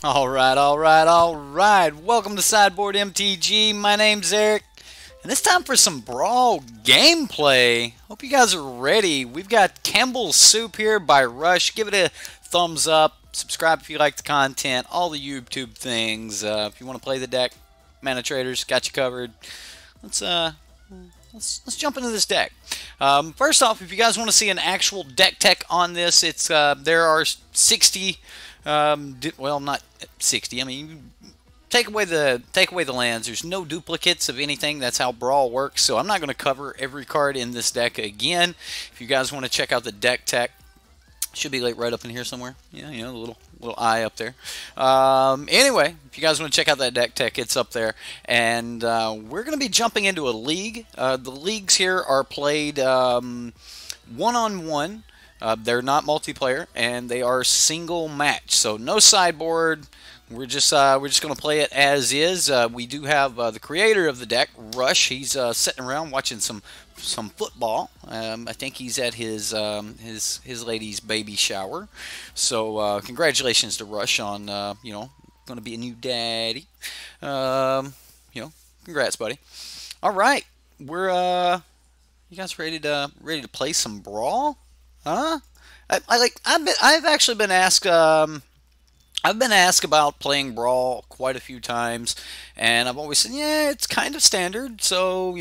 Alright. Welcome to Sideboard MTG. My name's Eric, and it's time for some Brawl gameplay. Hope you guys are ready. We've got Kambal Soup here by Rush. Give it a thumbs up. Subscribe if you like the content. All the YouTube things. If you want to play the deck, manatraders, got you covered. Let's jump into this deck. First off, if you guys want to see an actual deck tech on this, it's there are 60. Well, not 60. I mean, take away the lands. There's no duplicates of anything. That's how Brawl works. So I'm not going to cover every card in this deck again. If you guys want to check out the deck tech, should be like right up in here somewhere. Yeah, you know, the little eye up there. Anyway, if you guys want to check out that deck tech, it's up there. And we're going to be jumping into a league. The leagues here are played one-on-one. They're not multiplayer, and they are single match. So no sideboard. We're just going to play it as is. We do have the creator of the deck, Rush. He's sitting around watching some football. I think he's at his lady's baby shower. So congratulations to Rush on going to be a new daddy. Congrats, buddy. All right, we're you guys ready to play some Brawl? Huh? I've actually been asked. I've been asked about playing Brawl quite a few times, and I've always said, yeah, it's kind of standard. So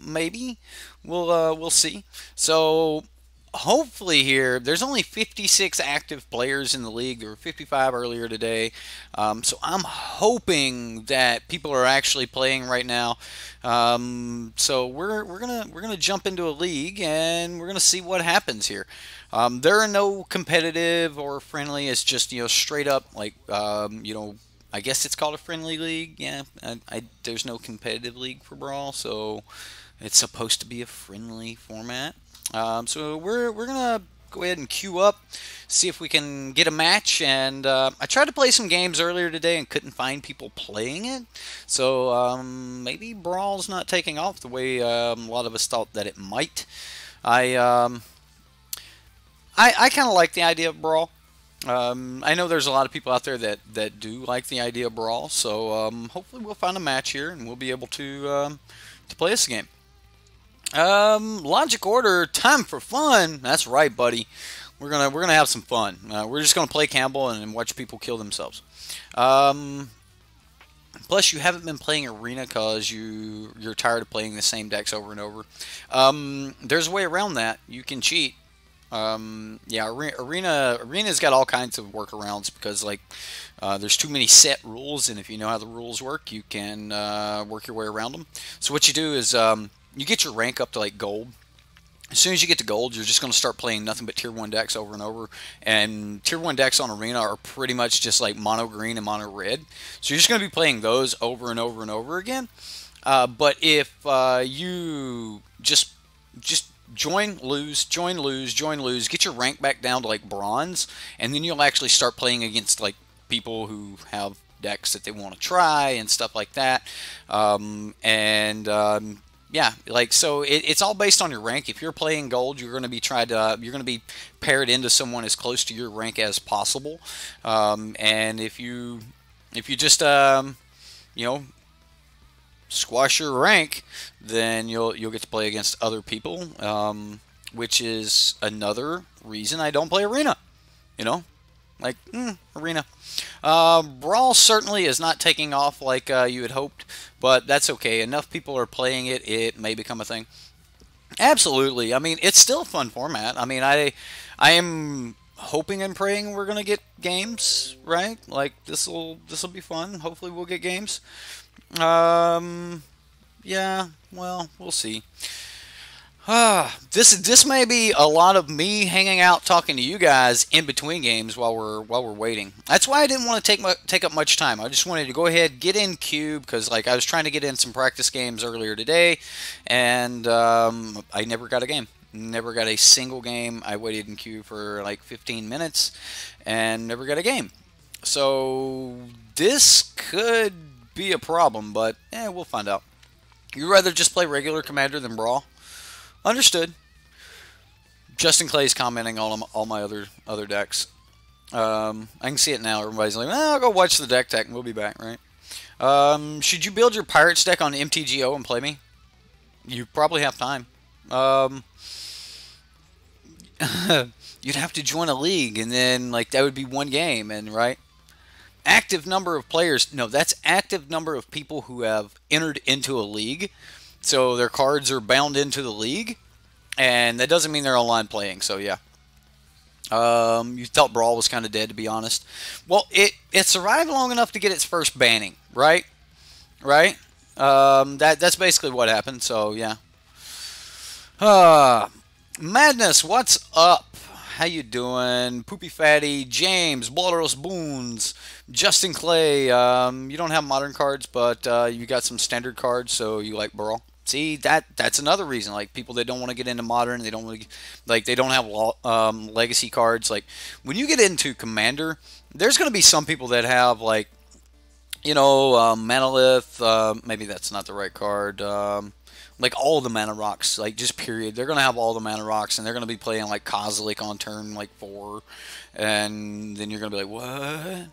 maybe we'll see. So hopefully here, there's only 56 active players in the league. There were 55 earlier today. So I'm hoping that people are actually playing right now. So we're gonna jump into a league, and we're gonna see what happens here. There are no competitive or friendly. It's just straight up like I guess it's called a friendly league. Yeah, there's no competitive league for Brawl, so it's supposed to be a friendly format. So we're gonna go ahead and queue up, see if we can get a match. And I tried to play some games earlier today and couldn't find people playing it. So maybe Brawl's not taking off the way a lot of us thought that it might. I kind of like the idea of Brawl. I know there's a lot of people out there that do like the idea of Brawl. So hopefully we'll find a match here and we'll be able to play this game. Logic order, time for fun. That's right, buddy. We're gonna have some fun. We're just gonna play Kambal and watch people kill themselves. Plus, you haven't been playing Arena because you're tired of playing the same decks over and over. There's a way around that. You can cheat. Yeah, Arena's got all kinds of workarounds because there's too many set rules, and if you know how the rules work, you can work your way around them. So what you do is you get your rank up to like gold. As soon as you get to gold, you're just going to start playing nothing but tier 1 decks over and over. And tier 1 decks on Arena are pretty much just like mono green and mono red. So you're just going to be playing those over and over and over again. But if you just join, lose, get your rank back down to like bronze, and then you'll actually start playing against like people who have decks that they want to try and stuff like that. Yeah, so it's all based on your rank. If you're playing gold, you're going to be paired into someone as close to your rank as possible. And if you just squash your rank, then you'll get to play against other people, which is another reason I don't play Arena. Arena. Brawl certainly is not taking off like you had hoped, but that's okay. Enough people are playing it, it may become a thing. Absolutely. I mean, it's still a fun format. I mean, I am hoping and praying we're gonna get games, right? Like this'll be fun. Hopefully we'll get games. Yeah, well, we'll see. This may be a lot of me hanging out talking to you guys in between games while we're waiting. That's why I didn't want to take up much time. I just wanted to go ahead, get in queue, because I was trying to get in some practice games earlier today, and I never got a game. Never got a single game. I waited in queue for like 15 minutes and never got a game. So this could be a problem, but we'll find out. You'd rather just play regular Commander than Brawl? Understood. Justin Clay's commenting on all my other decks. I can see it now. Everybody's like, I'll go watch the deck tech and we'll be back, right? Should you build your Pirates deck on MTGO and play me? You probably have time. Um, you'd have to join a league, and then like that would be one game, and right? Active number of players. No, that's active number of people who have entered into a league. So their cards are bound into the league, and that doesn't mean they're online playing. So yeah. You thought Brawl was kind of dead, to be honest. Well, it survived long enough to get its first banning, right? Right. That's basically what happened. So yeah. Uh, Madness, what's up? How you doing? Poopy Fatty, James, Bloodrose Boons, Justin Clay. You don't have modern cards, but you got some standard cards, so you like Brawl. See, that's another reason. Like people that don't want to get into modern, they don't want like they don't have legacy cards. Like when you get into Commander, there's going to be some people that have like Manalith. Maybe that's not the right card. Like all the mana rocks, like just period. They're gonna have all the mana rocks, and they're gonna be playing like Kozilek on turn like 4, and then you're gonna be like,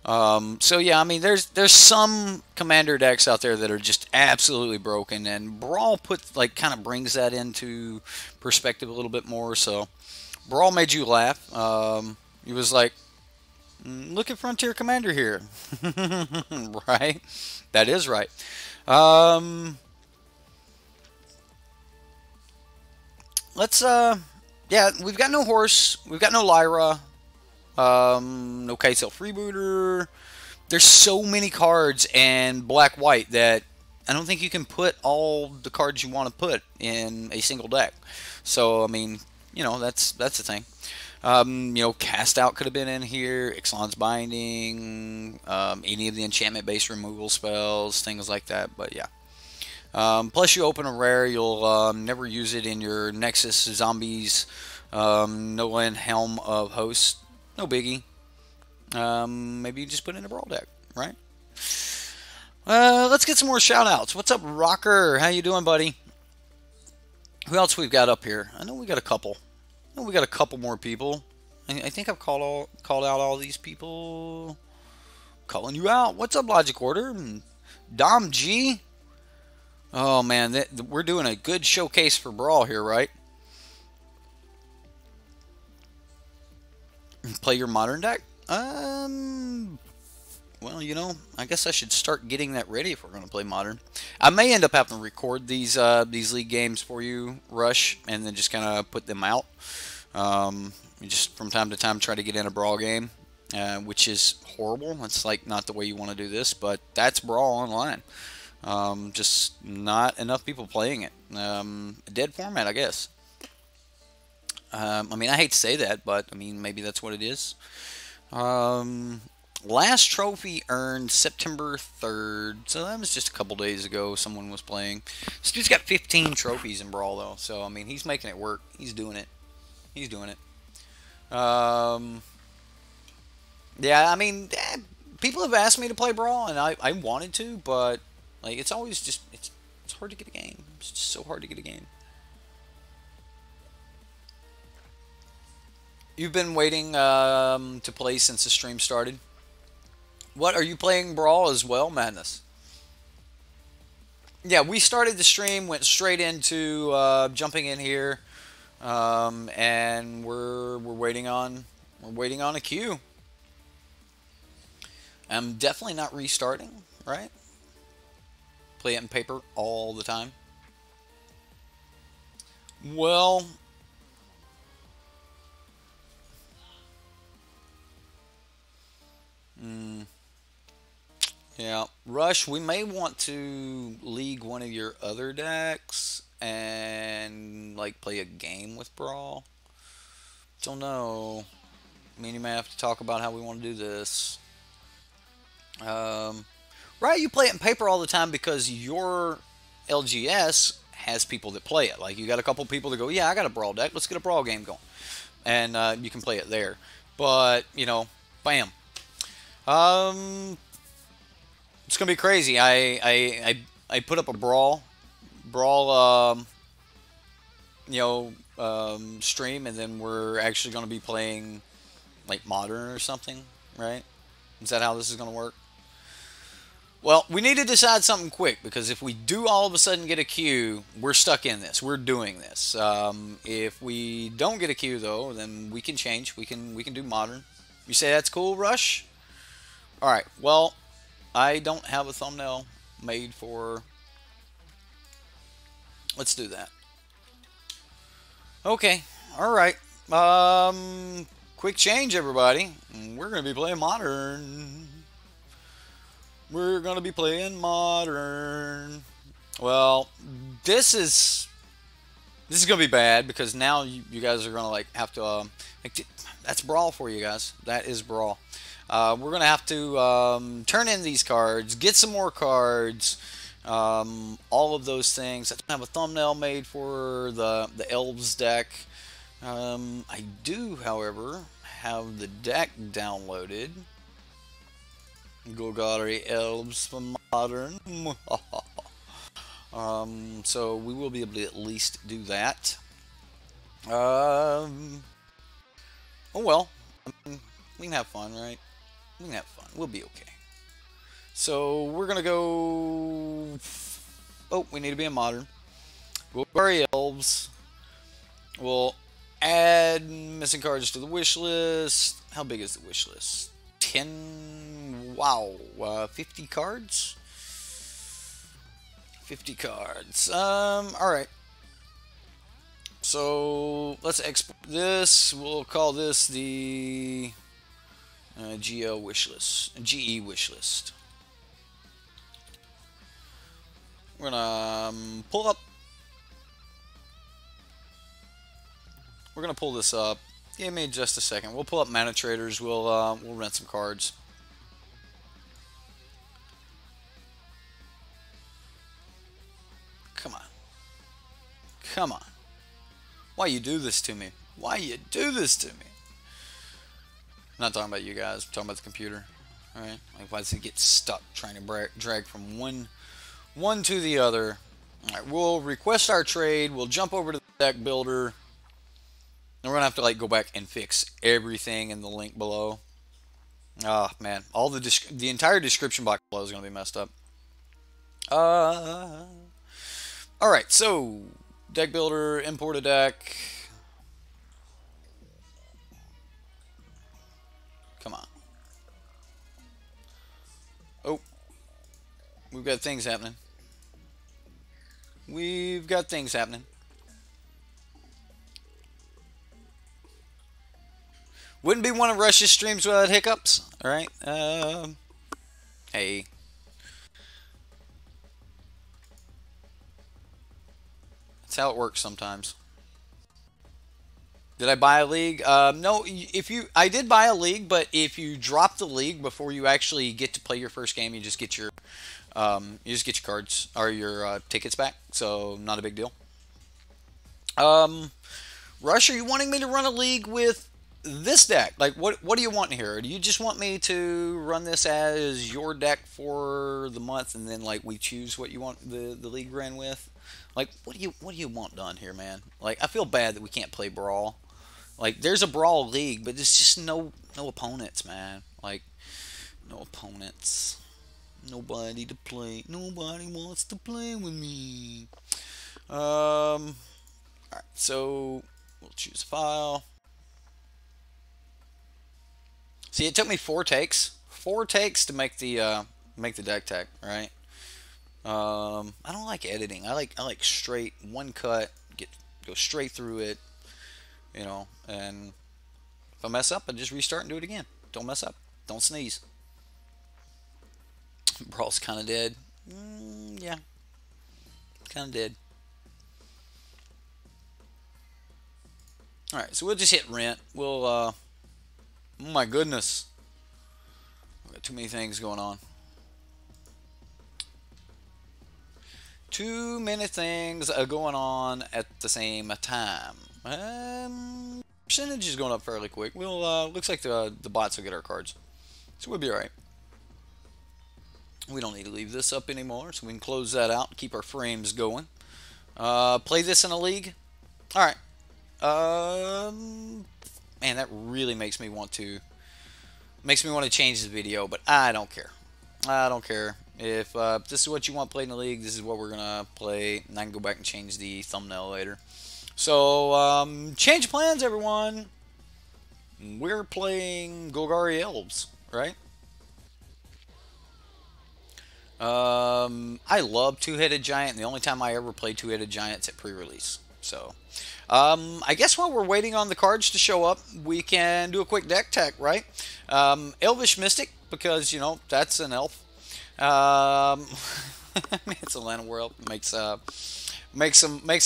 what? So yeah, I mean, there's some commander decks out there that are just absolutely broken, and Brawl kind of brings that into perspective a little bit more. So Brawl made you laugh. He was like, look at Frontier Commander here, right? That is right. Let's yeah, we've got no horse, we've got no Lyra, no Kitesail Freebooter. There's so many cards and black white that I don't think you can put all the cards you want to put in a single deck. So I mean, that's the thing. Cast Out could have been in here, Ixalan's Binding, any of the enchantment based removal spells, things like that. But yeah. Plus, you open a rare, you'll never use it in your Nexus Zombies, Nolan Helm of Hosts. No biggie. Maybe you just put in a Brawl deck, right? Let's get some more shout-outs. What's up, Rocker? How you doing, buddy? Who else we've got up here? I know we got a couple. More people. I think I've called out all these people. Calling you out. What's up, Logic Order? Dom G. Oh man, we're doing a good showcase for Brawl here, right? Play your modern deck? Well, I guess I should start getting that ready if we're going to play modern. I may end up having to record these league games for you, Rush, and then just kind of put them out. Just from time to time try to get in a Brawl game, which is horrible. It's like not the way you want to do this, but that's Brawl online. Just not enough people playing it. A dead format, I guess. I mean, I hate to say that, but I mean, maybe that's what it is. Last trophy earned September 3rd, so that was just a couple days ago. Someone was playing. This dude's got 15 trophies in Brawl, though, so I mean, he's making it work. He's doing it. Yeah, I mean, people have asked me to play Brawl, and I wanted to, but like it's always just it's hard to get a game. It's just so hard to get a game. You've been waiting to play since the stream started. What, are you playing Brawl as well, Madness? Yeah, we started the stream, went straight into jumping in here, and we're waiting on a queue. I'm definitely not restarting, right? Play it in paper all the time. Well, yeah, Rush, we may want to league one of your other decks and like play a game with Brawl. Don't know. I mean, you may have to talk about how we want to do this. Right, you play it in paper all the time because your LGS has people that play it. Like, you got a couple people that go, yeah, I got a Brawl deck, let's get a Brawl game going. And you can play it there. But, bam. It's going to be crazy. I put up a Brawl, stream, and then we're actually going to be playing like modern or something, right? Is that how this is going to work? Well, we need to decide something quick because if we do all of a sudden get a queue, we're stuck in this. We're doing this. If we don't get a queue though, then we can change. We can do modern. You say that's cool, Rush? All right. Well, I don't have a thumbnail made for. Let's do that. Okay. All right. Quick change, everybody. We're gonna be playing modern. We're going to be playing modern. Well, this is going to be bad because now you guys are going to like have to that's Brawl for you guys. That is Brawl. We're going to have to turn in these cards, get some more cards, all of those things. I don't have a thumbnail made for the Elves deck. I do, however, have the deck downloaded. Golgari Elves for modern. So we will be able to at least do that. Oh well. I mean, we can have fun, right? We can have fun. We'll be okay. So we're gonna go. Oh, we need to be in modern. Golgari Elves. We'll add missing cards to the wish list. How big is the wish list? 10, wow, 50 cards? 50 cards. Alright. So, let's export this. We'll call this the GL wishlist. GE wishlist. We're gonna pull up. We're gonna pull this up. Give me just a second. We'll pull up manatraders. We'll rent some cards. Come on. Come on. Why you do this to me? Why you do this to me? I'm not talking about you guys. I'm talking about the computer. All right. Like why does it get stuck trying to drag from one to the other? All right. We'll request our trade. We'll jump over to the deck builder. And we're gonna have to like go back and fix everything in the link below. Ah, man, all the entire description box below is gonna be messed up. All right, so deck builder, import a deck. Come on. Oh, we've got things happening. We've got things happening. Wouldn't be one of Rush's streams without hiccups. Alright. Hey. That's how it works sometimes. Did I buy a league? No, I did buy a league, but if you drop the league before you actually get to play your first game, you just get your cards or your tickets back. So not a big deal. Rush, are you wanting me to run a league with this deck? Like, what do you want here? Do you just want me to run this as your deck for the month, and then like we choose what you want the league ran with? Like, what do you want done here, man? Like, I feel bad that we can't play Brawl. Like, there's a Brawl league, but there's just no opponents, man. Like, no opponents. Nobody to play. Nobody wants to play with me. Alright, so we'll choose a file. See, it took me 4 takes. 4 takes to make the deck tech, right? I don't like editing. I like straight one cut, go straight through it, you know. And if I mess up, I just restart and do it again. Don't mess up. Don't sneeze. Brawl's kind of dead. Yeah, kind of dead. All right, so we'll just hit rent. We'll oh my goodness, we've got too many things going on. Too many things are going on at the same time. Percentage is going up fairly quick. We'll looks like the bots will get our cards, so we'll be all right. We don't need to leave this up anymore, so we can close that out and keep our frames going. Play this in a league. All right. Man, that really makes me want to change the video, but I don't care. I don't care. If this is what you want played in the league, this is what we're gonna play, and I can go back and change the thumbnail later. So, change plans, everyone. We're playing Golgari Elves, right? I love Two-Headed Giant, and the only time I ever played Two-Headed Giants at pre-release. So, I guess while we're waiting on the cards to show up, we can do a quick deck tech, right? Elvish Mystic, because, you know, that's an elf. It's a land world. Makes some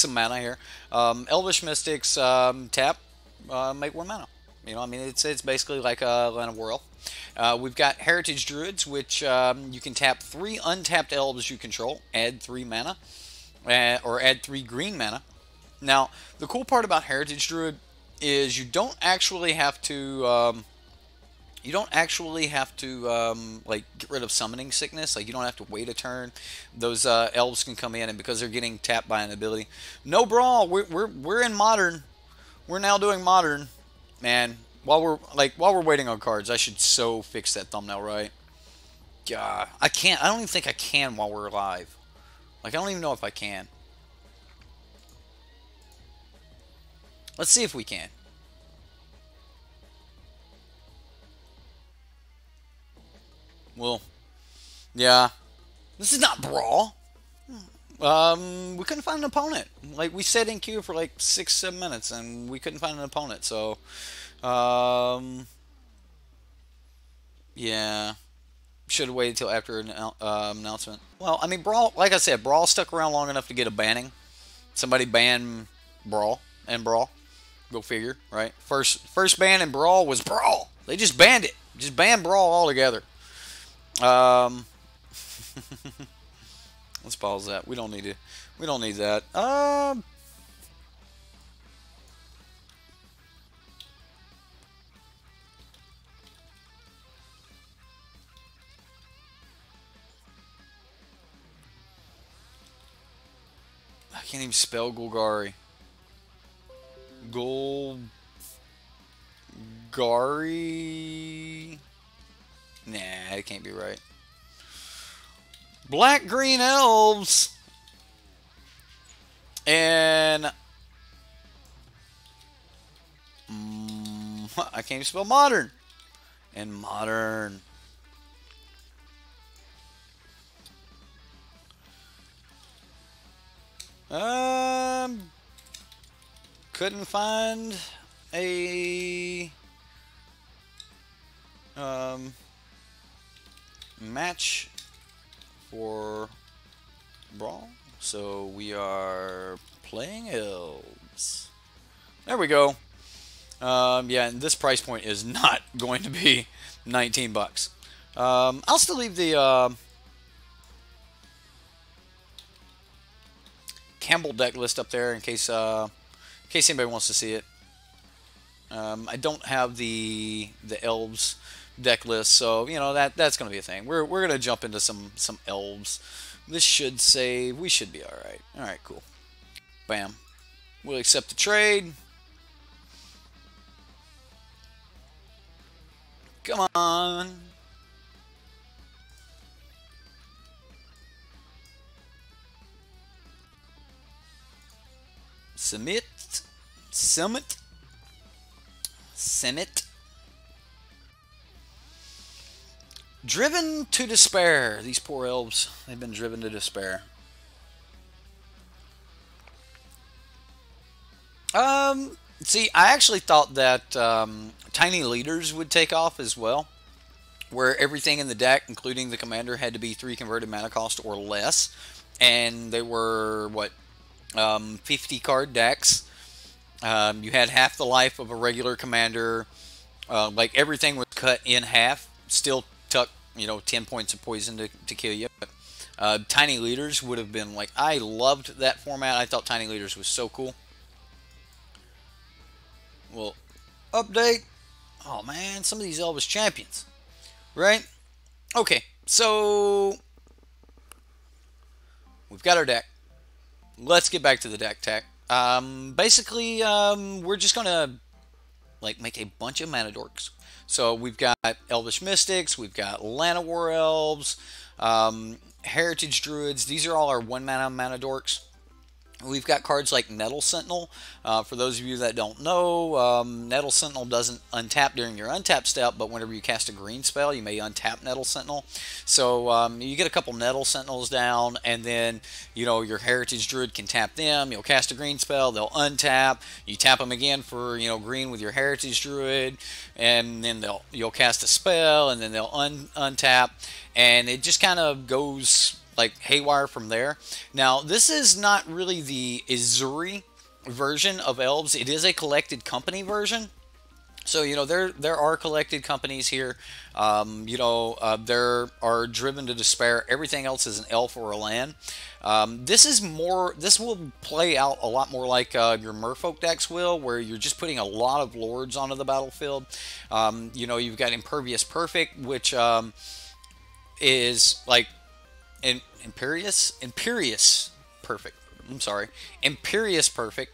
mana here. Elvish Mystics tap, make 1 mana. You know, I mean, it's basically like a land of world. We've got Heritage Druids, which you can tap 3 untapped elves you control, add 3 mana, or add 3 green mana. Now, the cool part about Heritage Druid is you don't actually have to like get rid of summoning sickness. Like, you don't have to wait a turn. Those elves can come in, and because they're getting tapped by an ability, no brawl. We're in modern. We're now doing modern, man. While we're waiting on cards, I should so fix that thumbnail right. Yeah, I can't. I don't even think I can while we're live. Like, I don't even know if I can. Let's see if we can. Well, yeah. This is not Brawl. We couldn't find an opponent. Like, we sat in queue for like 6-7 minutes, and we couldn't find an opponent. So, yeah. Should have waited till after an announcement. Well, I mean, Brawl, like I said, Brawl stuck around long enough to get a banning. Somebody banned Brawl and Brawl. Go figure, right? First ban in Brawl was Brawl. They just banned it. Just banned Brawl altogether. Let's pause that. We don't need to. We don't need that. I can't even spell Golgari. Golgari. Nah, it can't be right. Black Green Elves. And I can't even spell modern. And modern. Couldn't find a match for Brawl, so we are playing Elves. There we go. Yeah, and this price point is not going to be 19 bucks. I'll still leave the Kambal deck list up there in case anybody wants to see it. I don't have the Elves deck list, so you know that's gonna be a thing. We're gonna jump into some Elves. This should save. We should be all right. All right, cool. Bam. We'll accept the trade. Come on. Submit. Summit. Senate. Driven to despair. These poor elves. They've been driven to despair. See, I actually thought that Tiny Leaders would take off as well, where everything in the deck, including the commander, had to be 3 converted mana cost or less, and they were, what, 50 card decks. You had half the life of a regular commander. Like, everything was cut in half, still tuck, you know, 10 points of poison to kill you. But Tiny Leaders would have been like, I loved that format. I thought Tiny Leaders was so cool. Well, update. Oh man, some of these Elvis champions, right? Okay, so we've got our deck. Let's get back to the deck tech. Basically, we're just gonna like make a bunch of mana dorks. So we've got Elvish Mystics, we've got Llanowar Elves, Heritage Druids. These are all our 1 mana dorks. We've got cards like Nettle Sentinel. For those of you that don't know, Nettle Sentinel doesn't untap during your untap step, but whenever you cast a green spell, you may untap Nettle Sentinel. So you get a couple Nettle Sentinels down, and then your Heritage Druid can tap them. You'll cast a green spell, they'll untap. You tap them again for green with your Heritage Druid, and then you'll cast a spell, and then they'll untap, and it just kind of goes like haywire from there. Now, this is not really the Izuri version of Elves. It is a collected company version. So, there are collected companies here. There are Driven to Despair. Everything else is an elf or a land. This will play out a lot more like your Merfolk decks will, where you're just putting a lot of lords onto the battlefield. You've got Impervious Perfect, which is like Imperious Perfect. I'm sorry, Imperious Perfect,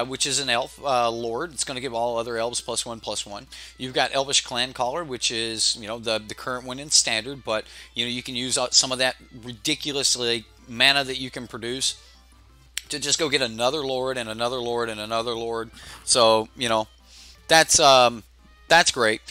which is an elf lord. It's going to give all other elves +1/+1. You've got Elvish Clan Caller, which is the current one in standard, but you can use some of that ridiculously mana that you can produce to just go get another lord and another lord and another lord. So that's great.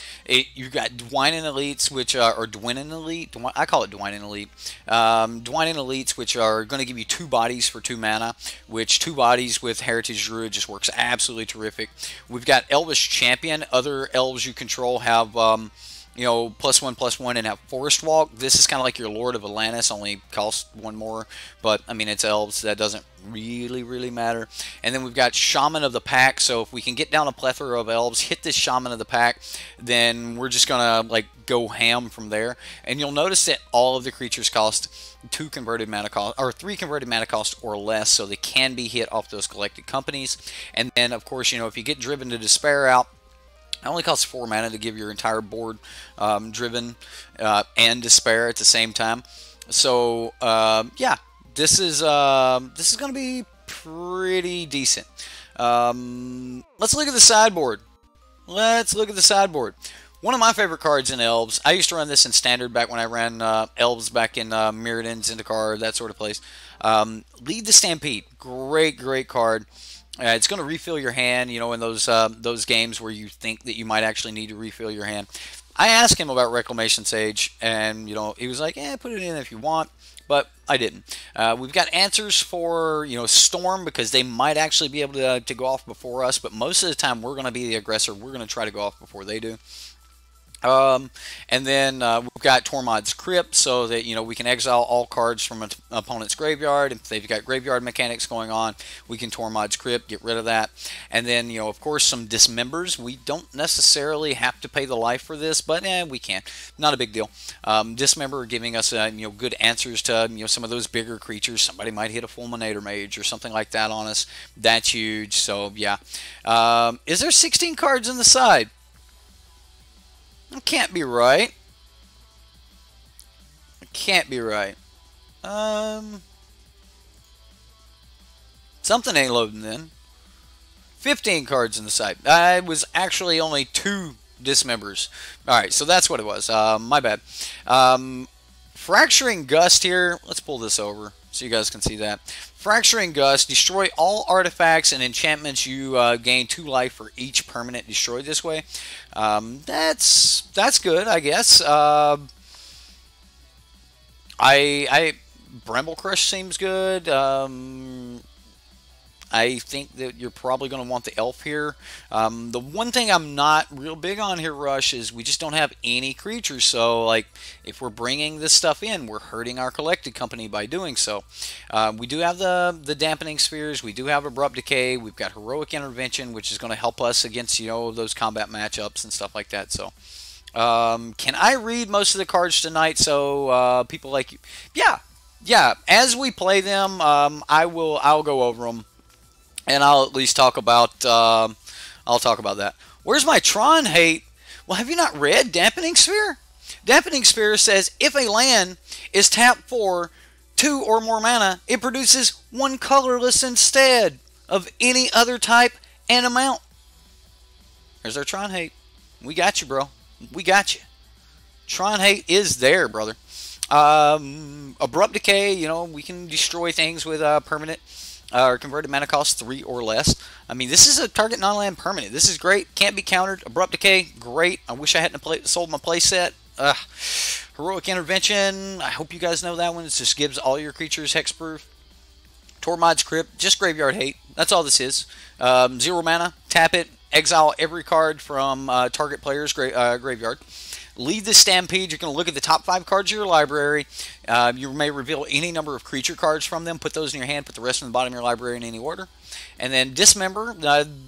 You've got Dwynen Elites, which are, or Dwynen Elite. I call it Dwynen Elite. Dwynen Elites, which are going to give you 2 bodies for 2 mana, which 2 bodies with Heritage Druid just works absolutely terrific. We've got Elvish Champion. Other elves you control have +1/+1 and have Forest Walk. This is kind of like your Lord of Atlantis, only costs 1 more, but I mean it's elves, so that doesn't really matter. And then we've got Shaman of the Pack. So if we can get down a plethora of elves, hit this Shaman of the Pack, then we're just gonna go ham from there. And you'll notice that all of the creatures cost 2 converted mana cost, or 3 converted mana cost or less, so they can be hit off those collected companies. And then of course if you get Driven to Despair out, it only costs 4 mana to give your entire board Driven and Despair at the same time. So yeah, this is going to be pretty decent. Let's look at the sideboard. One of my favorite cards in Elves. I used to run this in Standard back when I ran Elves back in Mirrodin, Zendikar, that sort of place. Lead the Stampede. Great card. It's going to refill your hand, in those games where you think that you might actually need to refill your hand. I asked him about Reclamation Sage, and he was like, put it in if you want, but I didn't. We've got answers for Storm, because they might actually be able to go off before us, but most of the time we're going to be the aggressor. We're going to try to go off before they do. And then we've got Tormod's Crypt, so that we can exile all cards from an opponent's graveyard. If they've got graveyard mechanics going on, we can Tormod's Crypt, get rid of that. And then of course some Dismembers. We don't necessarily have to pay the life for this, but we can. Not a big deal. Dismember giving us good answers to some of those bigger creatures. Somebody might hit a Fulminator Mage or something like that on us. That's huge. So yeah. Is there 16 cards in the side? It can't be right. Something ain't loading then. 15 cards in the side. I was actually only 2 Dismembers. Alright, so that's what it was. My bad. Fracturing Gust here. Let's pull this over so you guys can see that. Fracturing Gust. Destroy all artifacts and enchantments. You gain 2 life for each permanent destroyed this way. That's good, I guess. Bramble Crush seems good. I think that you're probably going to want the elf here. The one thing I'm not real big on here, Rush, is we just don't have any creatures. So, if we're bringing this stuff in, we're hurting our collected company by doing so. We do have the Dampening Spheres. We do have Abrupt Decay. We've got Heroic Intervention, which is going to help us against, those combat matchups and stuff like that. So, can I read most of the cards tonight so people like you? Yeah. As we play them, I'll go over them. And I'll at least talk about that. Where's my Tron hate? Well, have you not read Dampening Sphere? Dampening Sphere says if a land is tapped for 2 or more mana, it produces 1 colorless instead of any other type and amount. There's our Tron Hate. We got you, bro. We got you. Tron Hate is there, brother. Abrupt Decay, you know, we can destroy things with permanent or converted mana cost 3 or less. I mean, this is a target non-land permanent. This is great. Can't be countered. Abrupt Decay, great. I wish I hadn't sold my playset. Heroic Intervention, I hope you guys know that one. It just gives all your creatures hexproof. Tormod's Crypt, just graveyard hate. That's all this is. 0 mana, tap it, exile every card from target player's graveyard. Lead the Stampede. You're going to look at the top 5 cards of your library. You may reveal any number of creature cards from them. Put those in your hand. Put the rest in the bottom of your library in any order. And then Dismember.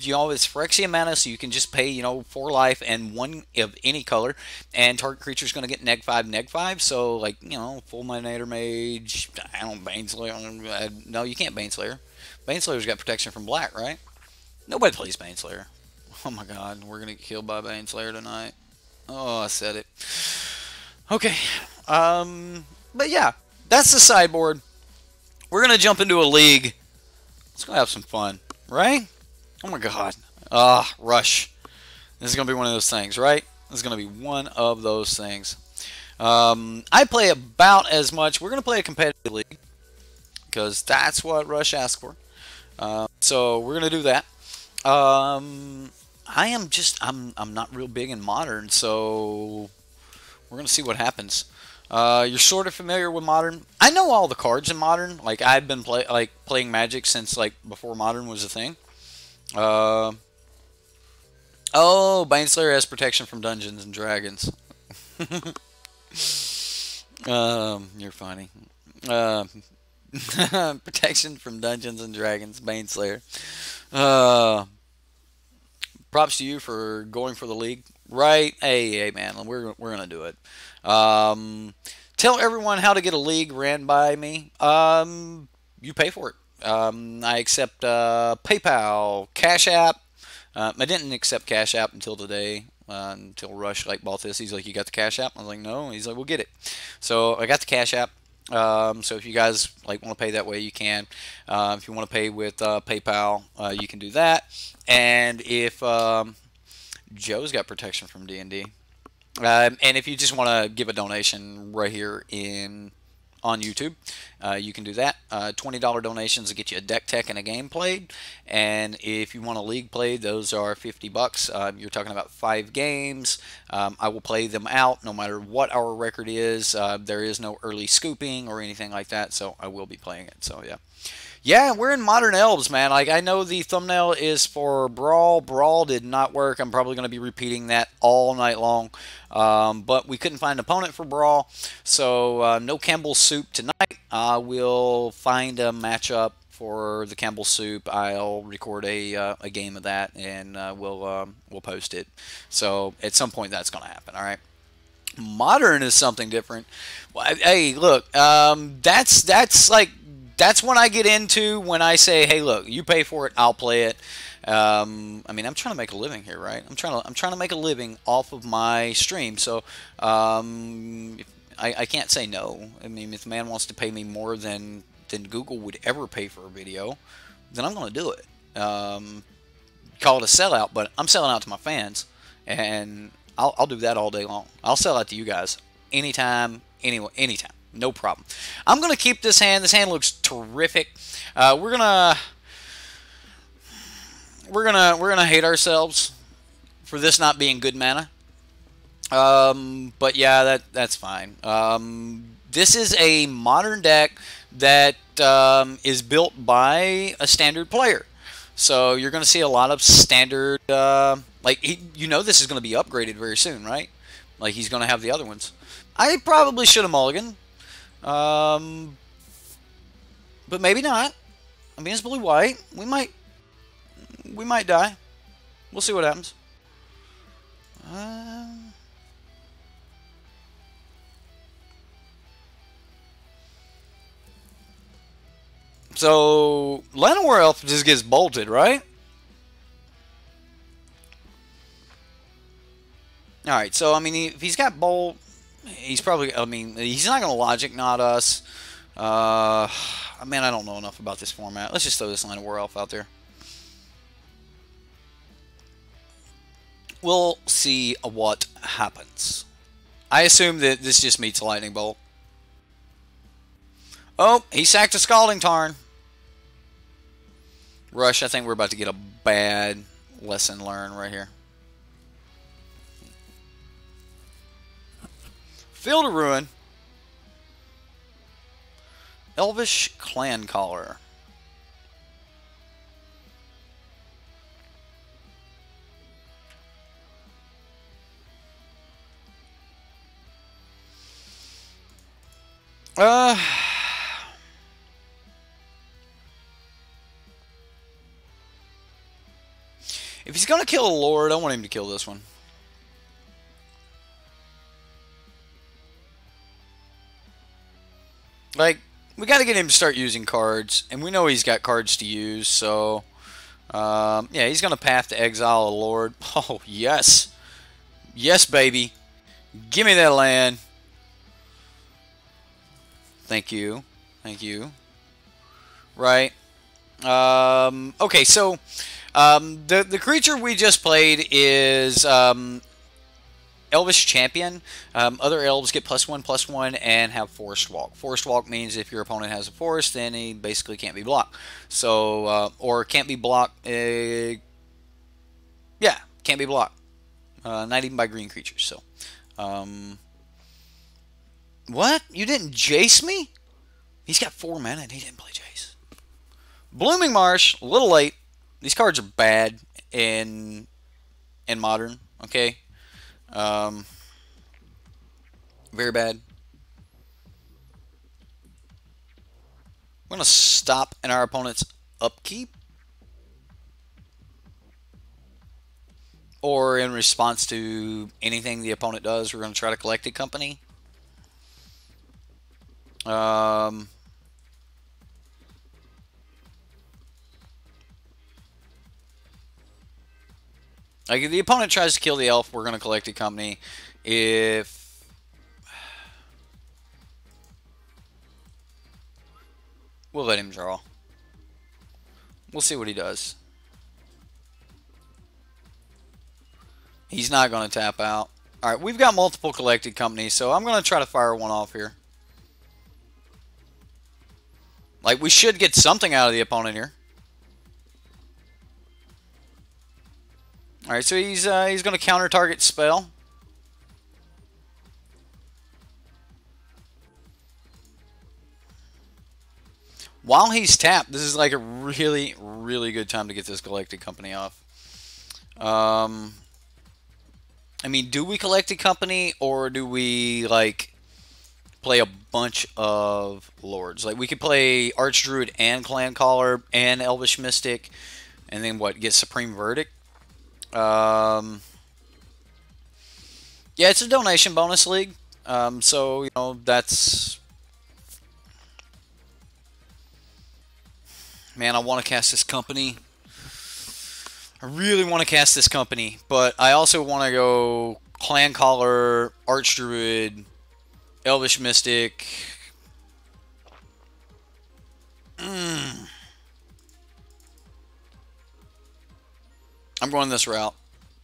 You know, it's Phyrexian mana, so you can just pay, you know, 4 life and 1 of any color. And target creature is going to get neg 5. So, like, you know, Fulminator Mage. I don't Baneslayer. No, you can't Baneslayer. Baneslayer's got protection from black, right? Nobody plays Baneslayer. Oh my god, we're going to get killed by Baneslayer tonight. Oh, I said it. Okay. But yeah, that's the sideboard. We're going to jump into a league. Let's go have some fun, right? Oh my god. Rush. This is going to be one of those things, right? This is going to be one of those things. I play about as much. We're going to play a competitive league because that's what Rush asked for. So we're going to do that. I'm not real big in Modern, so we're going to see what happens. You're sort of familiar with Modern. I know all the cards in Modern. Like, I've been playing Magic since, like, before Modern was a thing. Oh, Baneslayer has protection from Dungeons and Dragons. You're funny. Protection from Dungeons and Dragons, Baneslayer. Props to you for going for the league, right? Hey, man, we're gonna do it. Tell everyone how to get a league ran by me. You pay for it. I accept PayPal, Cash App. I didn't accept Cash App until today, until Rush bought this. He's like, "You got the Cash App?" I was like, "No." He's like, "We'll get it." So I got the Cash App. So if you guys want to pay that way, you can. If you want to pay with PayPal, you can do that. And if Joe's got protection from D&D, and if you just want to give a donation right here on YouTube, you can do that. $20 donations will get you a deck tech and a game played. And if you want a league played, those are $50. You're talking about 5 games. I will play them out no matter what our record is. There is no early scooping or anything like that, so I will be playing it. So yeah. Yeah, we're in Modern Elves, man. Like, I know the thumbnail is for Brawl. Brawl did not work. I'm probably going to be repeating that all night long. But we couldn't find an opponent for Brawl, so no Kambal Soup tonight. I will find a matchup for the Kambal Soup. I'll record a game of that, and we'll post it. So at some point that's going to happen, all right? Modern is something different. Well, hey, look, that's when I get into when I say, hey, look, you pay for it, I'll play it. I mean, I'm trying to make a living here, right? I'm trying to make a living off of my stream, so I can't say no. I mean, if the man wants to pay me more than Google would ever pay for a video, then I'm going to do it. Call it a sellout, but I'm selling out to my fans, and I'll do that all day long. I'll sell out to you guys anytime, anywhere, anytime. No problem. I'm gonna keep this hand. This hand looks terrific. We're gonna hate ourselves for this not being good mana. But yeah, that's fine. This is a modern deck that is built by a standard player. So you're gonna see a lot of standard. You know, this is gonna be upgraded very soon, right? Like, he's gonna have the other ones. I probably should have mulliganed. But maybe not. I mean, it's blue-white. We might die. We'll see what happens. So Llanowar Elf just gets bolted, right? All right. So I mean, if he's got bolt. He's probably, I mean, he's not going to logic not us. Man, I don't know enough about this format. Let's just throw this Llanowar Elf out there. We'll see what happens. I assume that this just meets Lightning Bolt. Oh, he sacked a Scalding Tarn. Rush, I think we're about to get a bad lesson learned right here. Field of Ruin. Elvish Clan Caller. If he's gonna kill a Lord, I want him to kill this one. Like, we got to get him to start using cards, and we know he's got cards to use, so yeah, he's gonna path to exile a Lord. Oh yes, yes, baby, give me that land. Thank you, thank you. Right. Okay, so the creature we just played is Elvish Champion. Other elves get +1/+1 and have Forest Walk. Forest Walk means if your opponent has a forest, then he basically can't be blocked. So, or can't be blocked. Yeah, can't be blocked. Not even by green creatures. So, what? You didn't Jace me? He's got 4 mana and he didn't play Jace. Blooming Marsh, a little late. These cards are bad in Modern. Okay. Very bad. We're going to stop in our opponent's upkeep. Or in response to anything the opponent does, we're going to try to collect a company. Like, if the opponent tries to kill the elf, we're going to collect a company. If... We'll let him draw. We'll see what he does. He's not going to tap out. Alright, we've got multiple collected companies, so I'm going to try to fire one off here. Like, we should get something out of the opponent here. Alright, so he's going to counter target spell. While he's tapped, this is like a really, really good time to get this collected company off. I mean, do we collect a company, or do we, like, play a bunch of Lords? Like, we could play Archdruid and Clan Caller and Elvish Mystic, and then, what, get Supreme Verdict? Yeah, it's a donation bonus league, so, you know, that's... Man, I want to cast this company. I really want to cast this company, but I also want to go Clan Caller, Archdruid, Elvish Mystic. I'm going this route.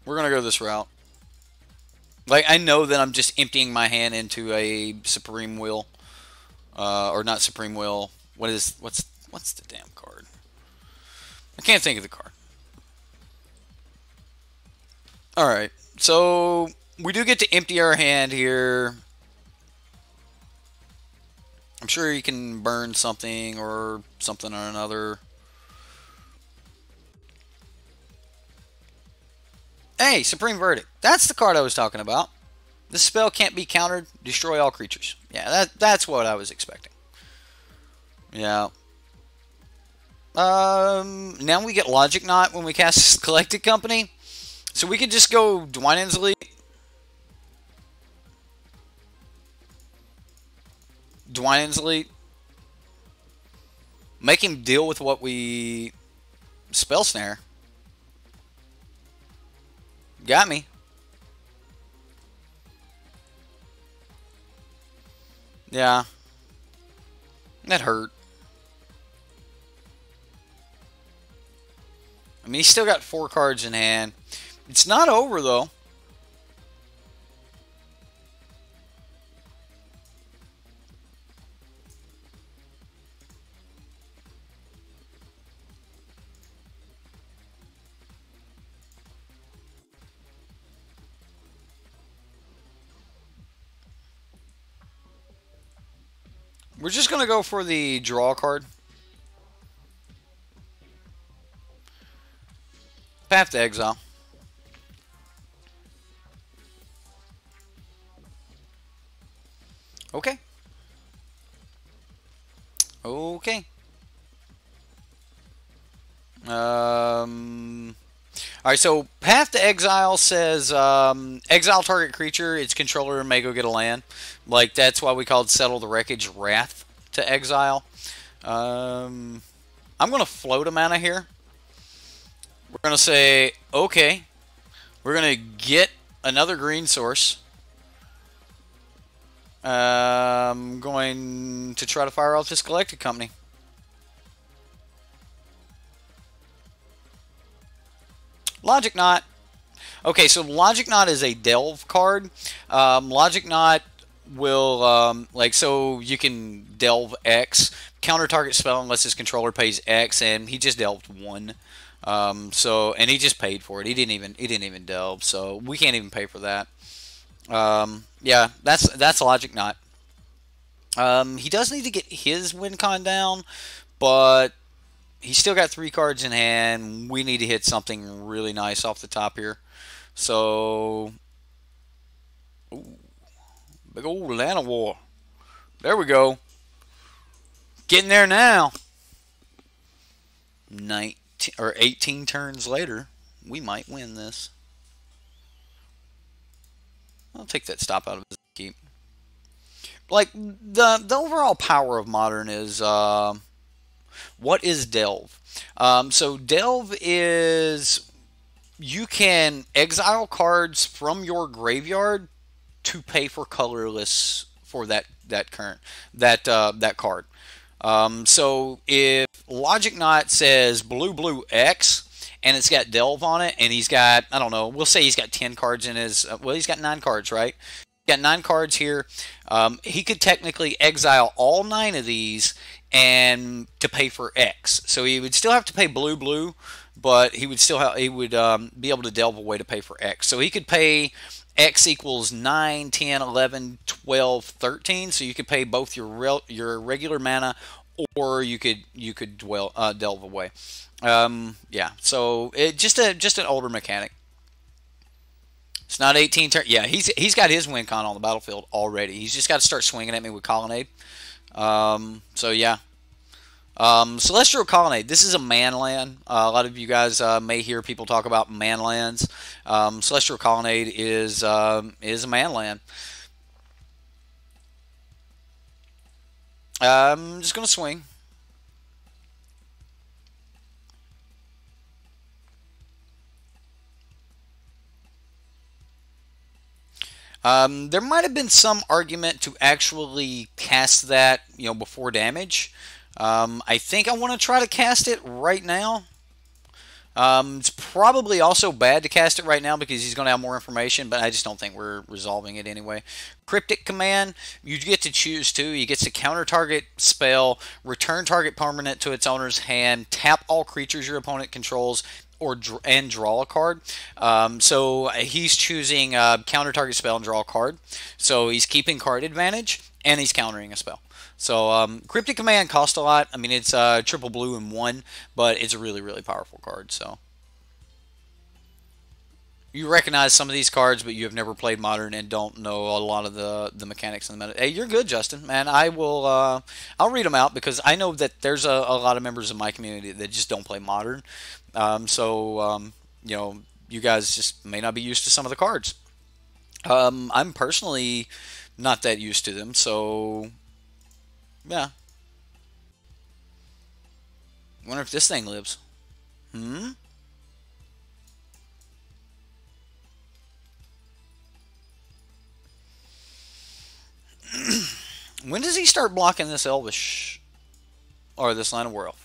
We're going to go this route. Like, I know that I'm just emptying my hand into a Supreme Will. Or not Supreme Will. What's the damn card? I can't think of the card. Alright, so we do get to empty our hand here. I'm sure you can burn something or something or another. Hey, Supreme Verdict. That's the card I was talking about. This spell can't be countered. Destroy all creatures. Yeah, that's what I was expecting. Yeah. Now we get Logic Knot when we cast Collected Company. So we could just go Dwynen's Elite. Dwynen's Elite. Make him deal with what we... Spell Snare. Got me. Yeah. That hurt. I mean, he's still got 4 cards in hand. It's not over, though. We're just going to go for the draw card. Path to exile. Okay. Okay. Alright, so Path to Exile says exile target creature, its controller may go get a land. Like, that's why we called Settle the Wreckage Wrath to exile. I'm going to float a mana here. We're going to say, okay. We're going to get another green source. I'm going to try to fire off this Galactic Company. Logic Knot. Okay, so Logic Knot is a delve card. Logic Knot will, so you can delve X, counter target spell unless his controller pays X, and he just delved 1. And he just paid for it. He didn't even delve, so we can't even pay for that. Yeah, that's Logic Knot. He does need to get his win con down, but he's still got 3 cards in hand. We need to hit something really nice off the top here. So, ooh, big old Lana War. There we go. Getting there now. 19 or 18 turns later, we might win this. I'll take that stop out of his keep. Like, the overall power of Modern is, what is Delve? So Delve is, you can exile cards from your graveyard to pay for colorless for that card. So if Logic Knot says blue X and it's got Delve on it, and he's got, I don't know, we'll say he's got 10 cards in his, well, he's got 9 cards, right? He's got 9 cards here. He could technically exile all 9 of these and to pay for X. So he would still have to pay blue, but he would still have, he would be able to delve away to pay for X. So he could pay X equals 9, 10, 11, 12, 13. So you could pay both your regular mana, or you could delve away. Yeah. So it just an older mechanic. It's not 18 turn. Yeah, he's got his win con on the battlefield already. He's just got to start swinging at me with Colonnade. So yeah. Celestial Colonnade. This is a man land. A lot of you guys may hear people talk about man lands. Celestial Colonnade is a man land. I'm just gonna swing. There might have been some argument to actually cast that, before damage. I think I want to try to cast it right now. It's probably also bad to cast it right now because he's going to have more information, but I just don't think we're resolving it anyway. Cryptic Command, you get to choose two. You get to counter target spell, return target permanent to its owner's hand, tap all creatures your opponent controls, and draw a card. So he's choosing counter target spell and draw a card. So he's keeping card advantage and he's countering a spell. So Cryptic Command costs a lot. I mean, it's triple blue and 1, but it's a really, really powerful card. So you recognize some of these cards, but you have never played Modern and don't know a lot of the mechanics in the meta. Hey, you're good, Justin. Man, I will. I'll read them out because I know that there's a lot of members of my community that just don't play Modern. You guys just may not be used to some of the cards. I'm personally not that used to them, so yeah. Wonder if this thing lives. When does he start blocking this Elvish or this Line of World?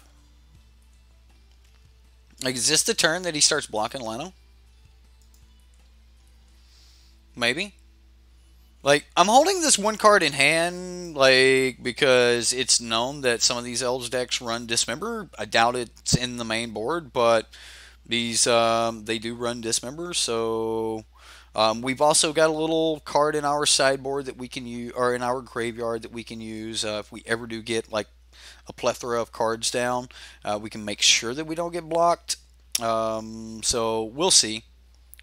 Like, is this the turn that he starts blocking Lano? Maybe. Like, I'm holding this one card in hand, like, because it's known that some of these Elves decks run Dismember. I doubt it's in the main board, but these, they do run Dismember, so... we've also got a little card in our sideboard that we can use, or in our graveyard that we can use if we ever do get, like, a plethora of cards down. We can make sure that we don't get blocked. So, we'll see.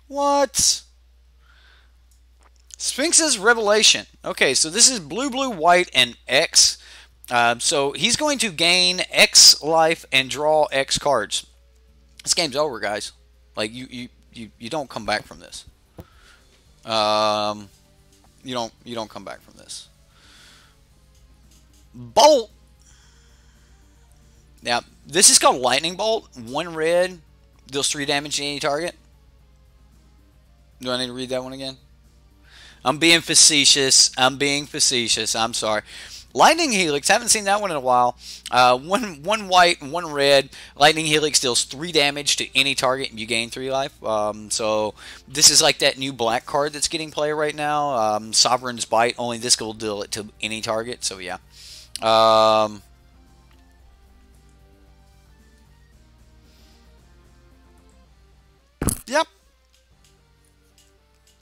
What? Sphinx's Revelation. Okay, so this is blue, blue, white, and X. So he's going to gain X life and draw X cards. This game's over, guys. Like, you don't come back from this. You don't come back from this. Bolt. Now, this is called Lightning Bolt. 1 red, deals 3 damage to any target. Do I need to read that one again? I'm being facetious. I'm being facetious. I'm sorry. Lightning Helix. Haven't seen that one in a while. One white and 1 red. Lightning Helix deals 3 damage to any target and you gain 3 life. So this is like that new black card that's getting play right now. Sovereign's Bite. Only this will deal it to any target. So yeah. Yep.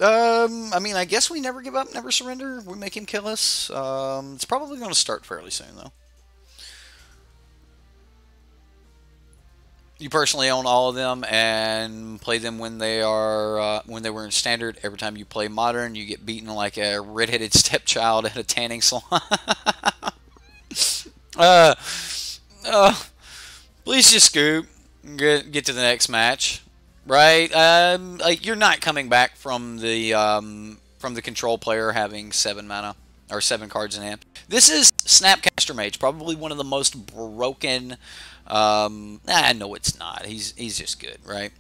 I mean, I guess we never give up, never surrender. We make him kill us. It's probably going to start fairly soon, though. You personally own all of them and play them when they are when they were in standard. Every time you play modern, you get beaten like a redheaded stepchild at a tanning salon. Please just scoop. Get to the next match. Right, like you're not coming back from the control player having 7 mana or 7 cards in hand. This is Snapcaster Mage, probably one of the most broken. No, it's not. He's just good, right?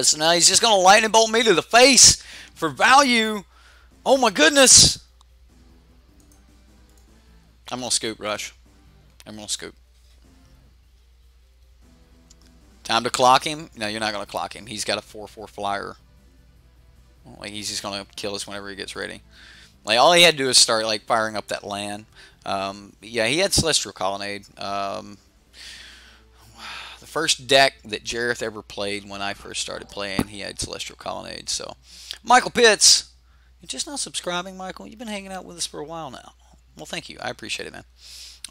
So now he's just gonna lightning bolt me to the face for value. Oh my goodness! I'm gonna scoop, Rush. I'm gonna scoop. Time to clock him? No, you're not going to clock him. He's got a 4/4 flyer. Like, he's just going to kill us whenever he gets ready. Like, all he had to do is start, like, firing up that land. Yeah, he had Celestial Colonnade. The first deck that Jareth ever played when I first started playing, he had Celestial Colonnade. So, Michael Pitts. You're just not subscribing, Michael? You've been hanging out with us for a while now. Well, thank you. I appreciate it, man.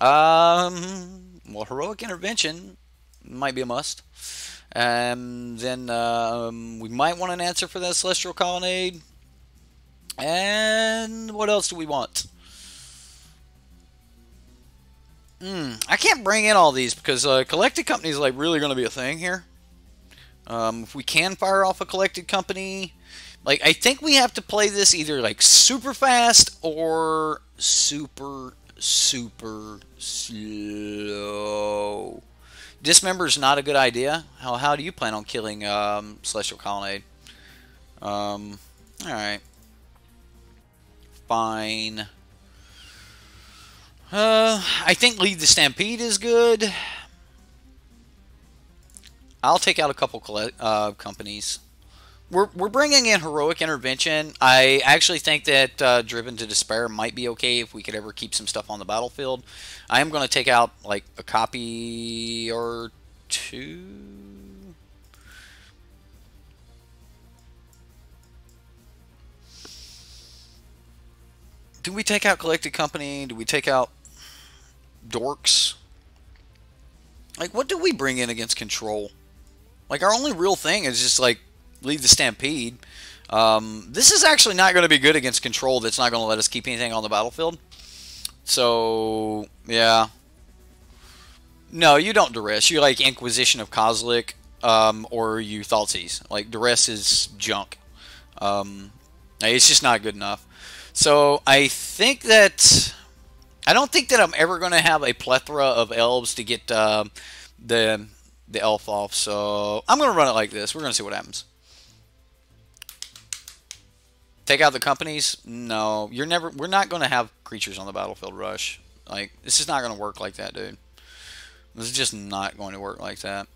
Well, Heroic Intervention might be a must. And then we might want an answer for that Celestial Colonnade. And what else do we want? I can't bring in all these because Collected Company is like really going to be a thing here. If we can fire off a Collected Company, like I think we have to play this either like super fast or super slow. Dismember is not a good idea. How do you plan on killing Celestial Colonnade? Alright. Fine. I think Lead the Stampede is good. I'll take out a couple companies. We're bringing in Heroic Intervention. I actually think that Driven to Despair might be okay if we could ever keep some stuff on the battlefield. I am going to take out like a copy or 2. Do we take out Collected Company? Do we take out Dorks? Like, what do we bring in against Control? Like, our only real thing is just like Lead the Stampede. This is actually not going to be good against Control. That's not going to let us keep anything on the battlefield. So, yeah. No, you don't Duress. You like Inquisition of Kozilek, or you Thoughtseize. Like, Duress is junk. It's just not good enough. So, I think that... I don't think that I'm ever going to have a plethora of elves to get the elf off. So, I'm going to run it like this. We're going to see what happens. Take out the companies? No, you're never. We're not going to have creatures on the battlefield, Rush. Like, this is not going to work like that, dude. This is just not going to work like that.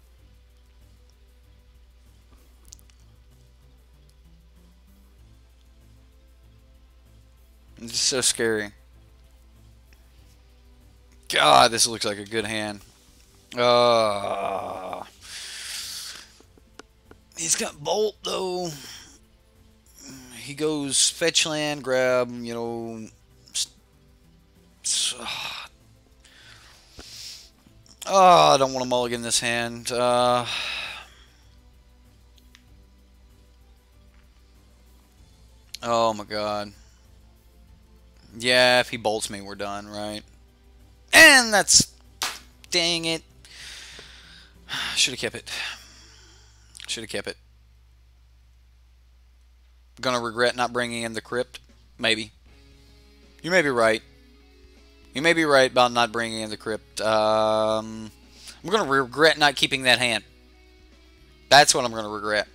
It's so scary. God, this looks like a good hand. He's got Bolt, though. He goes fetch land, grab, you know. I don't want to mulligan this hand. Oh my god. Yeah, if he bolts me, we're done, right? And that's... Dang it. Should have kept it. Should have kept it. Gonna regret not bringing in the crypt? Maybe. You may be right. You may be right about not bringing in the crypt. I'm gonna regret not keeping that hand. That's what I'm gonna regret.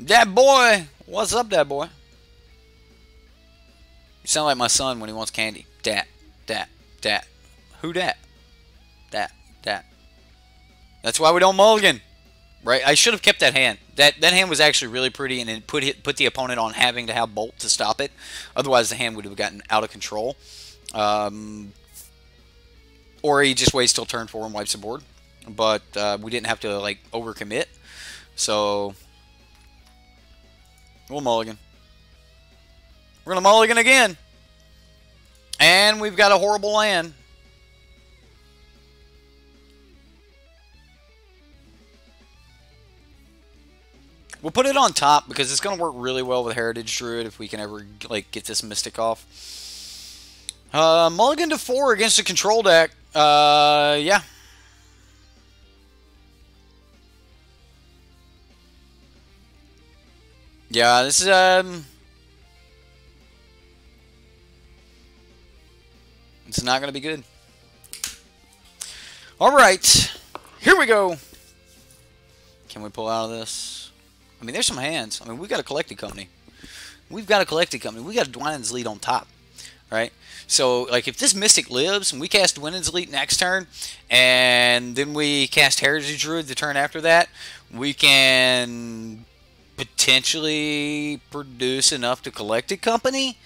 Dad boy! What's up, dad boy? You sound like my son when he wants candy. Dat, dat, dat. Who dat? Dat, dat. That's why we don't mulligan. Right? I should have kept that hand. That hand was actually really pretty, and it put the opponent on having to have Bolt to stop it. Otherwise, the hand would have gotten out of control. Or he just waits till turn 4 and wipes the board. But we didn't have to like overcommit. So we'll mulligan. We're gonna mulligan again. And we've got a horrible land. We'll put it on top because it's going to work really well with Heritage Druid if we can ever like get this Mystic off. Mulligan to 4 against a control deck. Yeah. Yeah, this is it's not going to be good. All right. Here we go. Can we pull out of this? I mean, there's some hands. I mean, we've got a collected company. We've got a collected company. We got a Dwynen's Lead on top, right? So, like, if this Mystic lives and we cast Dwynen's Lead next turn, and then we cast Heritage Druid the turn after that, we can potentially produce enough to collected company,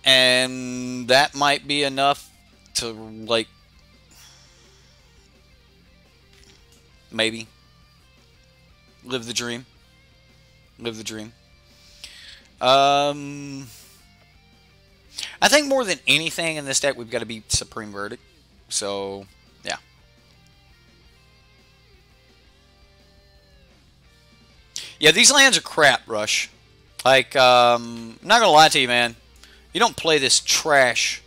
and that might be enough to, like, maybe live the dream. Live the dream. I think more than anything in this deck, we've got to beat Supreme Verdict. So, yeah. Yeah, these lands are crap, Rush. Like, I'm not going to lie to you, man. You don't play this trash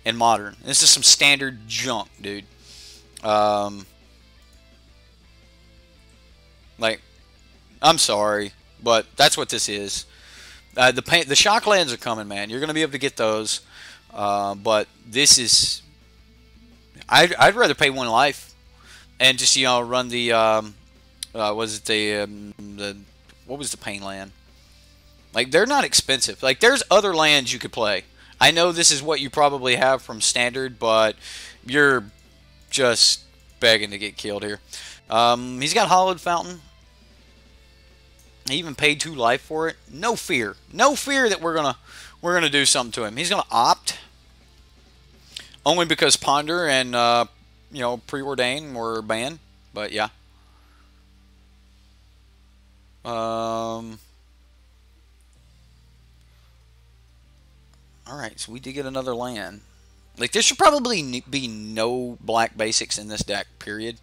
in Modern. This is some standard junk, dude. Like, I'm sorry, but that's what this is. The shock lands are coming, man. You're going to be able to get those. But this is... I'd rather pay 1 life and just, you know, run the... was it the... What was the pain land? Like, they're not expensive. Like, there's other lands you could play. I know this is what you probably have from Standard, but you're just begging to get killed here. He's got Hollowed Fountain. He even paid 2 life for it. No fear. No fear that we're gonna do something to him. He's gonna opt. Only because Ponder and you know, Preordain were banned. But yeah. Alright, so we did get another land. Like, there should probably be no black basics in this deck, period.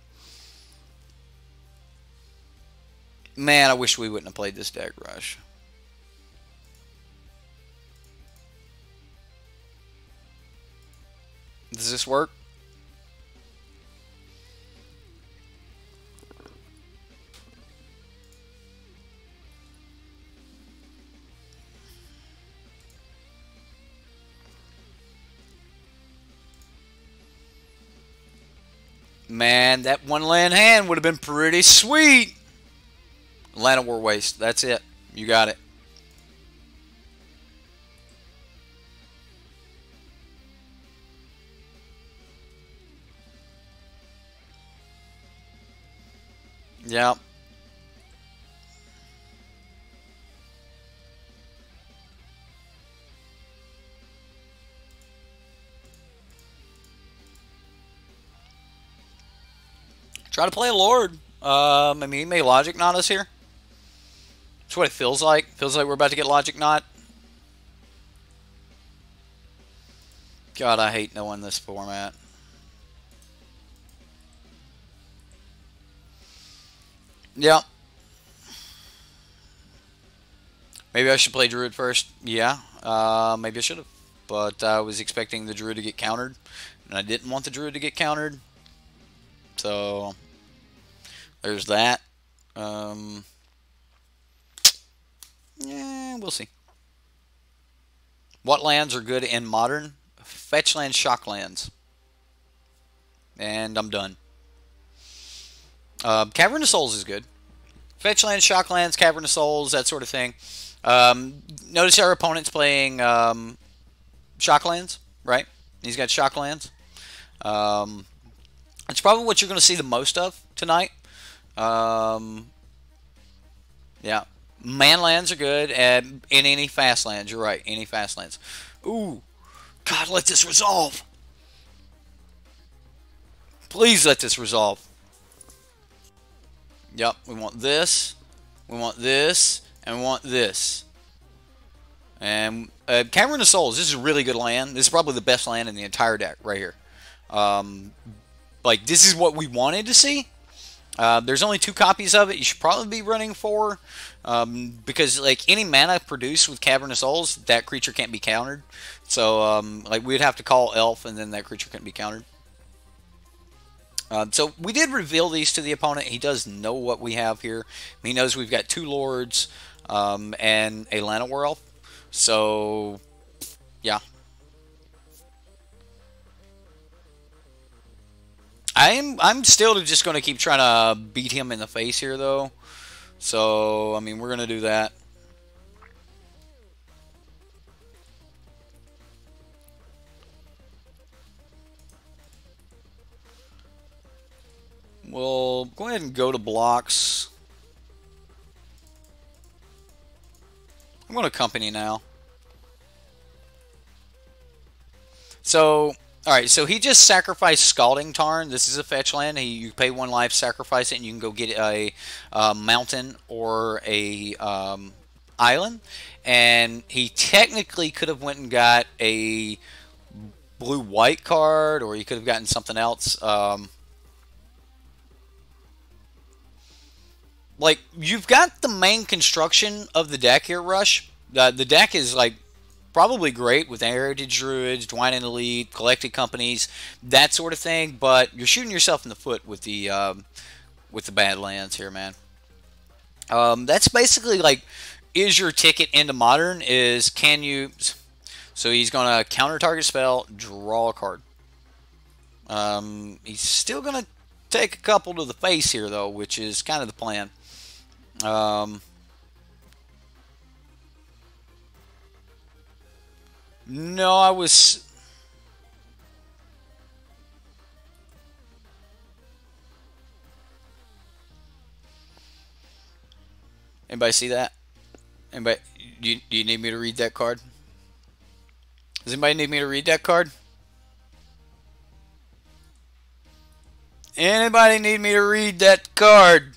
Man, I wish we wouldn't have played this deck, Rush. Does this work? Man, that 1 land hand would have been pretty sweet. Land of War Waste. That's it. You got it. Yeah. Try to play a Lord. I mean, he may Logic Knot us here. That's what it feels like. Feels like we're about to get Logic Knot. God, I hate knowing this format. Yeah. Maybe I should play Druid first. Yeah. Maybe I should have. But I was expecting the Druid to get countered. And I didn't want the Druid to get countered. So, there's that. Yeah, we'll see. What lands are good in Modern? Fetch lands, shock lands. And I'm done. Cavern of Souls is good. Fetch lands, shock lands, Cavern of Souls, that sort of thing. Notice our opponent's playing shock lands, right? He's got shock lands. It's probably what you're going to see the most of tonight. Yeah. Man lands are good, and in any fast lands, you're right, any fast lands. Ooh. God, let this resolve. Please let this resolve. Yep, we want this, and we want this. And Cavern of Souls, this is a really good land. This is probably the best land in the entire deck right here. Like, this is what we wanted to see. There's only 2 copies of it. You should probably be running 4. Because, like, any mana produced with Cavern of Souls, that creature can't be countered. So, like, we'd have to call Elf, and then that creature couldn't be countered. So, we did reveal these to the opponent. He does know what we have here. He knows we've got 2 Lords, and a Llanowar Elf. So, yeah. I'm still just going to keep trying to beat him in the face here, though. So, I mean, we're going to do that. We'll go ahead and go to blocks. I'm going to company now. So, alright, so he just sacrificed Scalding Tarn. This is a fetch land. You pay 1 life, sacrifice it, and you can go get a mountain or a island. And he technically could have went and got a blue-white card, or he could have gotten something else. Like, you've got the main construction of the deck here, Rush. The deck is, like, probably great with Heritage Druids, Dwine and Elite, Collected Companies, that sort of thing, but you're shooting yourself in the foot with the bad lands here, man. That's basically, like, is your ticket into Modern, is can you... So he's going to counter target spell, draw a card. He's still going to take a couple to the face here, though, which is kind of the plan. No, I was... Anybody see that? Anybody? Do you need me to read that card? Does anybody need me to read that card? Anybody need me to read that card?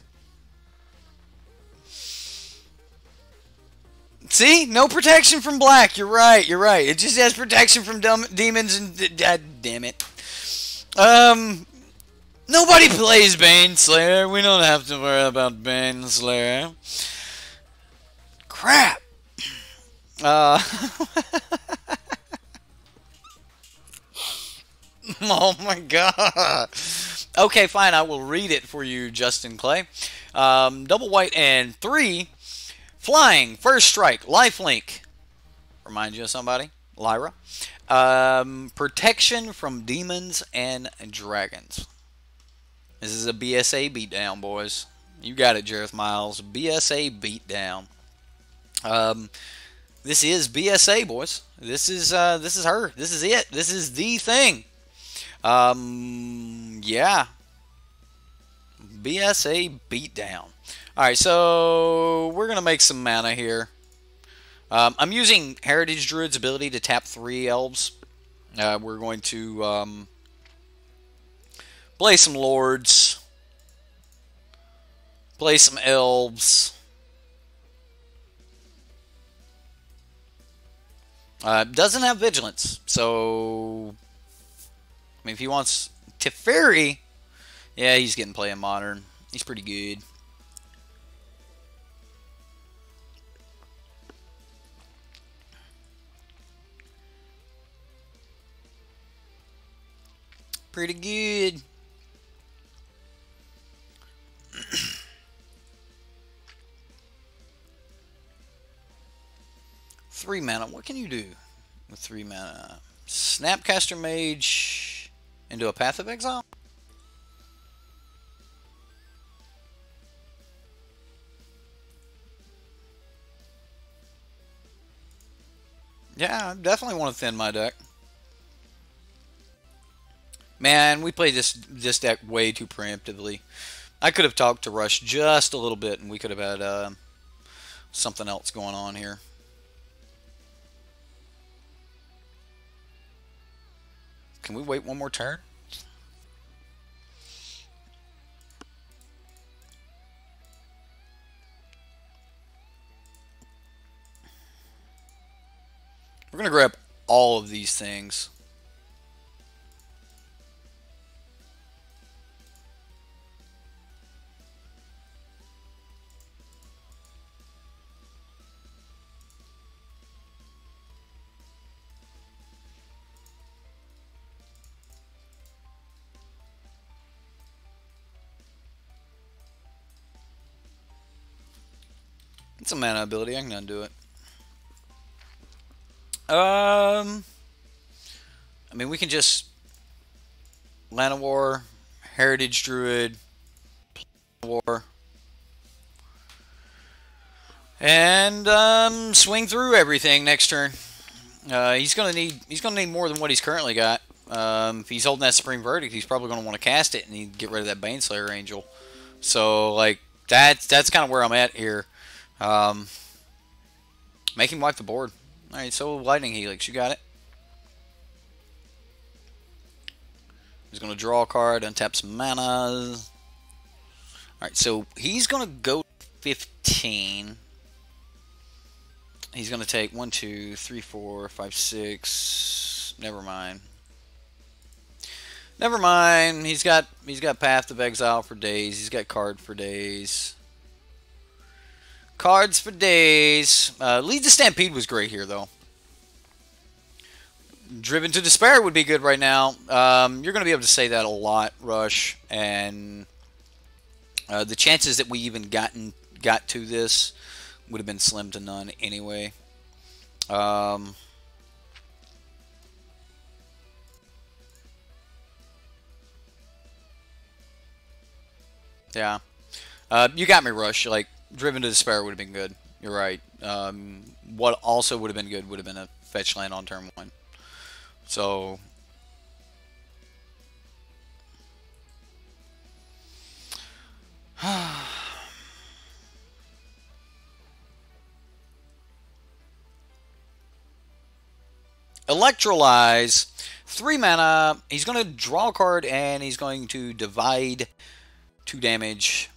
See? No protection from black. You're right. You're right. It just has protection from demons and... God damn it. Nobody plays Baneslayer. We don't have to worry about Baneslayer. Crap. Oh my god. Okay, fine. I will read it for you, Justin Clay. Double white and 3. Flying. First strike. Lifelink. Remind you of somebody? Lyra. Protection from demons and dragons. This is a BSA beatdown, boys. You got it, Jareth Miles. BSA beatdown. This is BSA, boys. This is her. This is it. This is the thing. Yeah. BSA beatdown. Alright, so we're going to make some mana here. I'm using Heritage Druid's ability to tap 3 elves. We're going to play some lords. Play some Elves. Doesn't have Vigilance, so I mean, if he wants Teferi, yeah, he's getting play in Modern. He's pretty good. Pretty good. Three mana. What can you do with 3 mana? Snapcaster Mage into a Path of Exile? Yeah, I definitely want to thin my deck. Man, we played this deck way too preemptively. I could have talked to Rush just a little bit, and we could have had something else going on here. Can we wait one more turn? We're going to grab all of these things. It's a mana ability. I can undo it. I mean, we can just Land of War, Heritage Druid, War, and swing through everything next turn. He's gonna need more than what he's currently got. If he's holding that Supreme Verdict, he's probably gonna want to cast it and he'd get rid of that Baneslayer Angel. So like that's kind of where I'm at here. Make him wipe the board. Alright, so Lightning Helix, you got it. He's going to draw a card, untap some mana. Alright, so he's going to go 15. He's going to take 1, 2, 3, 4, 5, 6. Never mind. Never mind. He's got Path of Exile for days. He's got Card for days. Cards for days. Lead to Stampede was great here, though. Driven to Despair would be good right now. You're going to be able to say that a lot, Rush. And the chances that we even got to this would have been slim to none anyway. Yeah. You got me, Rush. Like, Driven to Despair would have been good. You're right. What also would have been good would have been a fetch land on turn 1. So... Electrolyze. 3 mana. He's going to draw a card and he's going to divide 2 damage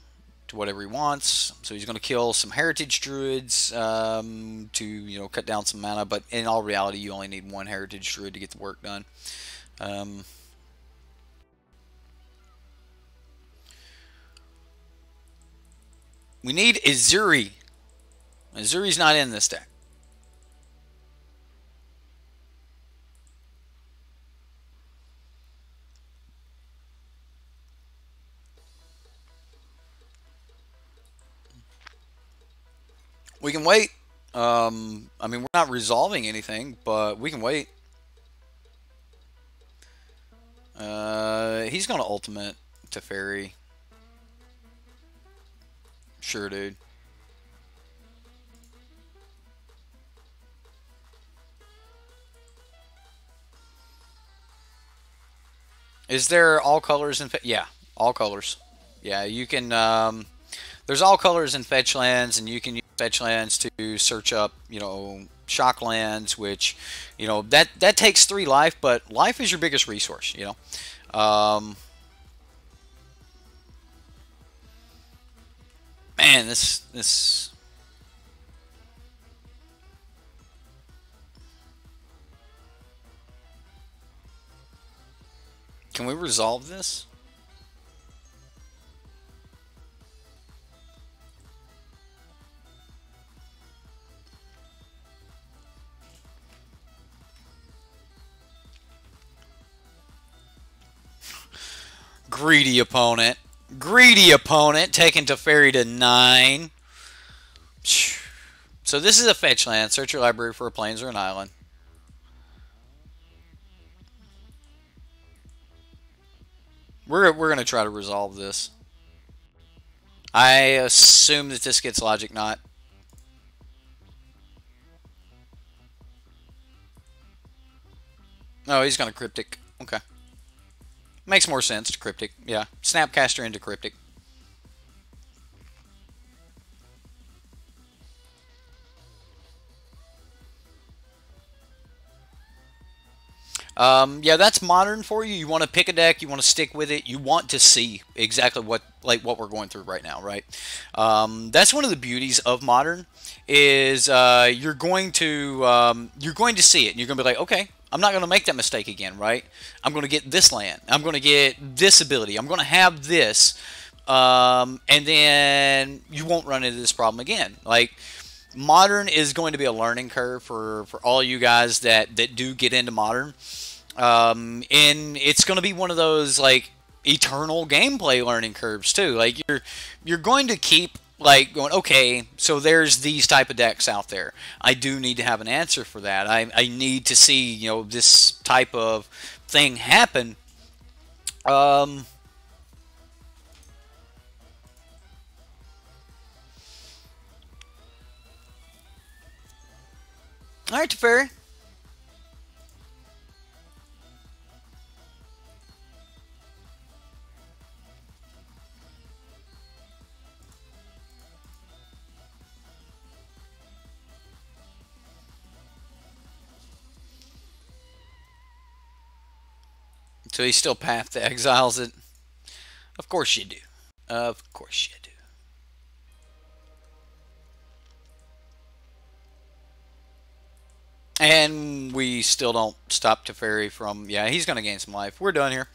to whatever he wants. So he's going to kill some Heritage Druids to cut down some mana. But in all reality, you only need 1 Heritage Druid to get the work done. We need Izuri. Izuri's not in this deck. We can wait. I mean, we're not resolving anything, but we can wait. He's going to ultimate Teferi. Sure, dude. Is there all colors in... Yeah, all colors. Yeah, you can... there's all colors in fetch lands, and you can use fetch lands to search up, shock lands, which, that takes 3 life, but life is your biggest resource, Man, this. Can we resolve this? Greedy opponent. Greedy opponent taking Teferi to 9. So this is a fetch land. Search your library for a plains or an island. We're going to try to resolve this. I assume that this gets Logic Knot. Oh, he's going to Cryptic. Okay. Makes more sense to Cryptic. Yeah. Snapcaster into Cryptic. Yeah, that's modern for you. You want to pick a deck, you want to stick with it, you want to see exactly what we're going through right now, right? That's one of the beauties of modern is you're going to see it, and you're going to be like, okay, I'm not going to make that mistake again, right? I'm going to get this land, I'm going to get this ability, I'm going to have this, and then you won't run into this problem again. Like, modern is going to be a learning curve for all you guys that do get into modern. And it's going to be one of those like eternal gameplay learning curves too. Like you're going to keep like going, okay, so there's these type of decks out there. I do need to have an answer for that. I need to see, you know, this type of thing happen. All right, Teferi. So he still path to exiles it. Of course you do. Of course you do. And we still don't stop Teferi from... Yeah, he's going to gain some life. We're done here.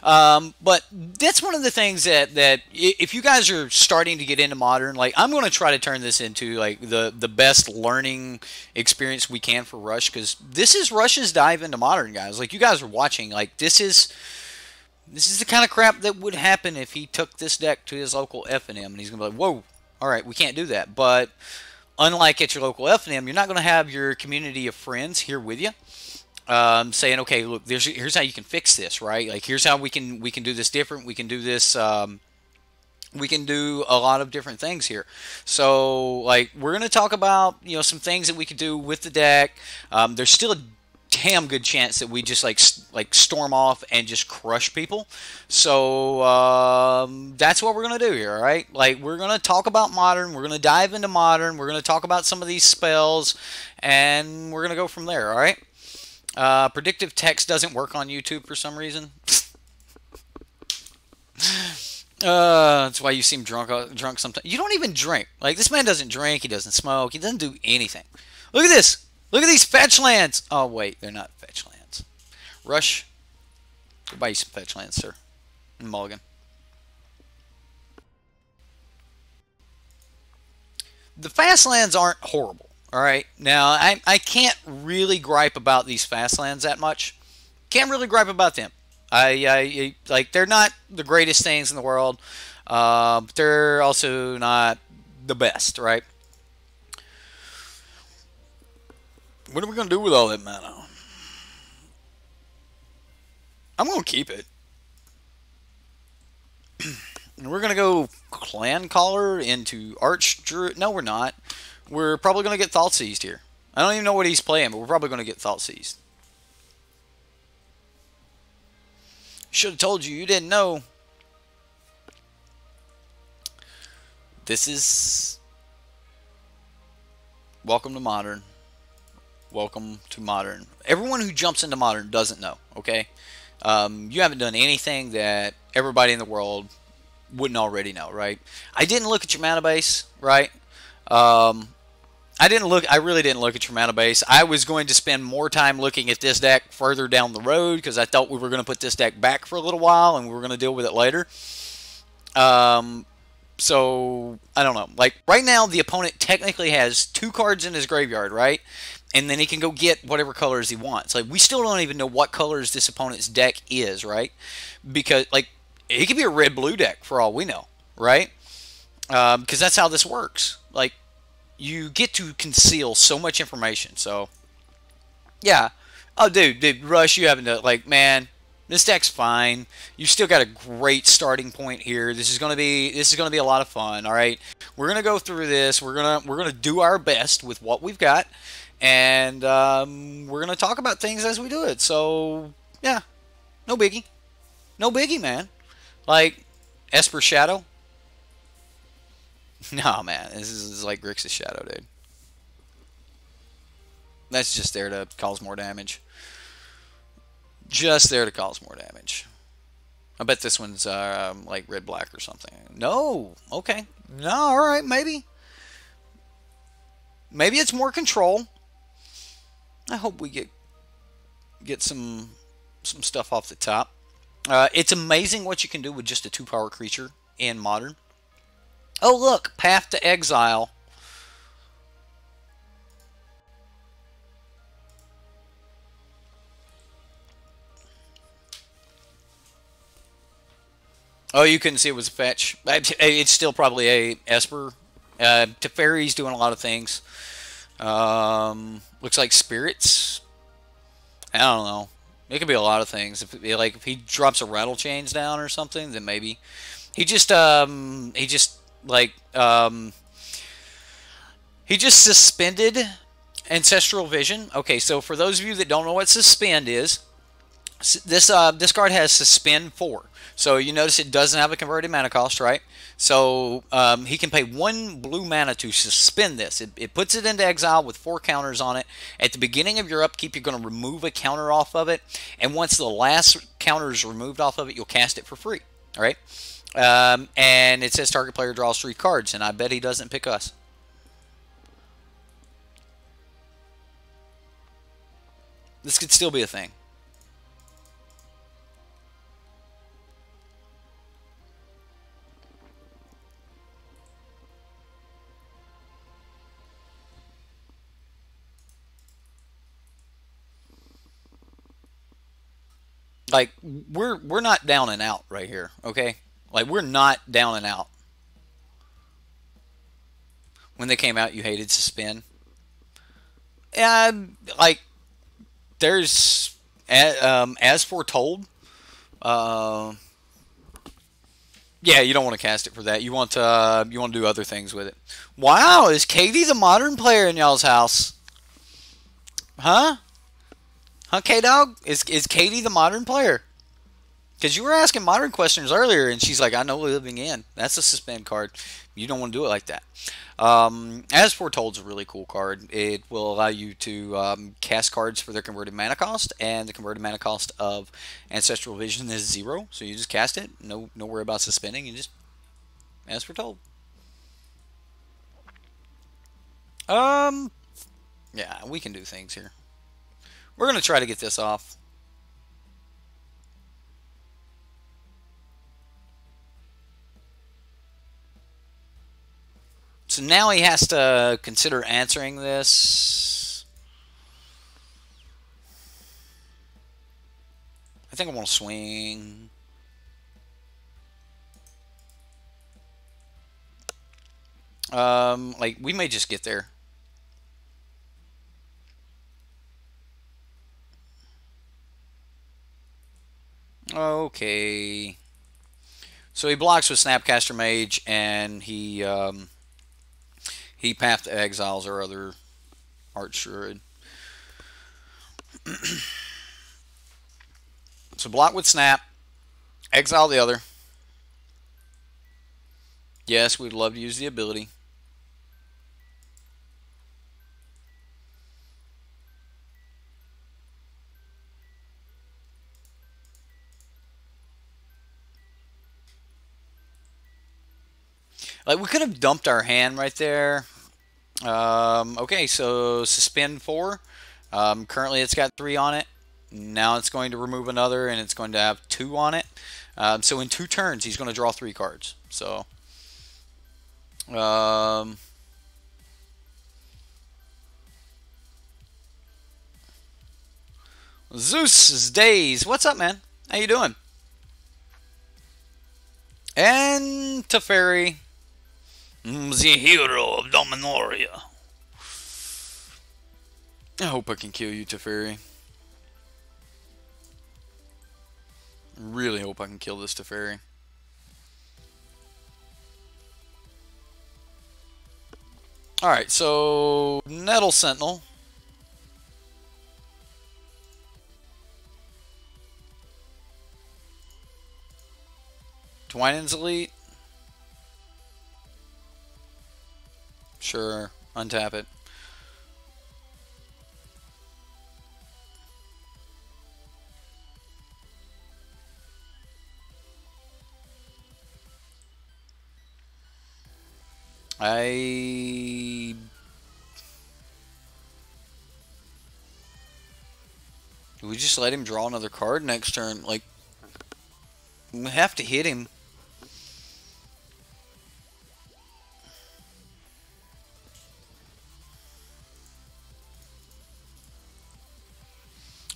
But that's one of the things that if you guys are starting to get into Modern, like, I'm going to try to turn this into, like, the best learning experience we can for Rush. Because this is Rush's dive into Modern, guys. Like, you guys are watching. Like, this is the kind of crap that would happen if he took this deck to his local FNM. And he's going to be like, whoa, all right, we can't do that. But... unlike at your local FNM, you're not going to have your community of friends here with you, saying, "Okay, look, here's how you can fix this, right? Like, here's how we can do this different. We can do this. We can do a lot of different things here." So, like, we're going to talk about some things that we could do with the deck. There's still a damn good chance that we just like storm off and just crush people. So that's what we're gonna do here, all right? Like, we're gonna talk about Modern, we're gonna dive into Modern, we're gonna talk about some of these spells, and we're gonna go from there, all right? Predictive text doesn't work on YouTube for some reason. That's why you seem drunk sometimes. You don't even drink. Like, this man doesn't drink, he doesn't smoke, he doesn't do anything. Look at this. Look at these fetch lands. Oh, wait. They're not fetch lands. Rush. Go buy you some fetch lands, sir. Mulligan. The fast lands aren't horrible. All right. Now, I can't really gripe about these fast lands that much. Can't really gripe about them. Like, they're not the greatest things in the world. But they're also not the best, right? What are we going to do with all that mana? I'm going to keep it. And we're going to go Clan Caller into Arch Druid. No, we're not. We're probably going to get Thought Seized here. I don't even know what he's playing, but we're probably going to get Thought Seized. Should have told you. You didn't know. This is... Welcome to Modern. Welcome to Modern. Everyone who jumps into Modern doesn't know, okay? You haven't done anything that everybody in the world wouldn't already know, right? I didn't look at your mana base, right? Um, I didn't look. I really didn't look at your mana base. I was going to spend more time looking at this deck further down the road because I thought we were going to put this deck back for a little while and we were going to deal with it later. So I don't know. Like right now, the opponent technically has 2 cards in his graveyard, right? And then he can go get whatever colors he wants. Like we still don't even know what colors this opponent's deck is, right? Because like it could be a red-blue deck for all we know, right? Because that's how this works. Like you get to conceal so much information. So yeah. Oh, dude, Rush, you haven't done like man. This deck's fine. You still got a great starting point here. This is gonna be a lot of fun. All right, we're gonna go through this. We're gonna do our best with what we've got, and we're gonna talk about things as we do it. So yeah, no biggie, no biggie, man. Like Esper Shadow. No, man, this is like Grixis Shadow, dude. That's just there to cause more damage. Just there to cause more damage. I bet this one's like red-black or something. No. Okay. No, alright, maybe. Maybe it's more control. I hope we get some stuff off the top. It's amazing what you can do with just a 2-power creature in Modern. Oh, look. Path to Exile. Oh, you couldn't see it was a fetch. It's still probably a Esper. Teferi's doing a lot of things. Looks like Spirits. I don't know. It could be a lot of things. If he drops a Rattle Chains down or something, then maybe. He just suspended Ancestral Vision. Okay, so for those of you that don't know what Suspend is, this card has Suspend 4. So you notice it doesn't have a converted mana cost, right? So he can pay 1 blue mana to suspend this. It puts it into exile with 4 counters on it. At the beginning of your upkeep, you're going to remove a counter off of it. And once the last counter is removed off of it, you'll cast it for free. All right? And it says target player draws 3 cards. And I bet he doesn't pick us. This could still be a thing. Like we're not down and out right here, okay? Like we're not down and out. When they came out, you hated Suspend. Like there's as foretold. Yeah, you don't want to cast it for that. You want to do other things with it. Wow, is Katie the Modern player in y'all's house? Huh? Huh, K-Dog? Is Katie the Modern player? Because you were asking Modern questions earlier, and she's like, I know Living In. That's a Suspend card. You don't want to do it like that. As Foretold is a really cool card. It will allow you to cast cards for their converted mana cost, and the converted mana cost of Ancestral Vision is 0. So you just cast it. No worry about suspending. You just As Foretold. Yeah, we can do things here. We're going to try to get this off. So now he has to consider answering this. I think I want to swing. Like, we may just get there. Okay. So he blocks with Snapcaster Mage, and he Path to Exiles our other Arch Druid. So block with Snap, exile the other. Yes, we'd love to use the ability. Like, we could have dumped our hand right there. Okay, so suspend 4. Currently it's got 3 on it. Now it's going to remove another, and it's going to have 2 on it. So in 2 turns, he's going to draw 3 cards. So, Zeus's Days. What's up, man? How you doing? And Teferi, the hero of Dominaria. I hope I can kill you, Teferi. Really hope I can kill this Teferi. Alright, so Nettle Sentinel. Twinen's Elite. Sure, untap it. Do we just let him draw another card next turn? Like, we have to hit him.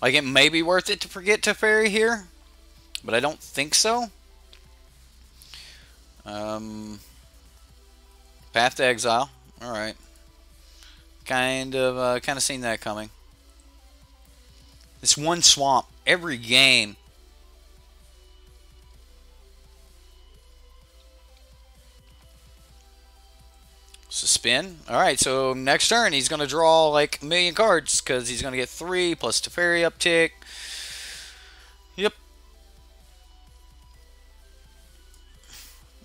Like, it may be worth it to forget Teferi here, but I don't think so. Path to Exile. Alright. Kind of seen that coming. It's one swamp every game. Suspend. Alright, so next turn he's going to draw like a million cards because he's going to get 3 plus Teferi uptick. Yep.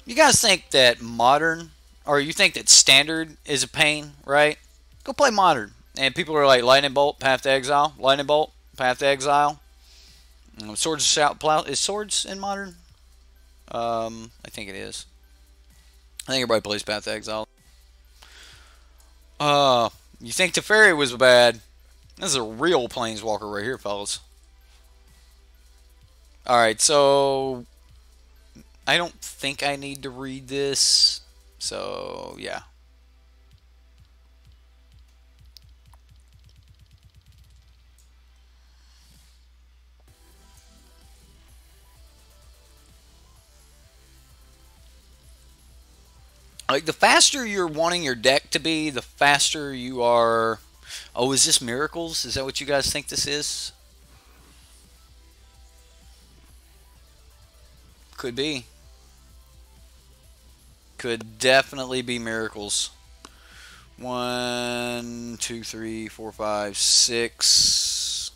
You guys think that modern, or you think that standard is a pain, right? Go play modern. And people are like, Lightning Bolt, Path to Exile. Lightning Bolt, Path to Exile. Swords Shout Plow. Is Swords in modern? I think it is. I think everybody plays Path to Exile. You think Teferi was bad? This is a real Planeswalker right here, fellas. Alright, so I don't think I need to read this. So, yeah. Like, the faster you're wanting your deck to be, the faster you are... Oh, is this Miracles? Is that what you guys think this is? Could be. Could definitely be Miracles. 1, 2, 3, 4, 5, 6...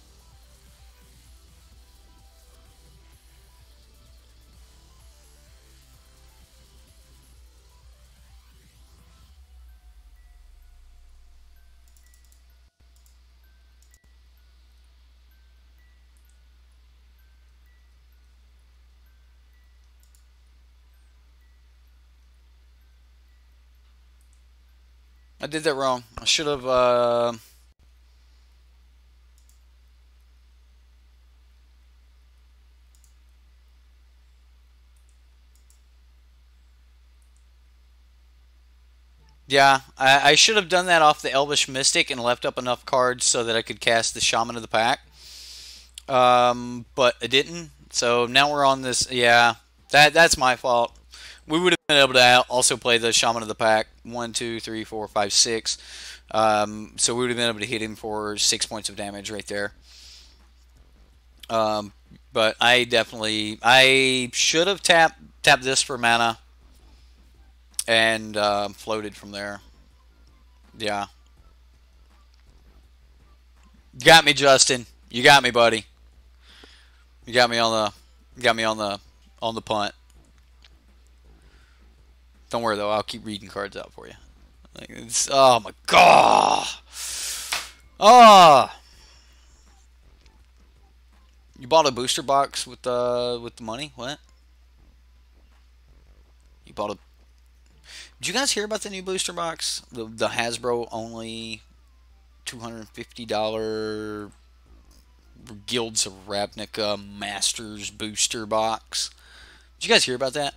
I did that wrong. I should have, yeah, I should have done that off the Elvish Mystic and left up enough cards so that I could cast the Shaman of the Pack. But I didn't. So now we're on this. Yeah, that's my fault. We would have been able to also play the Shaman of the Pack. 1, 2, 3, 4, 5, 6. So we would have been able to hit him for 6 points of damage right there. But I should have tapped this for mana and floated from there. Yeah. You got me, Justin. You got me, buddy. You got me on the punt. Don't worry though, I'll keep reading cards out for you. Like, oh my god! Oh! You bought a booster box with the money? What? You bought Did you guys hear about the new booster box? The Hasbro only $250 Guilds of Ravnica Masters booster box. Did you guys hear about that?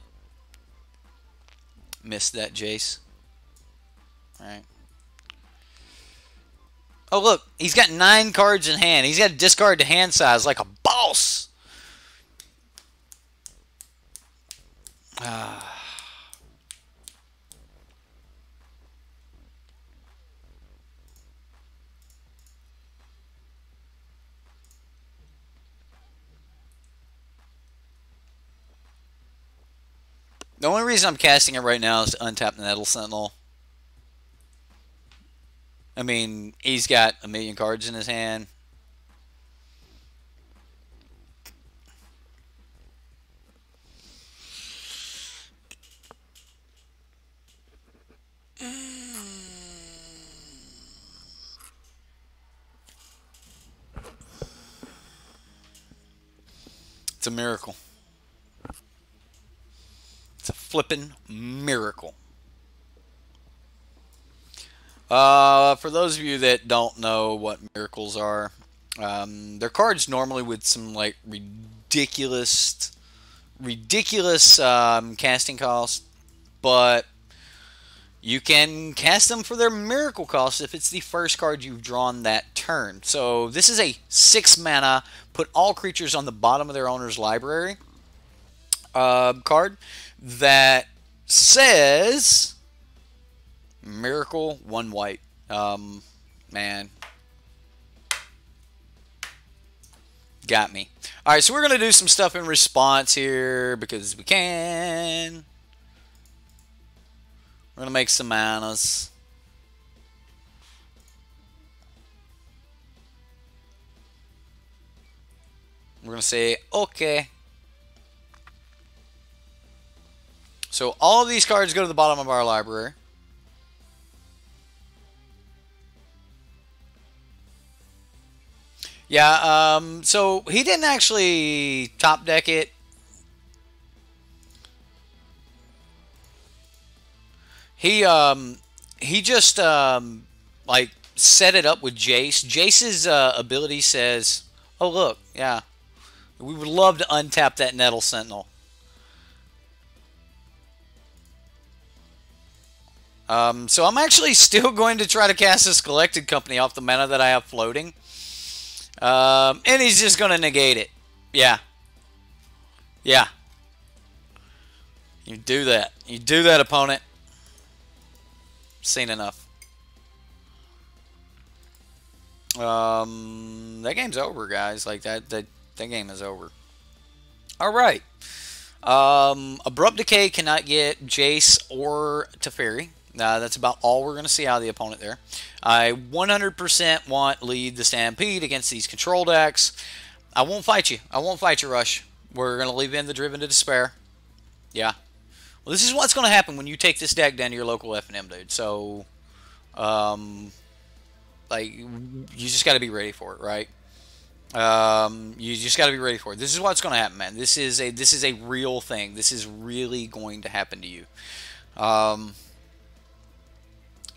Missed that, Jace. All right. Oh, look. He's got 9 cards in hand. He's got to discard to hand size like a boss. The only reason I'm casting it right now is to untap the Nettle Sentinel. I mean, he's got a million cards in his hand. It's a miracle. It's a flippin' miracle. For those of you that don't know what miracles are, they're cards normally with some like ridiculous casting cost, but you can cast them for their miracle cost if it's the first card you've drawn that turn. So this is a 6 mana, put all creatures on the bottom of their owner's library card that says Miracle 1 white. Man. Got me. Alright, so we're going to do some stuff in response here because we can. We're going to make some manas. We're going to say, okay. So all of these cards go to the bottom of our library. Yeah, so he didn't actually top deck it. He just like set it up with Jace. Jace's ability says, "Oh look, yeah, we would love to untap that Nettle Sentinel." So I'm actually still going to try to cast this Collected Company off the mana that I have floating. And he's just going to negate it. Yeah. Yeah. You do that. You do that, opponent. Seen enough. That game's over, guys. Like, that game is over. Alright. Abrupt Decay cannot get Jace or Teferi. That's about all we're going to see out of the opponent there. I 100% want Lead the Stampede against these control decks. I won't fight you. I won't fight you, Rush. We're going to leave in the Driven to Despair. Yeah. Well, this is what's going to happen when you take this deck down to your local F&M, dude. So, like, you just got to be ready for it, right? You just got to be ready for it. This is what's going to happen, man. This is a real thing. This is really going to happen to you.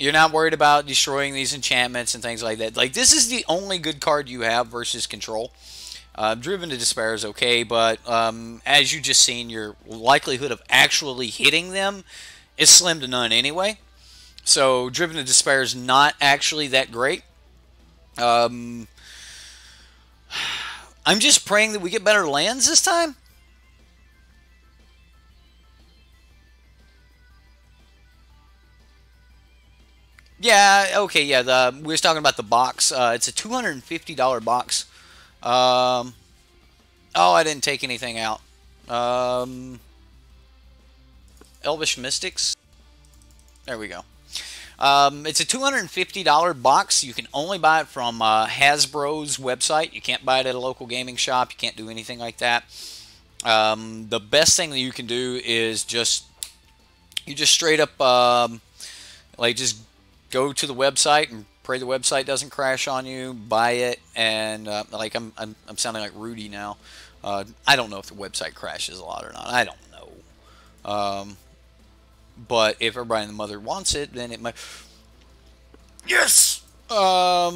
You're not worried about destroying these enchantments and things like that. Like, this is the only good card you have versus control. Driven to Despair is okay, but as you just seen, your likelihood of actually hitting them is slim to none anyway. So, Driven to Despair is not actually that great. I'm just praying that we get better lands this time. Yeah, okay, yeah, we was talking about the box. It's a $250 box. Oh, I didn't take anything out. Elvish Mystics. There we go. It's a $250 box. You can only buy it from Hasbro's website. You can't buy it at a local gaming shop. You can't do anything like that. The best thing that you can do is just straight up like just go to the website and pray the website doesn't crash on you. Buy it, and like I'm sounding like Rudy now. I don't know if the website crashes a lot or not. I don't know. But if everybody in the mother wants it, then it might. Yes. All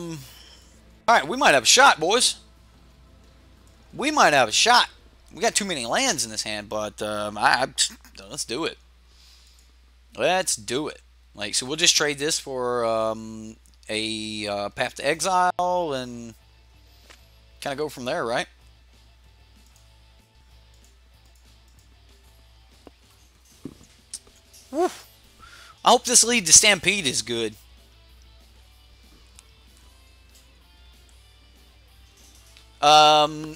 right, we might have a shot, boys. We might have a shot. We got too many lands in this hand, but let's do it. Let's do it. Like, so we'll just trade this for a Path to Exile and kind of go from there, right? Woo. I hope this lead to Stampede is good.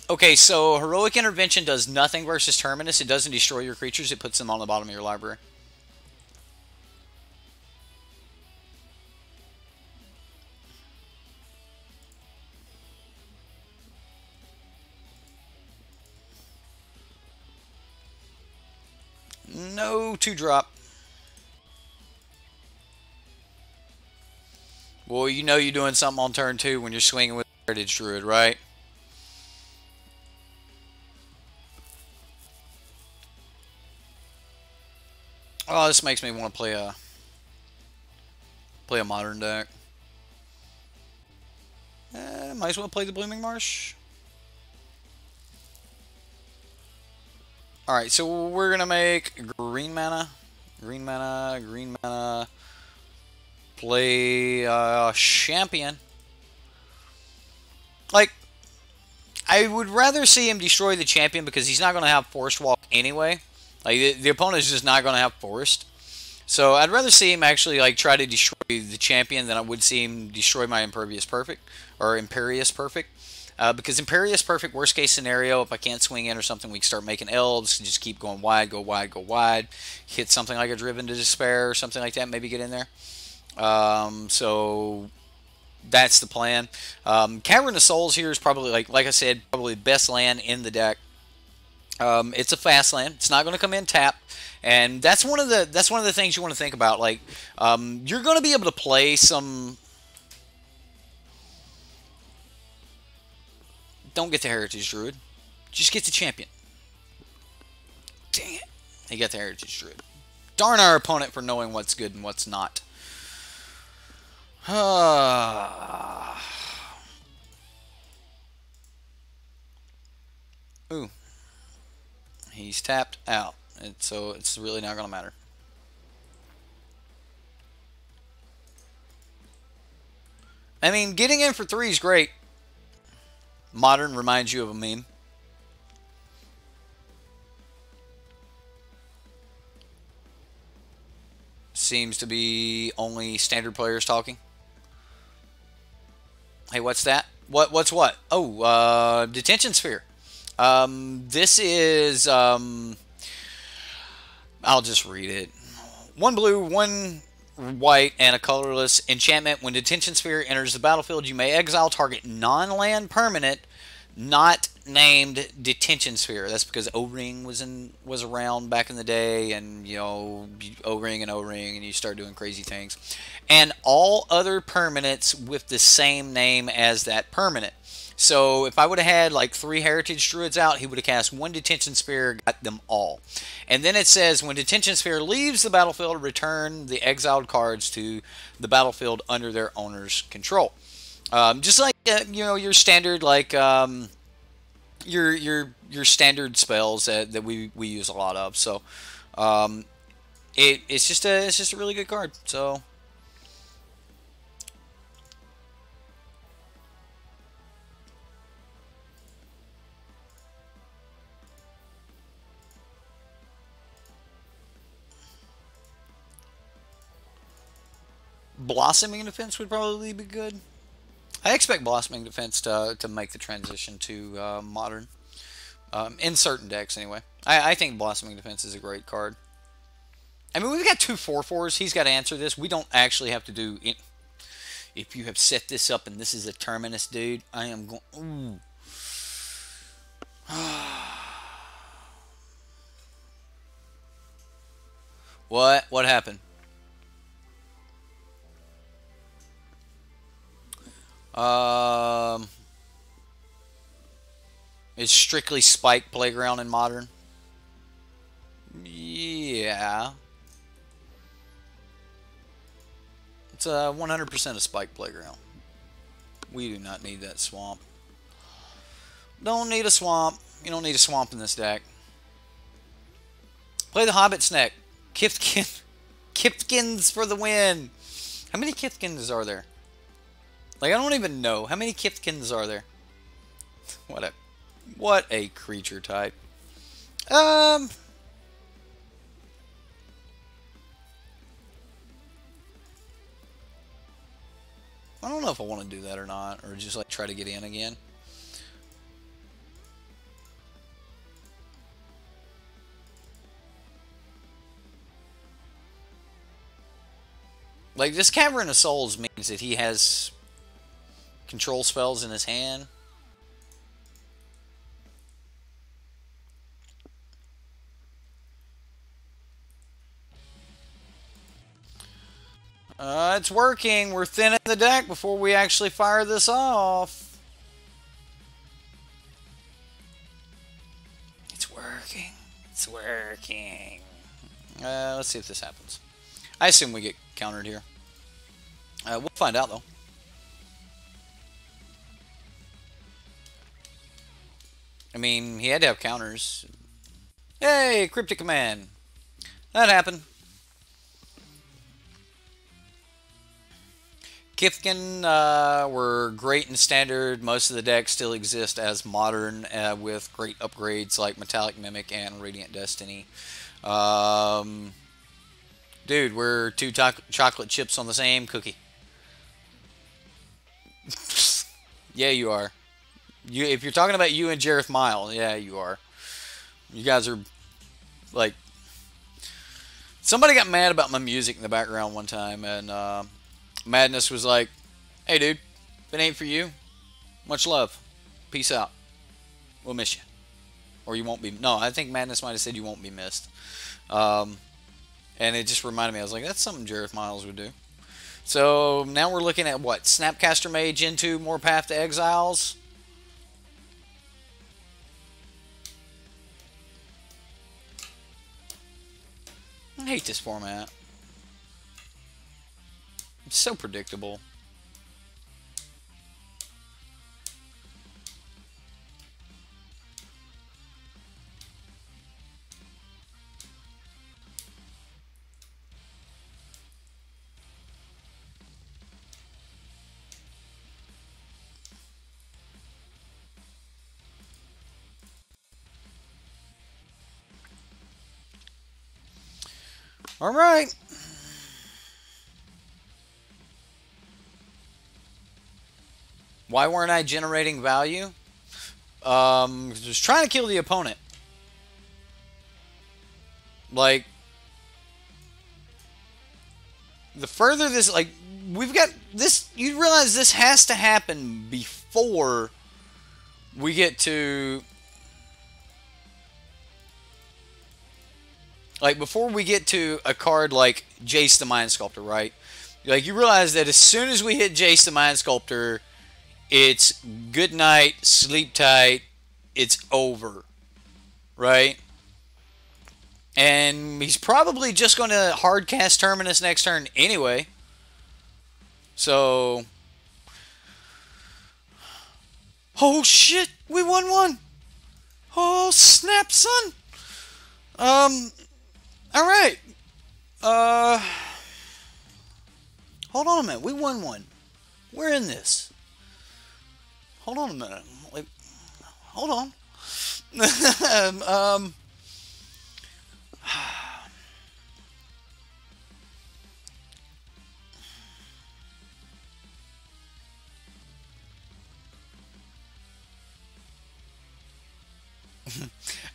Okay, so Heroic Intervention does nothing versus Terminus. It doesn't destroy your creatures. It puts them on the bottom of your library. No 2-drop. Well, you know you're doing something on turn 2 when you're swinging with Heritage Druid, right? Oh, this makes me want to play a modern deck. Might as well play the Blooming Marsh. Alright, so we're going to make green mana. Green mana, green mana. Play Champion. Like, I would rather see him destroy the Champion because he's not going to have Forest Walk anyway. Like, the opponent is just not going to have Forest. So I'd rather see him actually like try to destroy the Champion than I would see him destroy my Impervious Perfect or Imperious Perfect. Because Imperious Perfect, worst case scenario, if I can't swing in or something, we can start making Elves, just keep going wide, go wide, go wide, hit something like a Driven to Despair or something like that, maybe get in there. So that's the plan. Cavern of Souls here is probably, like I said, probably the best land in the deck. It's a fast land. It's not going to come in tap, and that's one of the things you want to think about. Like, you're going to be able to play some. Don't get the Heritage Druid. Just get the Champion. Dang it. He got the Heritage Druid. Darn our opponent for knowing what's good and what's not. Ooh. He's tapped out. And so it's really not going to matter. I mean, getting in for 3 is great. Modern reminds you of a meme. Seems to be only standard players talking. Hey, what's that? What's what? Oh, Detention Sphere. This is, I'll just read it. 1 blue, 1 white, and a colorless enchantment. When Detention Sphere enters the battlefield, you may exile target non-land permanent not named Detention Sphere. That's because O-Ring was around back in the day, and you know, O-Ring and O-Ring, and you start doing crazy things. And all other permanents with the same name as that permanent. So if I would have had like 3 Heritage Druids out, he would have cast 1 Detention Sphere, got them all. And then it says, when Detention Sphere leaves the battlefield, return the exiled cards to the battlefield under their owner's control. Just like you know, your standard like your standard spells that we use a lot of. So it's just a really good card. So. Blossoming Defense would probably be good. I expect Blossoming Defense to make the transition to Modern. In certain decks, anyway. I think Blossoming Defense is a great card. I mean, we've got 2 4/4s. He's got to answer this. We don't actually have to do it. If you have set this up and this is a Terminus, dude, I am going... Ooh. What happened? It's strictly Spike Playground in Modern. Yeah. It's a 100% a spike playground. We do not need that swamp. Don't need a swamp. You don't need a swamp in this deck. Play the Hobbit's Neck. Kithkin. Kithkins for the win. How many Kithkins are there? Like, I don't even know. How many Kithkins are there? What a creature type. I don't know if I want to do that or not, or just like try to get in again. Like, this Cavern of Souls means that he has control spells in his hand. It's working. We're thinning the deck before we actually fire this off. It's working. It's working. Let's see if this happens. I assume we get countered here. We'll find out, though. I mean, he had to have counters. Hey, Cryptic Command. That happened. Kithkin were great in Standard. Most of the decks still exist as Modern with great upgrades like Metallic Mimic and Radiant Destiny. Dude, we're two chocolate chips on the same cookie. Yeah, you are. If you're talking about you and Jareth Mile, yeah, you are. You guys are like... Somebody got mad about my music in the background one time, and Madness was like, hey, dude, if it ain't for you, much love. Peace out. We'll miss you. Or you won't be... No, I think Madness might have said you won't be missed. And it just reminded me, I was like, that's something Jareth Miles would do. So now we're looking at what? Snapcaster Mage into more Path to Exiles. I hate this format. It's so predictable. All right. Why weren't I generating value? I was trying to kill the opponent. Like, the further this, like, we've got this, you realize this has to happen before we get to, like, before we get to a card like Jace the Mind Sculptor, right? Like, you realize that as soon as we hit Jace the Mind Sculptor, it's good night, sleep tight, it's over, right? And he's probably just going to hard cast Terminus next turn anyway. So, oh shit, we won one. Oh snap, son. All right. Hold on a minute. We won one. We're in this. Hold on a minute. Like, hold on.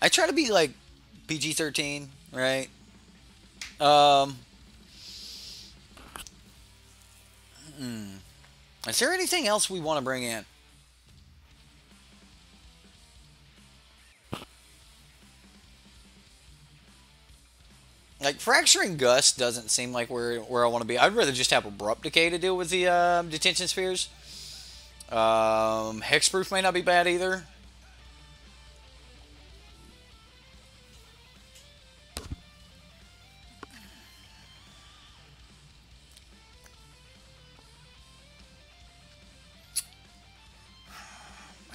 I try to be like PG-13, right? Is there anything else we want to bring in? Like, Fracturing Gust doesn't seem like where I want to be. I'd rather just have Abrupt Decay to deal with the Detention Spheres. Hexproof may not be bad either.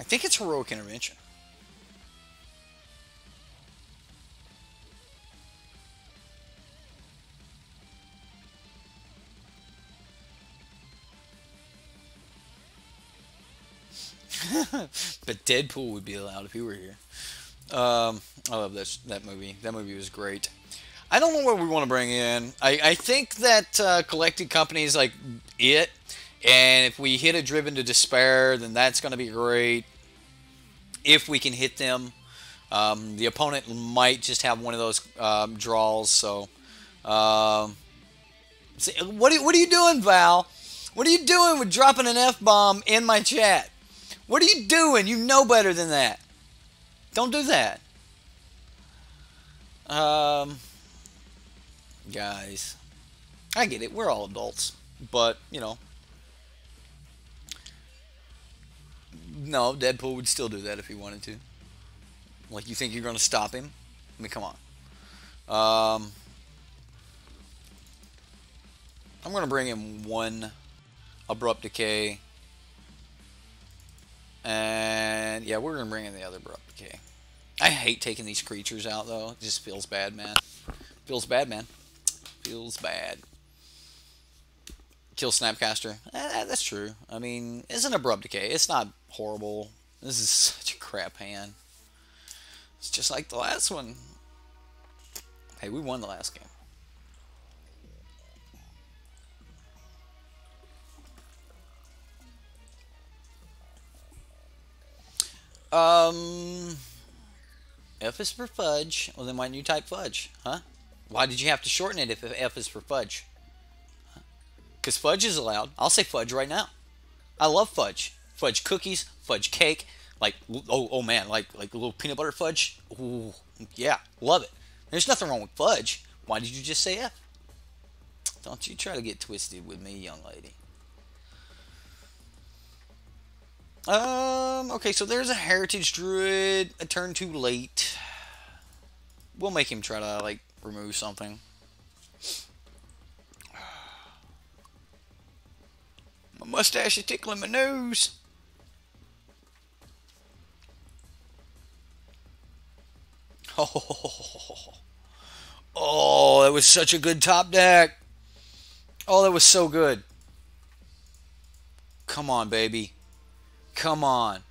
think it's Heroic Intervention. But Deadpool would be allowed if he were here. I love that movie. That movie was great. I don't know what we want to bring in. I think that collected companies like it, and if we hit a Driven to Despair, then that's going to be great. If we can hit them, the opponent might just have one of those draws. So, what are you doing, Val? What are you doing with dropping an F-bomb in my chat? What are you doing? You know better than that. Don't do that. Guys, I get it. We're all adults. But, you know. No, Deadpool would still do that if he wanted to. Like, you think you're going to stop him? I mean, come on. I'm going to bring in one Abrupt Decay. And, yeah, we're going to bring in the other Abrupt Decay. I hate taking these creatures out, though. It just feels bad, man. Feels bad, man. Feels bad. Kill Snapcaster. That's true. I mean, it's an Abrupt Decay. It's not horrible. This is such a crap hand. It's just like the last one. Hey, we won the last game. F is for fudge. Well, then why didn't you type fudge? Huh? Why did you have to shorten it if F is for fudge? Because fudge is allowed. I'll say fudge right now. I love fudge. Fudge cookies, fudge cake. Like, oh man, like a little peanut butter fudge. Ooh, yeah, love it. There's nothing wrong with fudge. Why did you just say F? Don't you try to get twisted with me, young lady. Okay, so there's a Heritage Druid. A turn too late. We'll make him try to, like, remove something. My mustache is tickling my nose. Oh, that was such a good top deck. Oh, that was so good. Come on, baby. Come on.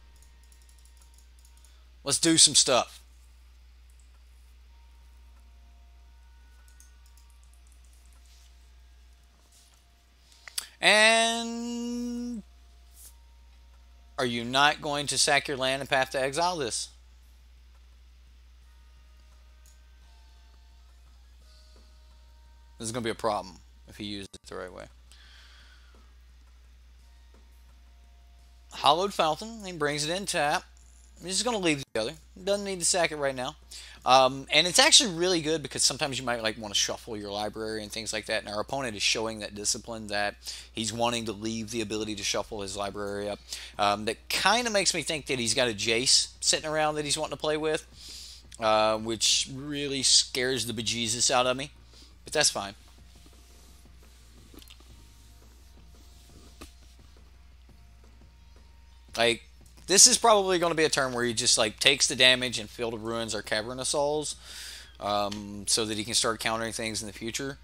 Let's do some stuff. And are you not going to sack your land and Path to Exile this? This is going to be a problem if he used it the right way. Hollowed Fountain. He brings it in tap. I'm just going to leave the other. Doesn't need to sack it right now. And it's actually really good because sometimes you might like want to shuffle your library and things like that. And our opponent is showing that discipline that he's wanting to leave the ability to shuffle his library up. That kind of makes me think that he's got a Jace sitting around that he's wanting to play with. Which really scares the bejesus out of me. But that's fine. Like, this is probably going to be a turn where he just, like, takes the damage and Field of Ruins or Cavern of Souls. So that he can start countering things in the future.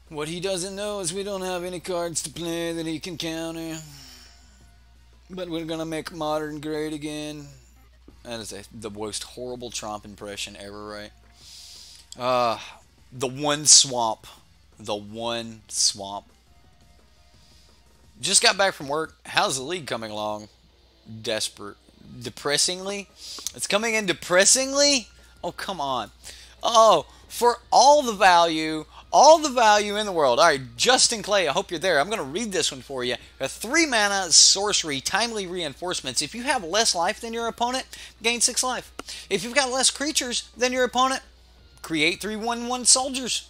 What he doesn't know is we don't have any cards to play that he can counter. But we're going to make Modern great again. That is the most horrible Trump impression ever, right? The one swamp. The one swamp. Just got back from work. How's the league coming along? Desperate. Depressingly? It's coming in depressingly? Oh, come on. Oh, for all the value in the world. All right, Justin Clay, I hope you're there. I'm going to read this one for you. A 3-mana sorcery, timely reinforcements. If you have less life than your opponent, gain 6 life. If you've got less creatures than your opponent, create 3/1/1 soldiers.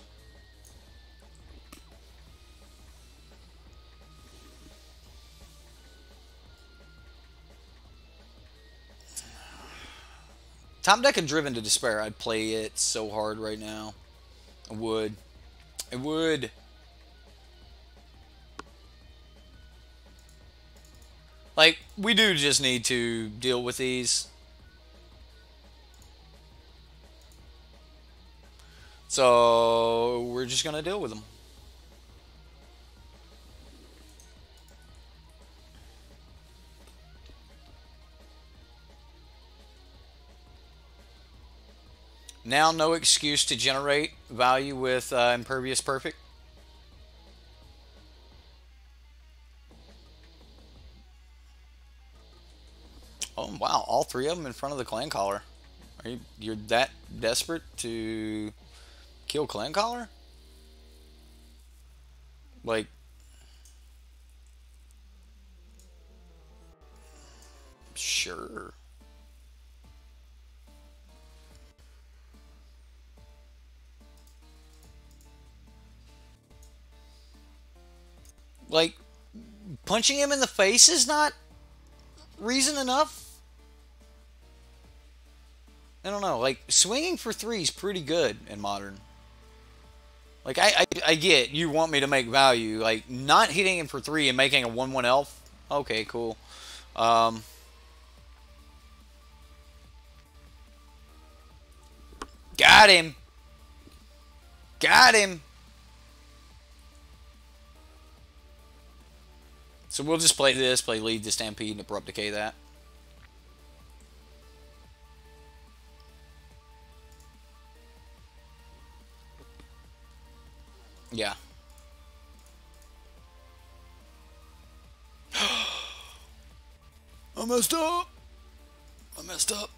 Top deck and Driven to Despair. I'd play it so hard right now. I would. I would. Like, we do just need to deal with these. So, we're just going to deal with them. Now, no excuse to generate value with Impervious Perfect. Oh, wow. All three of them in front of the Clan Caller. You're that desperate to kill Clan Caller? Like, sure. Like, punching him in the face is not reason enough? I don't know. Like, swinging for three is pretty good in Modern. Like, I get you want me to make value. Like, not hitting him for three and making a 1/1 elf. Okay, cool. Um, got him. Got him. So we'll just play this, play Lead the Stampede, and Abrupt Decay that. Yeah. I messed up. I messed up.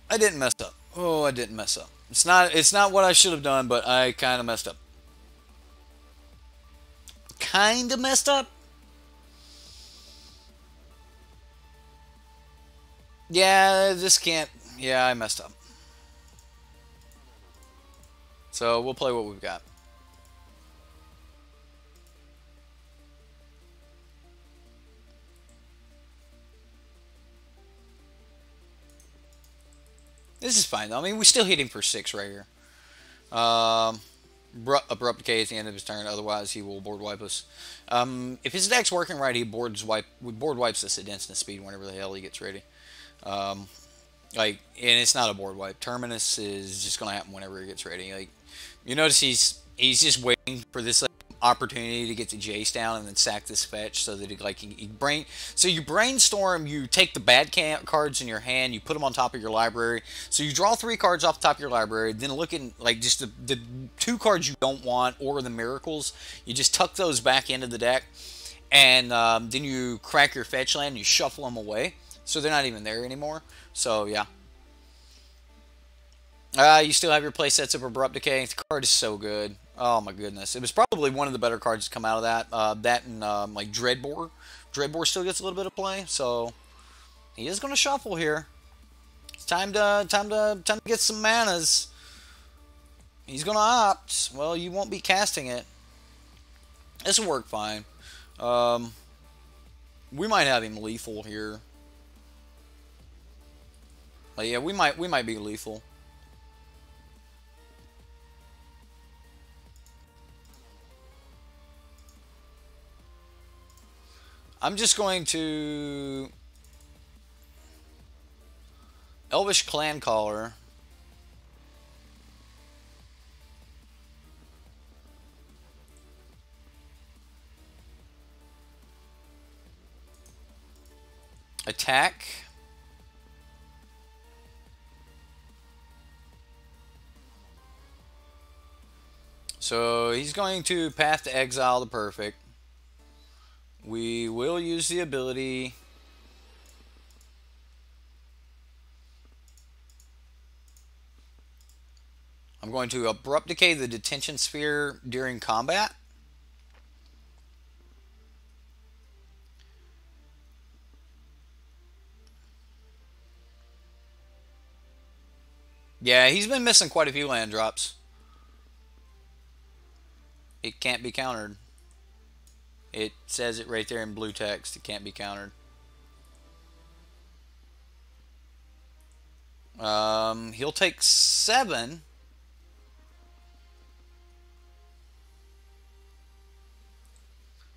I didn't mess up. Oh, I didn't mess up. It's not what I should have done, but I kind of messed up. Kind of messed up? Yeah, this can't. Yeah, I messed up. So we'll play what we've got. This is fine though. I mean, we're still hitting for 6 right here. Abrupt Decay at the end of his turn. Otherwise, he will board wipe us. If his deck's working right, he board wipes us at instant speed whenever the hell he gets ready. Like, and it's not a board wipe. Terminus is just gonna happen whenever he gets ready. Like, you notice he's just waiting for this like, opportunity to get the Jace down and then sack this fetch so that so you brainstorm, you take the bad cards in your hand, you put them on top of your library, so you draw 3 cards off the top of your library, then look at like just the 2 cards you don't want or the miracles, you just tuck those back into the deck, and then you crack your fetch land and you shuffle them away so they're not even there anymore. So yeah, you still have your play sets of Abrupt Decay. The card is so good. Oh my goodness. It was probably one of the better cards to come out of that. That and like Dreadbore. Dreadbore still gets a little bit of play, so he is going to shuffle here. It's time to get some manas. He's going to opt. Well, you won't be casting it. This will work fine. We might have him lethal here. Like, yeah, we might be lethal. I'm just going to Elvish Clan Caller. Attack. So he's going to Path to Exile the Perfect. We will use the ability. I'm going to Abrupt Decay the Detention Sphere during combat. Yeah, he's been missing quite a few land drops. It can't be countered. It says it right there in blue text. It can't be countered. He'll take 7.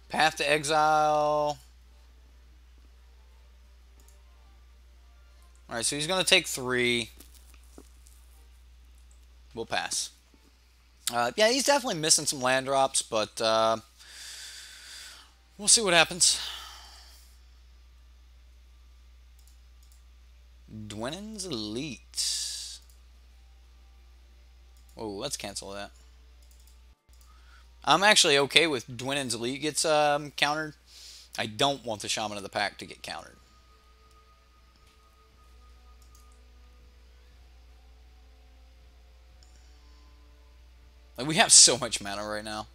Path to Exile. Alright, so he's going to take 3. We'll pass. Yeah, he's definitely missing some land drops, but we'll see what happens. Dwennan's Elite. Oh, let's cancel that. I'm actually okay with Dwennan's Elite gets countered. I don't want the Shaman of the Pack to get countered. Like, we have so much mana right now.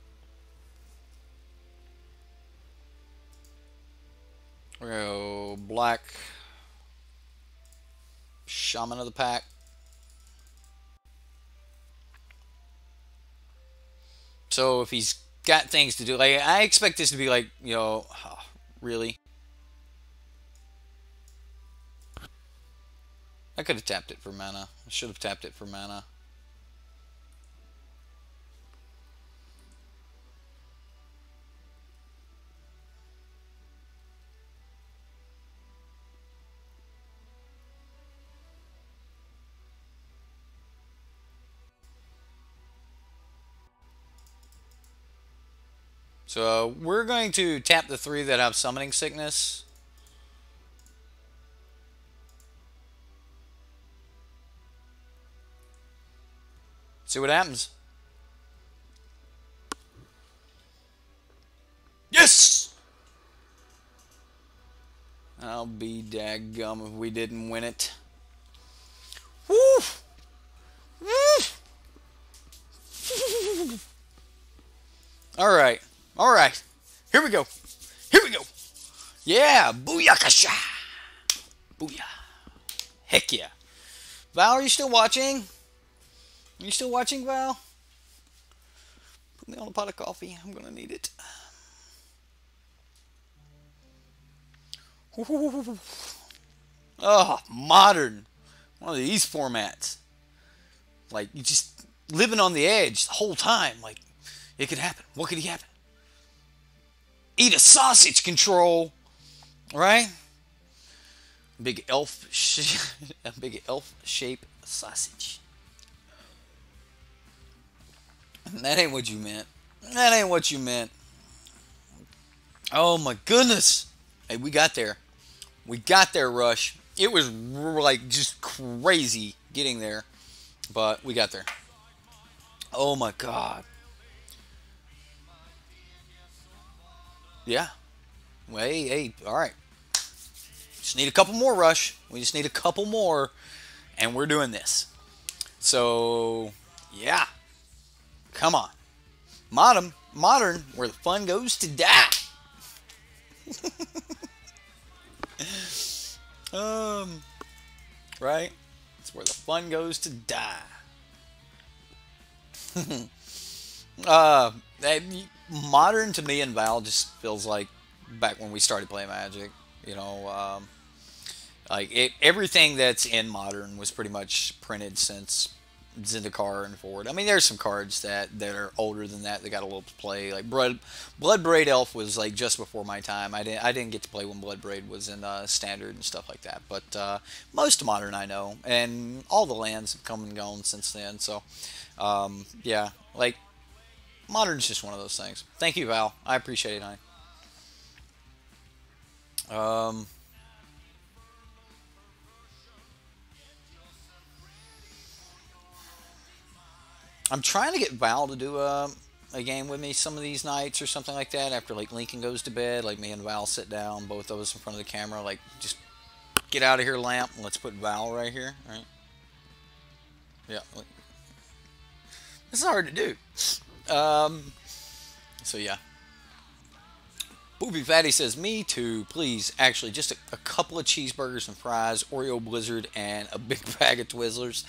We're going to go black. Shaman of the Pack. So if he's got things to do, like, I expect this to be like, you know, oh, really? I could have tapped it for mana. I should have tapped it for mana. So we're going to tap the 3 that have Summoning Sickness. See what happens. Yes! I'll be daggum if we didn't win it. Woo! Woo! Alright. Alright. Here we go. Here we go. Yeah. Booyakasha. Booyah. Heck yeah. Val, are you still watching? Are you still watching, Val? Put me on a pot of coffee. I'm going to need it. Oh, modern. One of these formats. Like, you just living on the edge the whole time. Like, it could happen. What could happen? Eat a sausage, control. Right? Big elf shape sausage. That ain't what you meant. That ain't what you meant. Oh my goodness. Hey, we got there. We got there, Rush. It was like just crazy getting there. But we got there. Oh my god. Yeah. Well, hey, alright. Just need a couple more, Rush. We just need a couple more, and we're doing this. So, yeah. Come on. Modern, where the fun goes to die. Right? It's where the fun goes to die. Modern to me and Val just feels like back when we started playing Magic. You know, everything that's in Modern was pretty much printed since Zendikar and forward. I mean, there's some cards that are older than that got a little play. Like Bloodbraid Elf was like just before my time. I didn't get to play when Bloodbraid was in Standard and stuff like that. But most Modern I know, and all the lands have come and gone since then. So yeah, like Modern's just one of those things. Thank you, Val. I appreciate it, honey. I'm trying to get Val to do a game with me some of these nights or something like that after like Lincoln goes to bed. Like me and Val sit down, both of us in front of the camera. Like, just get out of here, lamp. Let's put Val right here. Right? Yeah. This is hard to do. So yeah. Booby Fatty says, me too, please. Actually, just a couple of cheeseburgers and fries, Oreo Blizzard, and a big bag of Twizzlers.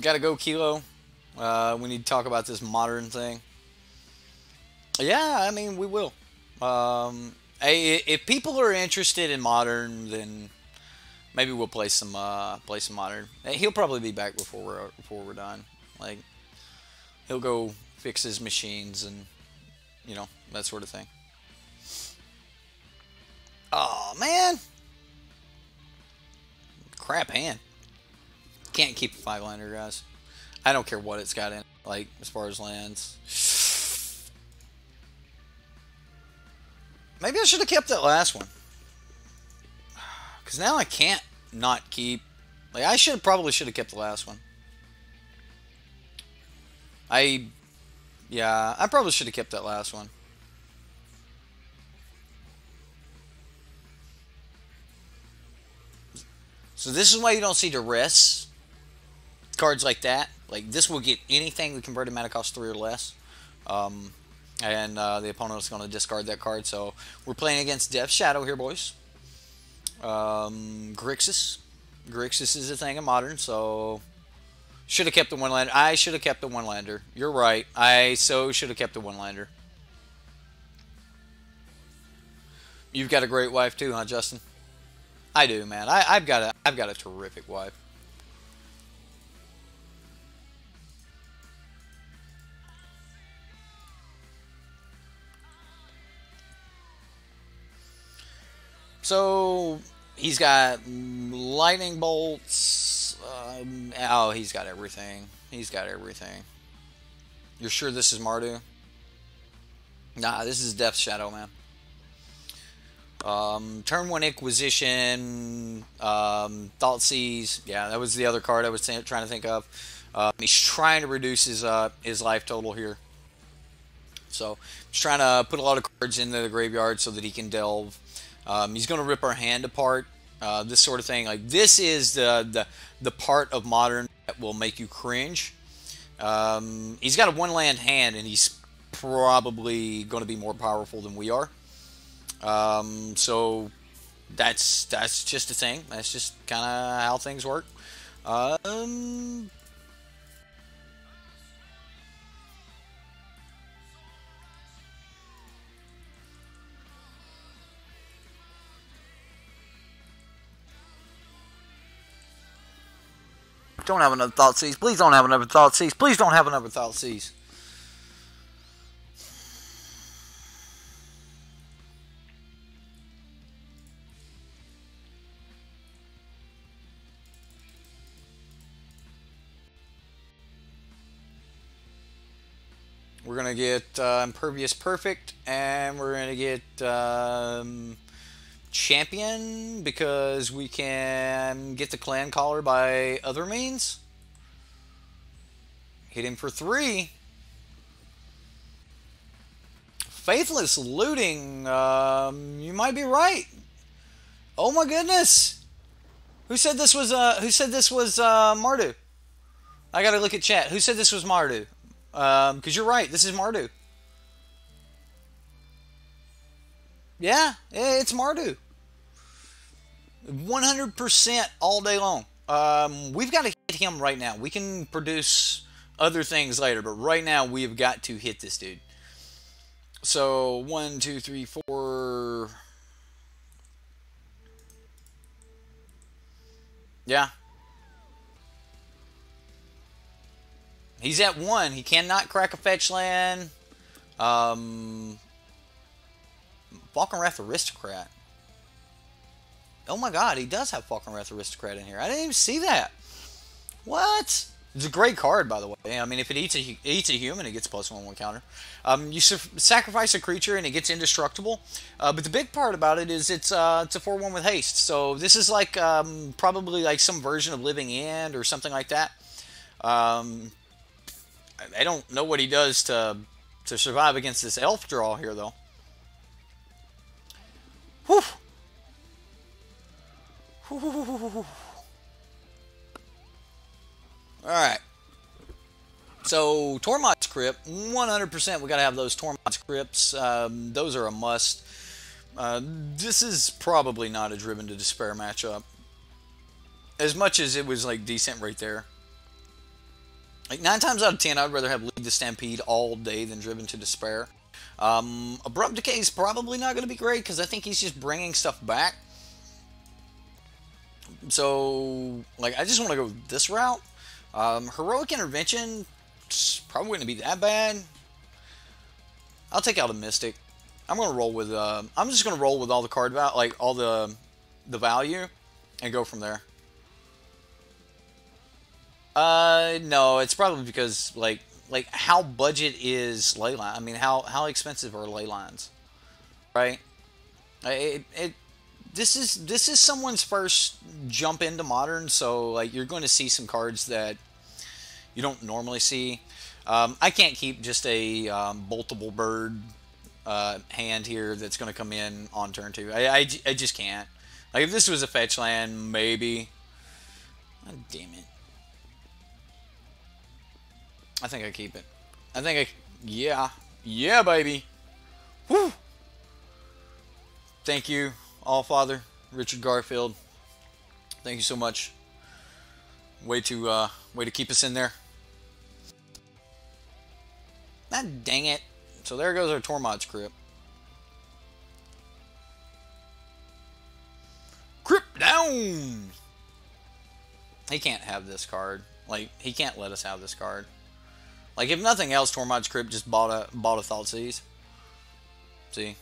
Gotta go, Kilo. We need to talk about this Modern thing. Yeah, I mean, we will. If people are interested in Modern, then maybe we'll play some Modern. He'll probably be back before we're done. Like, He'll go fix his machines and, you know, that sort of thing. Oh, man. Crap hand. Can't keep a 5-lander, guys. I don't care what it's got in, like, as far as lands. Maybe I should have kept that last one. Because now I can't not keep... Like, I probably should have kept the last one. Yeah, I probably should have kept that last one. So this is why you don't see duress cards like that. Like, this will get anything with converted mana cost 3 or less. And the opponent is going to discard that card. So we're playing against Death Shadow here, boys. Grixis. Grixis is a thing in Modern, so... Should have kept the 1-lander. I should have kept the 1-lander. You're right. I should have kept the 1-lander. You've got a great wife too, huh, Justin? I do, man. I've got a terrific wife. So he's got lightning bolts. Oh, he's got everything. He's got everything. You're sure this is Mardu? Nah, this is Death Shadow, man. Turn 1 Inquisition, Thoughtseize. Yeah, that was the other card I was trying to think of. He's trying to reduce his life total here. So he's trying to put a lot of cards into the graveyard so that he can delve. He's going to rip our hand apart. This sort of thing. Like, this is the part of Modern that will make you cringe. He's got a 1-land hand, and he's probably going to be more powerful than we are. So that's just a thing. That's just kind of how things work. Don't have another Thoughtseize. Please don't have another Thoughtseize. Please don't have another Thoughtseize. We're going to get Impervious Perfect, and we're going to get Champion, because we can get the Clan Caller by other means. Hit him for 3. Faithless Looting, you might be right. Oh my goodness. Who said this was Mardu? I gotta look at chat. Who said this was Mardu? Because you're right, this is Mardu. Yeah, it's Mardu. 100% all day long. We've got to hit him right now. We can produce other things later, but right now we've got to hit this dude. So 1, 2, 3, 4. Yeah. He's at 1. He cannot crack a fetch land. Falconwrath Aristocrat. Oh my god, he does have Falconwrath Aristocrat in here. I didn't even see that. What? It's a great card, by the way. I mean, if it eats a human, it gets +1/+1 counter. You sacrifice a creature and it gets indestructible. But the big part about it is it's a 4/1 with haste. So this is like probably like some version of Living End or something like that. I don't know what he does to survive against this elf draw here, though. Whew. Alright. So, Tormod's Crypt, 100% we gotta have those Tormod's Crypts. Those are a must. This is probably not a Driven to Despair matchup. As much as it was, like, decent right there. Like, 9 times out of 10, I'd rather have Lead the Stampede all day than Driven to Despair. Abrupt Decay is probably not gonna be great, because I think he's just bringing stuff back. So, like, I just want to go this route. Heroic Intervention, probably wouldn't be that bad. I'll take out a Mystic. I'm gonna roll with. I'm just gonna roll with all the card value, like all the value, and go from there. No, it's probably because like how budget is ley line. I mean, how expensive are ley lines, right? This is someone's first jump into Modern, so like you're going to see some cards that you don't normally see. I can't keep just a boltable bird hand here that's going to come in on turn 2. I just can't. Like if this was a fetch land, maybe. Oh, damn it. I think I keep it. I think yeah, baby. Whew. Thank you, Allfather, Richard Garfield. Thank you so much. Way to keep us in there. Ah, dang it. So there goes our Tormod's Crypt. Crypt down! He can't have this card. Like, he can't let us have this card. Like, if nothing else, Tormod's Crypt just bought a Thoughtseize. See?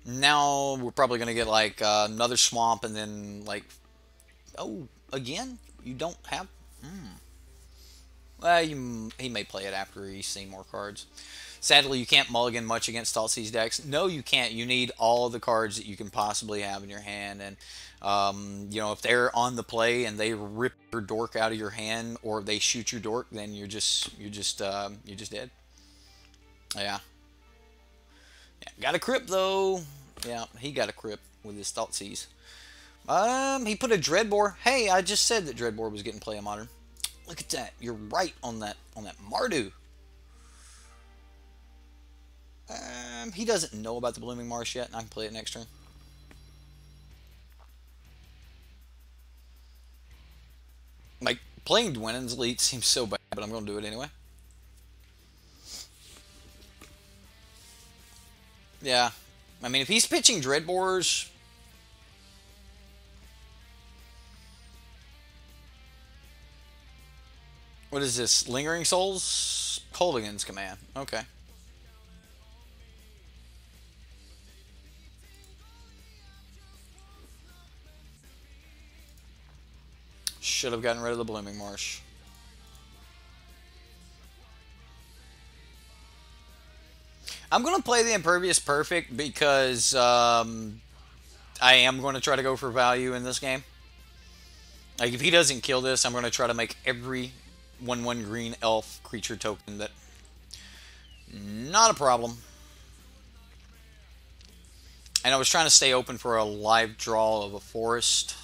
Now we're probably going to get like another swamp and then like, oh, again? You don't have... Well, he may play it after he's seen more cards. Sadly, you can't mulligan much against Thoughtseize decks. No, you can't. You need all the cards that you can possibly have in your hand. And, you know, if they're on the play and they rip your dork out of your hand or they shoot your dork, then you're just dead. Yeah. Got a Crypt, though. Yeah, he got a Crypt with his Thoughtseize. He put a Dreadbore. Hey, I just said that Dreadbore was getting play in Modern. Look at that. You're right on that Mardu. He doesn't know about the Blooming Marsh yet, and I can play it next turn. Like, playing Dwynen's Elite seems so bad, but I'm going to do it anyway. Yeah. I mean, if he's pitching Dreadbores... What is this? Lingering Souls? Coldigan's Command. Okay. Should have gotten rid of the Blooming Marsh. I'm going to play the Impervious Perfect because I am going to try to go for value in this game. Like, if he doesn't kill this, I'm going to try to make every 1/1 green elf creature token that... Not a problem. And I was trying to stay open for a live draw of a forest.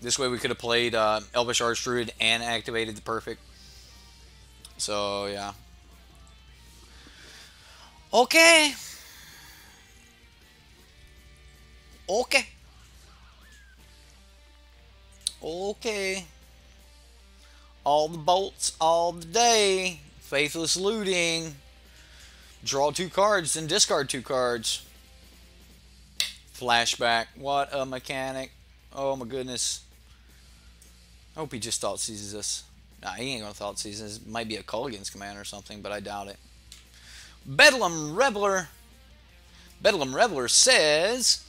This way we could have played Elvish Archdruid and activated the Perfect. So, yeah. Okay. Okay. Okay. All the bolts, all the day. Faithless looting. Draw 2 cards, then discard 2 cards. Flashback. What a mechanic. Oh my goodness. I hope he just Thoughtseizes us. Nah, he ain't gonna Thoughtseize us. It might be a Culligan's Command or something, but I doubt it. Bedlam Reveler. Bedlam Reveler says...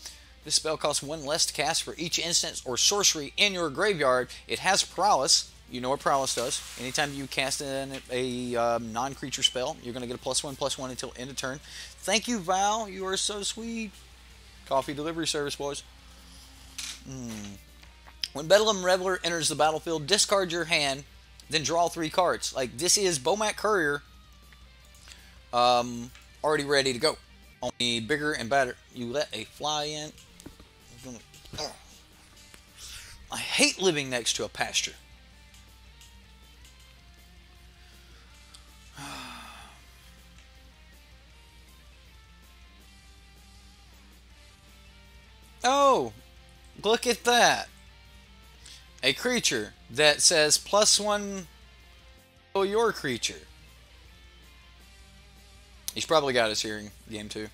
This spell costs 1 less to cast for each instance or sorcery in your graveyard. It has Prowess. You know what Prowess does. Anytime you cast a non-creature spell, you're going to get a +1/+1 until end of turn. Thank you, Val. You are so sweet. Coffee delivery service, boys. When Bedlam Reveler enters the battlefield, discard your hand, then draw 3 cards. Like, this is Bomat Courier. Already ready to go. Only bigger and better. You let a fly in. I hate living next to a pasture. Oh, look at that. A creature that says +1 for your creature. He's probably got us here in game 2.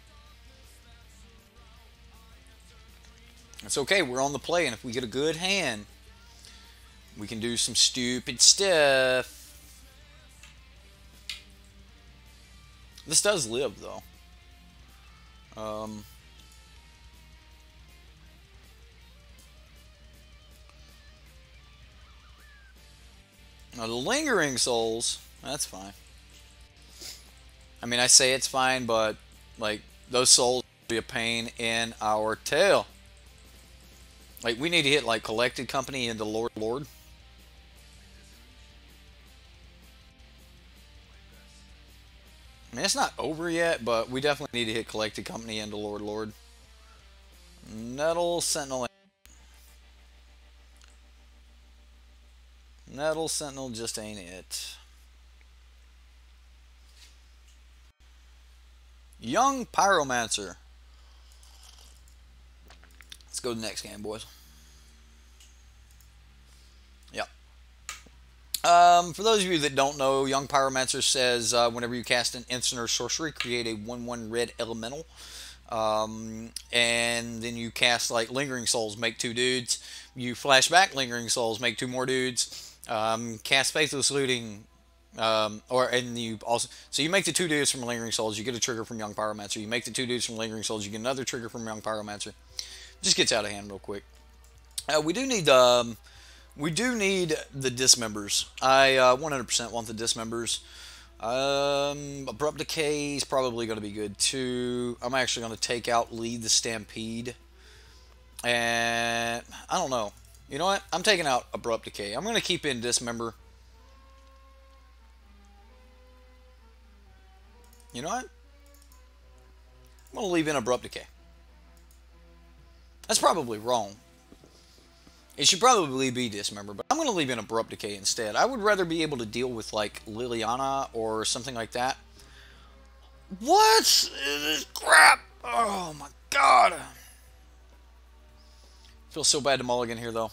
It's okay, we're on the play, and if we get a good hand, we can do some stupid stuff. This does live, though. Now, the Lingering Souls, that's fine. I mean, I say it's fine, but, like, those souls will be a pain in our tail. Like, we need to hit, like, Collected Company into Lord. I mean, it's not over yet, but we definitely need to hit Collected Company into Lord. Nettle Sentinel. Nettle Sentinel just ain't it. Young Pyromancer. Let's go to the next game, boys. Yep. For those of you that don't know, Young Pyromancer says whenever you cast an instant or sorcery, create a 1/1 red elemental. And then you cast like Lingering Souls, make 2 dudes. You flash back Lingering Souls, make 2 more dudes. Cast Faithless Looting, and you also, so you make the 2 dudes from Lingering Souls, you get a trigger from Young Pyromancer. You make the 2 dudes from Lingering Souls, you get another trigger from Young Pyromancer. Just gets out of hand real quick. We do need the dismembers. I 100% want the dismembers. Abrupt Decay is probably going to be good too. I'm actually going to take out Lead the Stampede. And I don't know. You know what? I'm taking out Abrupt Decay. I'm going to keep in Dismember. You know what? I'm going to leave in Abrupt Decay. That's probably wrong. It should probably be Dismember, but I'm going to leave in Abrupt Decay instead. I would rather be able to deal with, like, Liliana or something like that. What is this crap? Oh, my God. Feels so bad to mulligan here, though.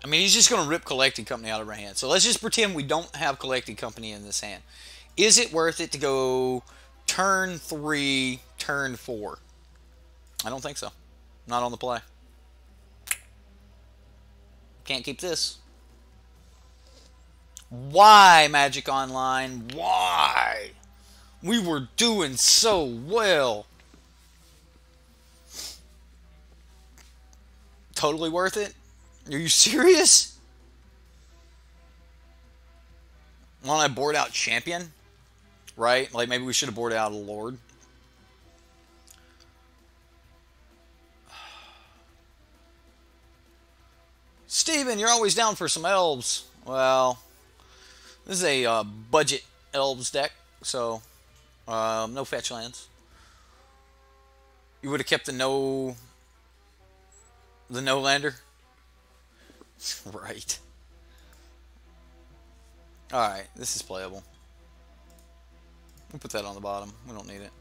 I mean, he's just going to rip Collected Company out of our hand. So let's just pretend we don't have Collected Company in this hand. Is it worth it to go turn 3, turn 4? I don't think so. Not on the play. Can't keep this. Why, Magic Online? Why? We were doing so well. Totally worth it? Are you serious? Want I board out Champion? Right? Like maybe we should have boarded out a Lord. Steven, you're always down for some Elves. Well, this is a budget Elves deck, so no fetch lands. You would have kept the no lander. Right. Alright, this is playable. We'll put that on the bottom. We don't need it.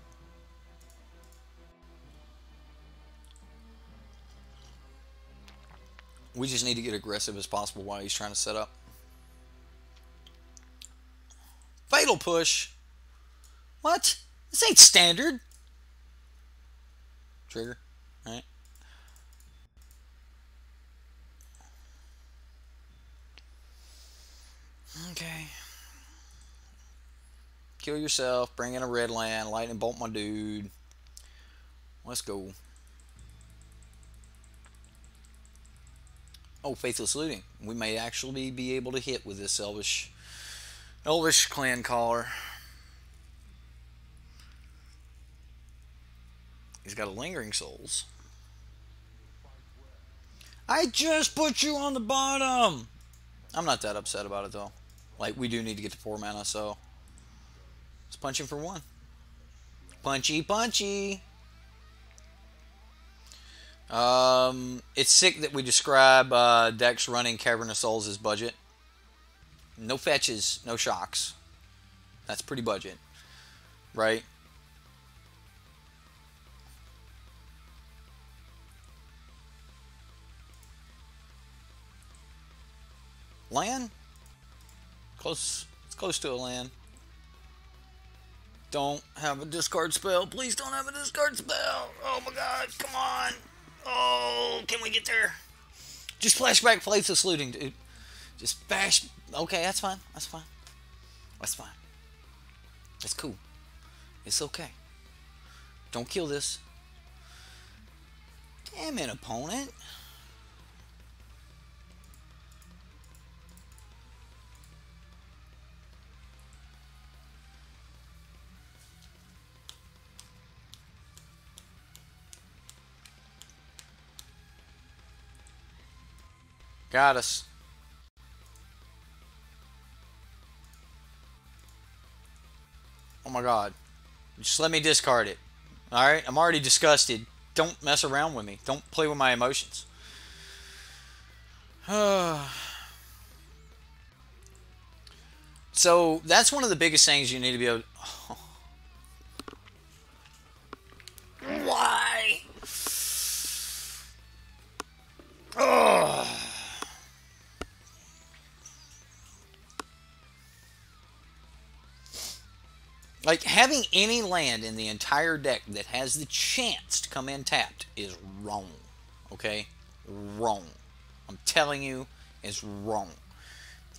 We just need to get aggressive as possible while he's trying to set up. Fatal Push? What? This ain't standard. Trigger. Alright. Okay. Kill yourself, bring in a red land, lightning bolt my dude. Let's go. Oh, Faithless Looting. We may actually be able to hit with this Elvish clan caller. He's got a Lingering Souls. I just put you on the bottom. I'm not that upset about it though. Like, we do need to get to 4 mana, so let's punch him for 1. Punchy, punchy. It's sick that we describe decks running Cavernous Souls as budget. No fetches, no shocks. That's pretty budget, right? Land? Close. It's close to a land. Don't have a discard spell. Please don't have a discard spell. Oh my god, come on. Oh, can we get there? Just flashback Faceless Looting, dude. Just bash. Okay, that's fine. That's fine. That's fine. That's cool. It's okay. Don't kill this. Damn it, opponent. Got us. Oh my god. Just let me discard it. Alright? I'm already disgusted. Don't mess around with me. Don't play with my emotions. So, that's one of the biggest things you need to be able to... Oh. Why? Oh. Like, having any land in the entire deck that has the chance to come in tapped is wrong. Okay? Wrong. I'm telling you, it's wrong.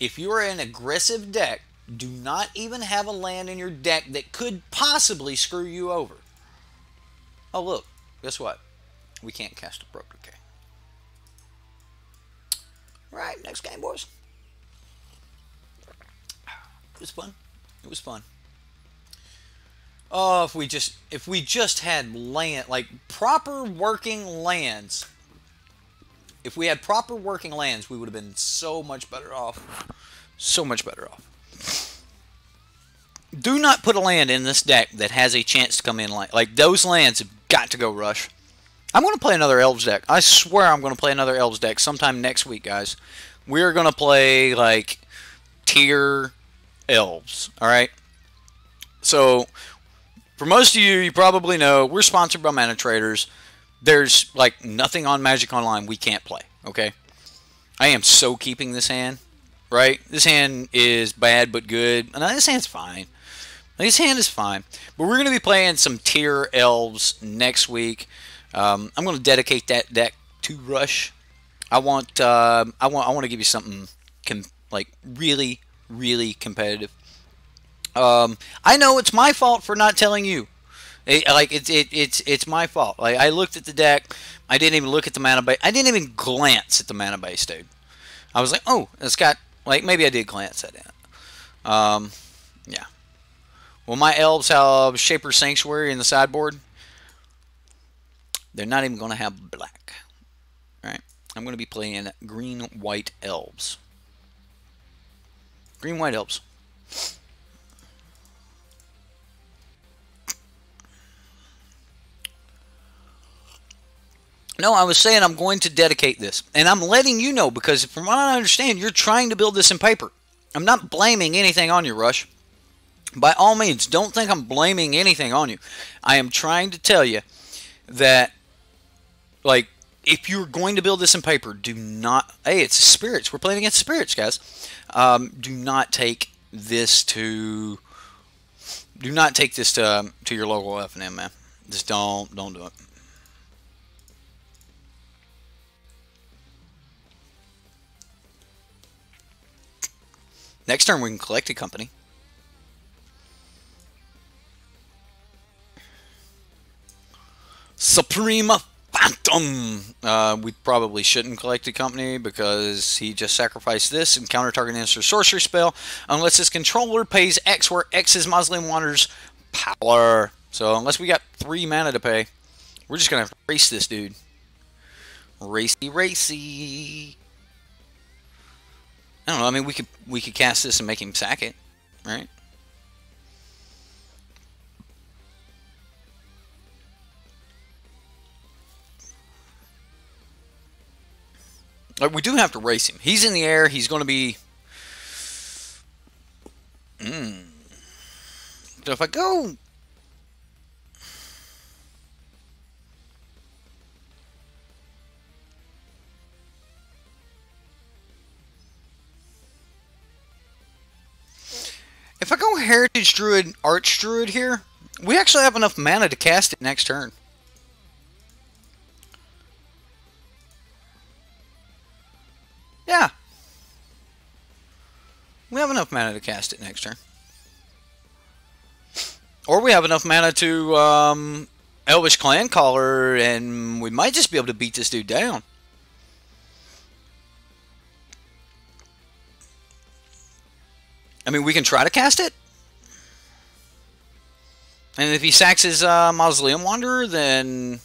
If you are an aggressive deck, do not even have a land in your deck that could possibly screw you over. Oh, look. Guess what? We can't cast a Broker K. Alright, next game, boys. It was fun. It was fun. Oh, if we just had land, like proper working lands. If we had proper working lands, we would have been so much better off. So much better off. Do not put a land in this deck that has a chance to come in like those lands have got to go rush. I'm going to play another Elves deck. I swear I'm going to play another Elves deck sometime next week, guys. We're going to play like tier Elves, all right? So for most of you, you probably know we're sponsored by manatraders. There's like nothing on Magic Online we can't play, okay? I am so keeping this hand, right? This hand is bad but good. No, this hand's fine. This hand is fine. But we're going to be playing some tier Elves next week. I'm going to dedicate that deck to Rush. I want to give you something like really, really competitive. I know it's my fault for not telling you. It's my fault. Like, I looked at the deck. I didn't even look at the mana base. I didn't even glance at the mana base, dude. I was like, oh, it's got, like, maybe I did glance at it. Yeah. Well, my Elves have Shaper Sanctuary in the sideboard. They're not even going to have black. Alright. I'm going to be playing green-white Elves. Green-white Elves. No, I was saying I'm going to dedicate this. And I'm letting you know because from what I understand, you're trying to build this in paper. I'm not blaming anything on you, Rush. By all means, don't think I'm blaming anything on you. I am trying to tell you that, like, if you're going to build this in paper, do not... Hey, it's spirits. We're playing against spirits, guys. Do not take this to... Do not take this to your local F&M, man. Just don't do it. Next turn, we can collect a company. Suprema Phantom. We probably shouldn't collect a company because he just sacrificed this and counter target answer sorcery spell unless his controller pays X, where X is Muslim Wander's power. So unless we got 3 mana to pay, we're just gonna have to race this dude. Racy, racy. I don't know. I mean, we could cast this and make him sack it, right? Like, we do have to race him. He's in the air. He's going to be. So if I go. If I go Heritage Druid, Arch Druid here, we actually have enough mana to cast it next turn. We have enough mana to cast it next turn. Or we have enough mana to Elvish Clan Caller, and we might just be able to beat this dude down. I mean, we can try to cast it. And if he sacks his Mausoleum Wanderer, then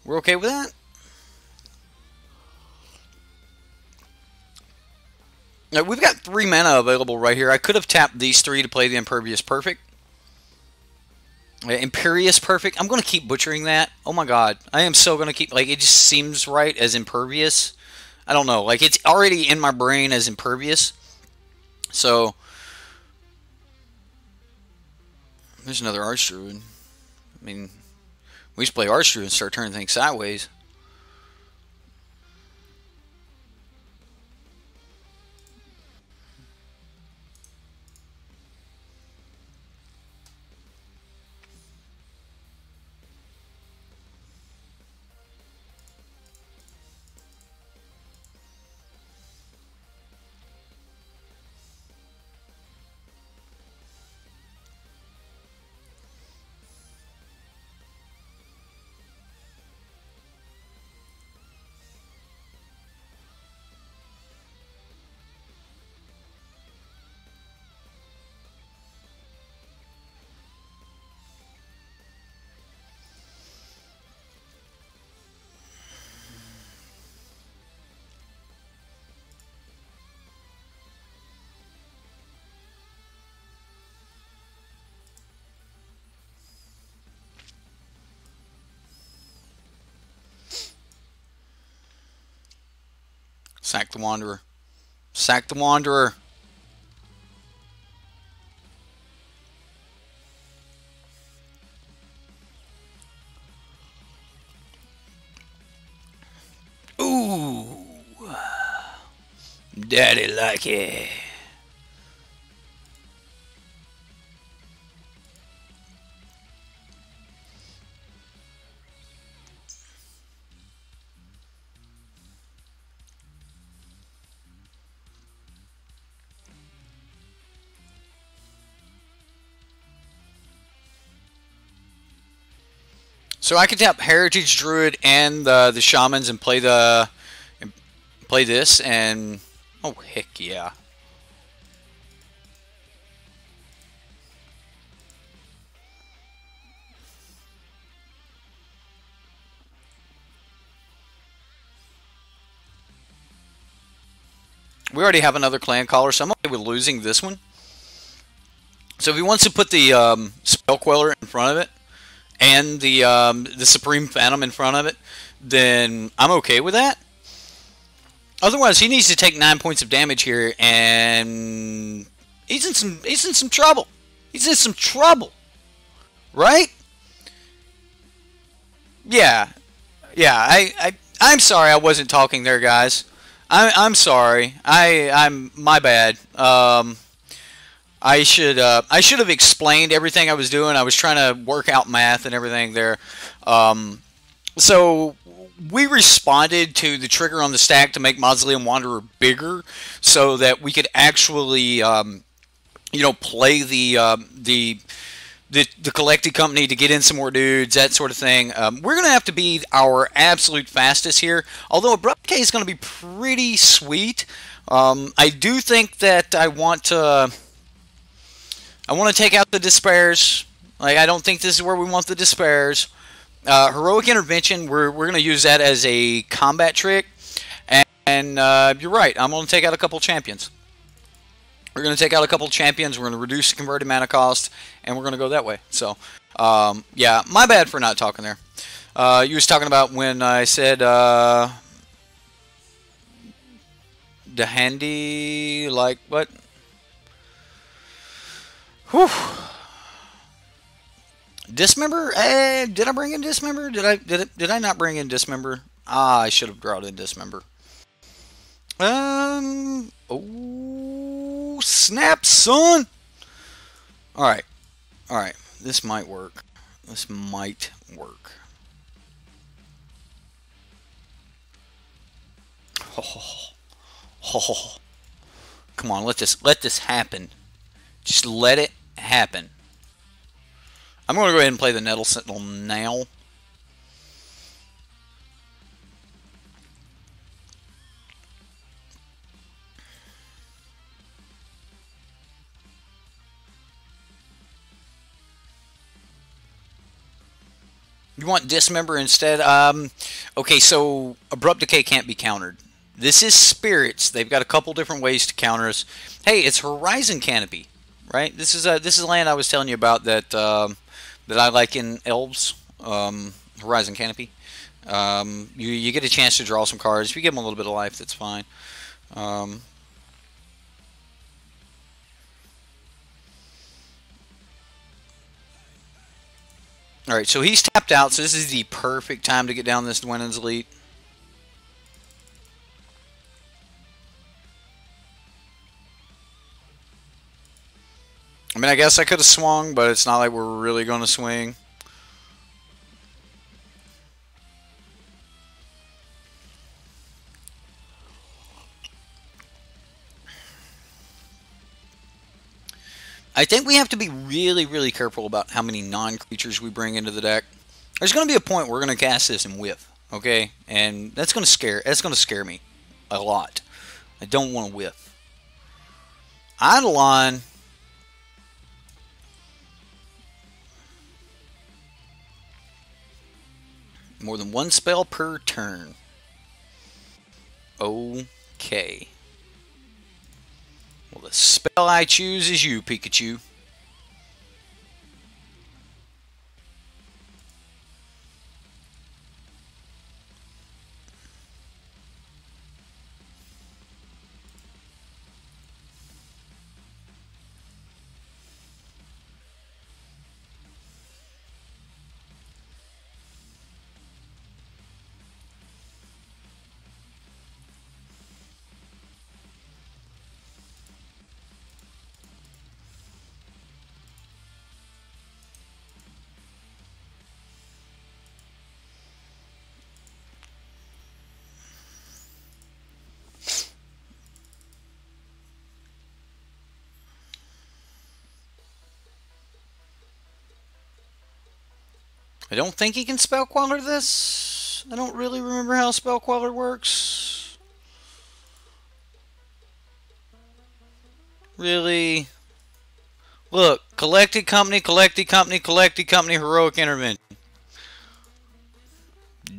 we're okay with that. Now, we've got 3 mana available right here. I could have tapped these 3 to play the Impervious Perfect. Imperious Perfect. I'm going to keep butchering that. Oh my god. I am so going to keep... Like, it just seems right as Impervious. I don't know. Like, it's already in my brain as Impervious. So... There's another Archdruid. I mean, we just play Archdruid and start turning things sideways. Sack the Wanderer. Sack the Wanderer. Ooh. Daddy like it. So I can tap Heritage Druid and the Shamans and play this, and oh heck yeah. We already have another Clan Caller, so I'm okay with losing this one. So if he wants to put the Spell Queller in front of it, and the Supreme Phantom in front of it, then I'm okay with that. Otherwise, he needs to take 9 points of damage here, and he's in some trouble. He's in some trouble, right? Yeah. I'm sorry I wasn't talking there, guys. I'm sorry. I'm my bad. I should have explained everything I was doing. I was trying to work out math and everything there. So we responded to the trigger on the stack to make Mausoleum Wanderer bigger, so that we could actually, you know, play the collected company to get in some more dudes, that sort of thing. We're going to have to be our absolute fastest here, although Abrupt Decay is going to be pretty sweet. I do think that I want to take out the Despairs. Like, I don't think this is where we want the Despairs. Heroic Intervention, we're going to use that as a combat trick. And you're right, I'm going to take out a couple champions. We're going to take out a couple champions, we're going to reduce the converted mana cost, and we're going to go that way. So, yeah, my bad for not talking there. You was talking about when I said the handy, like, what? Whew. Dismember? Did I bring in Dismember? Did I not bring in Dismember? Ah, I should have brought in Dismember. Oh, snap, son! Alright. Alright. This might work. This might work. Oh. Oh. Come on, let this happen. Just let it happen. I'm going to go ahead and play the Nettle Sentinel now. You want Dismember instead? Okay, so Abrupt Decay can't be countered. This is Spirits. They've got a couple different ways to counter us. Hey, it's Horizon Canopy, right? This is a land I was telling you about that that I like in Elves. Horizon Canopy. You get a chance to draw some cards. If you give them a little bit of life, that's fine. Alright, so he's tapped out, so this is the perfect time to get down this Dwennan's Elite. I mean, I guess I could have swung, but it's not like we're really going to swing. I think we have to be really, really careful about how many non-creatures we bring into the deck. There's going to be a point where we're going to cast this and whiff, okay? And that's going to scare me a lot. I don't want to whiff. Eidolon. More than one spell per turn. Okay. Well, the spell I choose is you, Pikachu. I don't think he can Spell Queller this. I don't really remember how Spell Queller works. Really? Look, collected company, heroic intervention.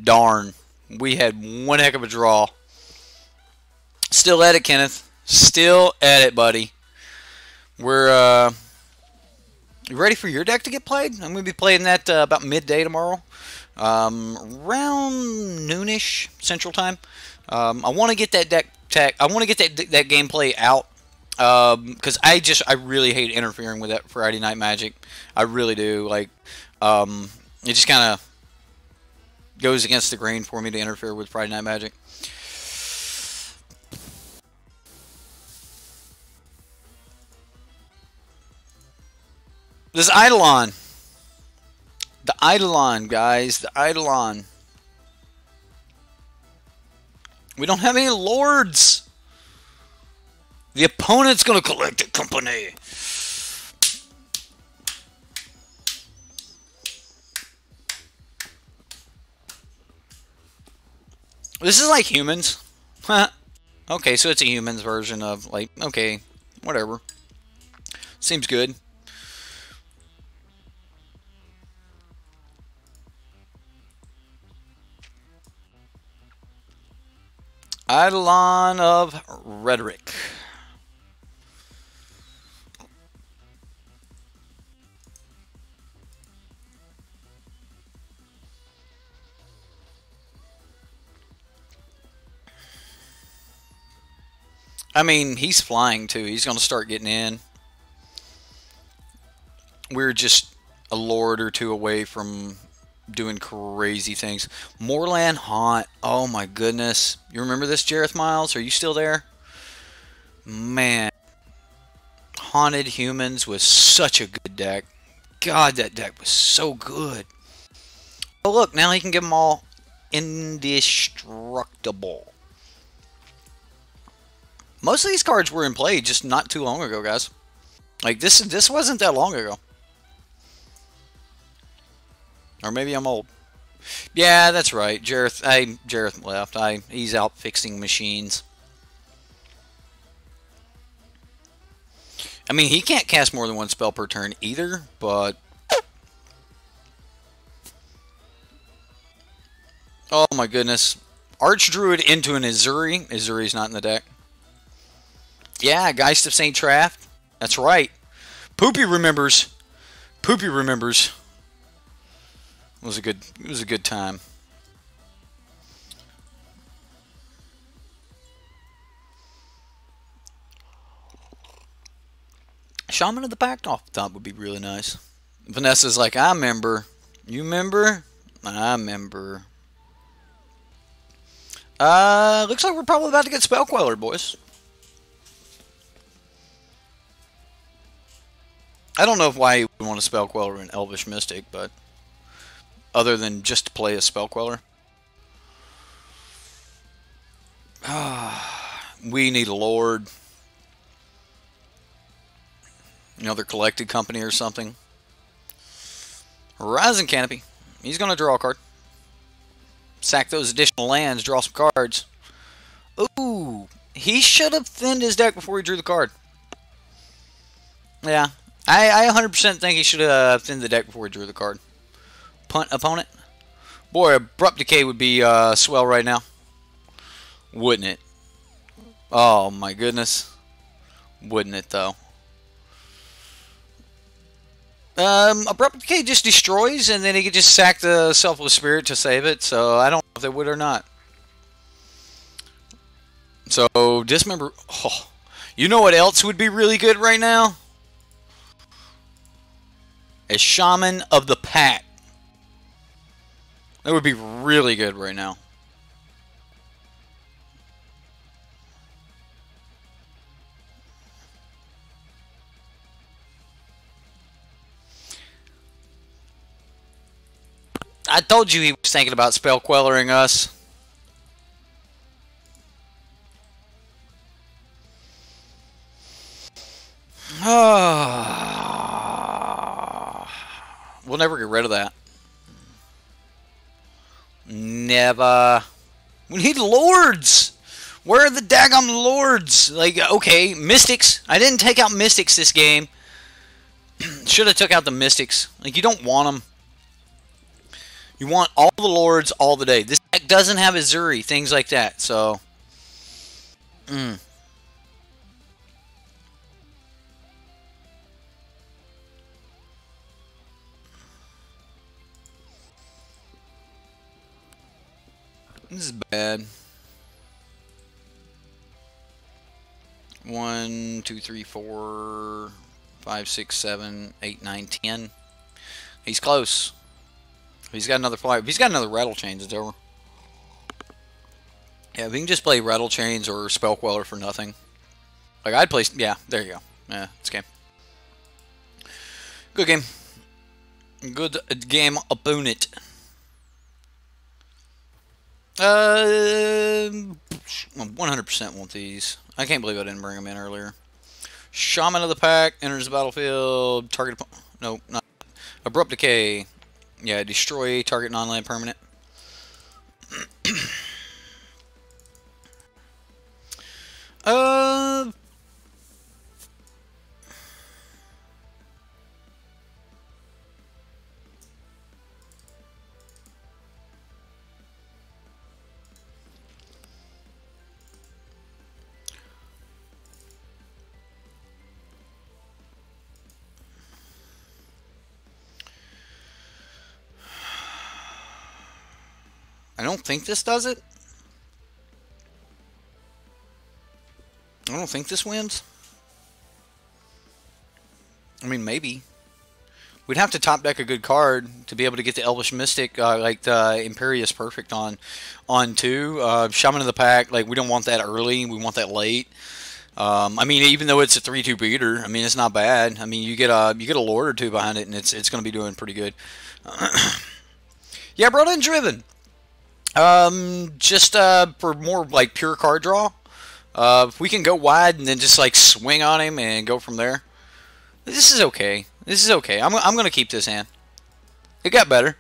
Darn. We had one heck of a draw. Still at it, Kenneth. Still at it, buddy. We're, you ready for your deck to get played? I'm going to be playing that about midday tomorrow. Around noonish Central Time. I want to get that I want to get that gameplay out. Because I really hate interfering with that Friday Night Magic. I really do. Like, it just kind of goes against the grain for me to interfere with Friday Night Magic. This Eidolon. The Eidolon, guys. The Eidolon. We don't have any lords. The opponent's going to collect it, company. This is like humans. Okay, so it's a humans version of, like, okay, whatever. Seems good. Eidolon of Rhetoric. I mean, he's flying too. He's going to start getting in. We're just a lord or two away from doing crazy things. Moorland Haunt. Oh my goodness. You remember this, Jareth Miles? Are you still there? Man. Haunted Humans was such a good deck. God, that deck was so good. Oh look, now he can give them all indestructible. Most of these cards were in play just not too long ago, guys. Like, this wasn't that long ago. Or maybe I'm old. Yeah, that's right. Jareth left. He's out fixing machines. I mean, he can't cast more than one spell per turn either, but... Oh my goodness. Archdruid into an Azuri. Azuri's not in the deck. Yeah, Geist of St. Traft. That's right. Poopy remembers. Poopy remembers. It was a good time. Shaman of the Pact off the top would be really nice. Vanessa's like, I remember. You remember? I remember. Looks like we're probably about to get Spell Queller, boys. I don't know why you would want to Spell Queller an Elvish Mystic, but other than just to play a Spell Queller. We need a Lord. Another collected company or something. Horizon Canopy. He's going to draw a card. Sack those additional lands, draw some cards. Ooh, he should have thinned his deck before he drew the card. Yeah, I 100% think he should have thinned the deck before he drew the card. Punt opponent. Boy, Abrupt Decay would be swell right now. Wouldn't it? Oh my goodness. Wouldn't it though? Abrupt Decay just destroys, and then he could just sack the Selfless Spirit to save it, so I don't know if they would or not. So, Dismember... Oh, you know what else would be really good right now? A Shaman of the Pact. That would be really good right now. I told you he was thinking about Spell Quellering us. We'll never get rid of that. Never. We need Lords! Where are the daggum Lords? Like, okay, Mystics. I didn't take out Mystics this game. Should have took out the Mystics. Like, you don't want them. You want all the Lords all the day. This deck doesn't have Azuri, things like that, so... This is bad. 1, 2, 3, 4, 5, 6, 7, 8, 9, 10. He's close. He's got another fly. If he's got another Rattle Chains, it's over. Yeah, we can just play Rattle Chains or Spell Queller for nothing. Like, I'd play... Yeah, there you go. Yeah, it's game. Good game. Good game, opponent. 100% want these. I can't believe I didn't bring them in earlier. Shaman of the Pact enters the battlefield. Target... No, not... Abrupt Decay. Yeah, destroy target non-land permanent. I don't think this does it. I don't think this wins. I mean, maybe. We'd have to top deck a good card to be able to get the Elvish Mystic, like the Imperious Perfect on 2. Shaman of the Pact, like, we don't want that early. We want that late. I mean, even though it's a 3/2 beater, I mean, it's not bad. I mean, you get a Lord or two behind it, and it's going to be doing pretty good. Yeah, brought in Driven. Just for more like pure card draw. If we can go wide and then just like swing on him and go from there, this is okay. This is okay. I'm gonna keep this hand. It got better.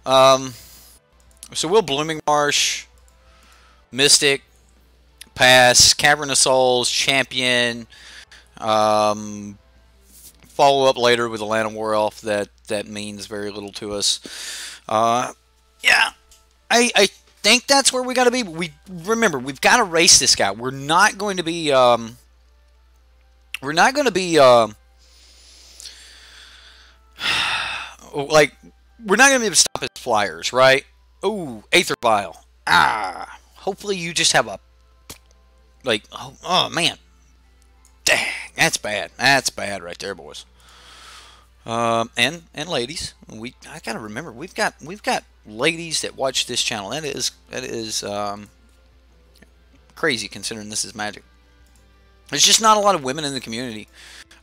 So we'll Blooming Marsh, Mystic, pass, Cavern of Souls, Champion. Follow up later with a Land of War Elf that means very little to us. Yeah, I think that's where we got to be. We remember we've got to race this guy. We're not going to be like we're not going to be able to stop his flyers, right? Ooh, Aether Vial. Hopefully you just have a like. Oh man, dang, that's bad. That's bad right there, boys. And ladies, I gotta remember we've got ladies that watch this channel. That is crazy considering this is Magic. There's just not a lot of women in the community,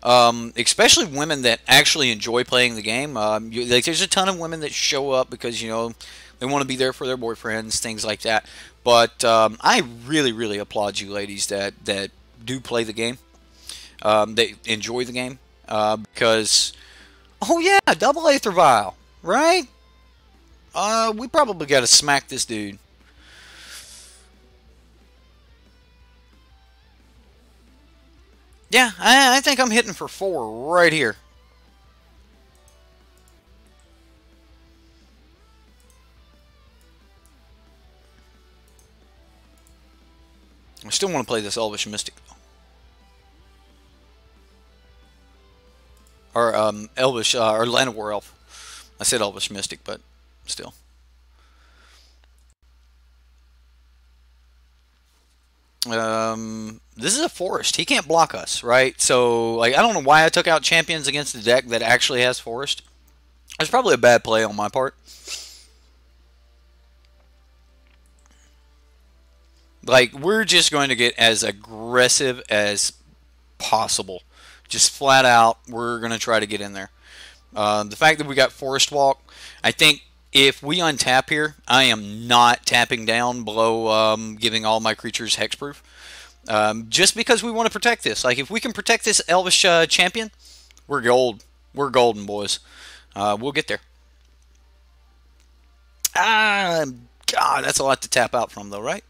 especially women that actually enjoy playing the game. Like there's a ton of women that show up because you know they want to be there for their boyfriends, things like that. But I really applaud you ladies that do play the game. They enjoy the game because. Oh yeah, double Aether Vial, right? We probably got to smack this dude. Yeah, I think I'm hitting for 4 right here. I still want to play this Elvish Mystic. Or Elvish, or Land of War Elf. I said Elvish Mystic, but still. This is a forest. He can't block us, right? So, like, I don't know why I took out champions against the deck that actually has forest. It's probably a bad play on my part. Like, we're just going to get as aggressive as possible. Just flat out, we're going to try to get in there. The fact that we got Forest Walk, I think if we untap here, I am not tapping down below giving all my creatures hexproof. Just because we want to protect this. Like, if we can protect this Elvish champion, we're gold. We're golden, boys. We'll get there. God, that's a lot to tap out from, though, right?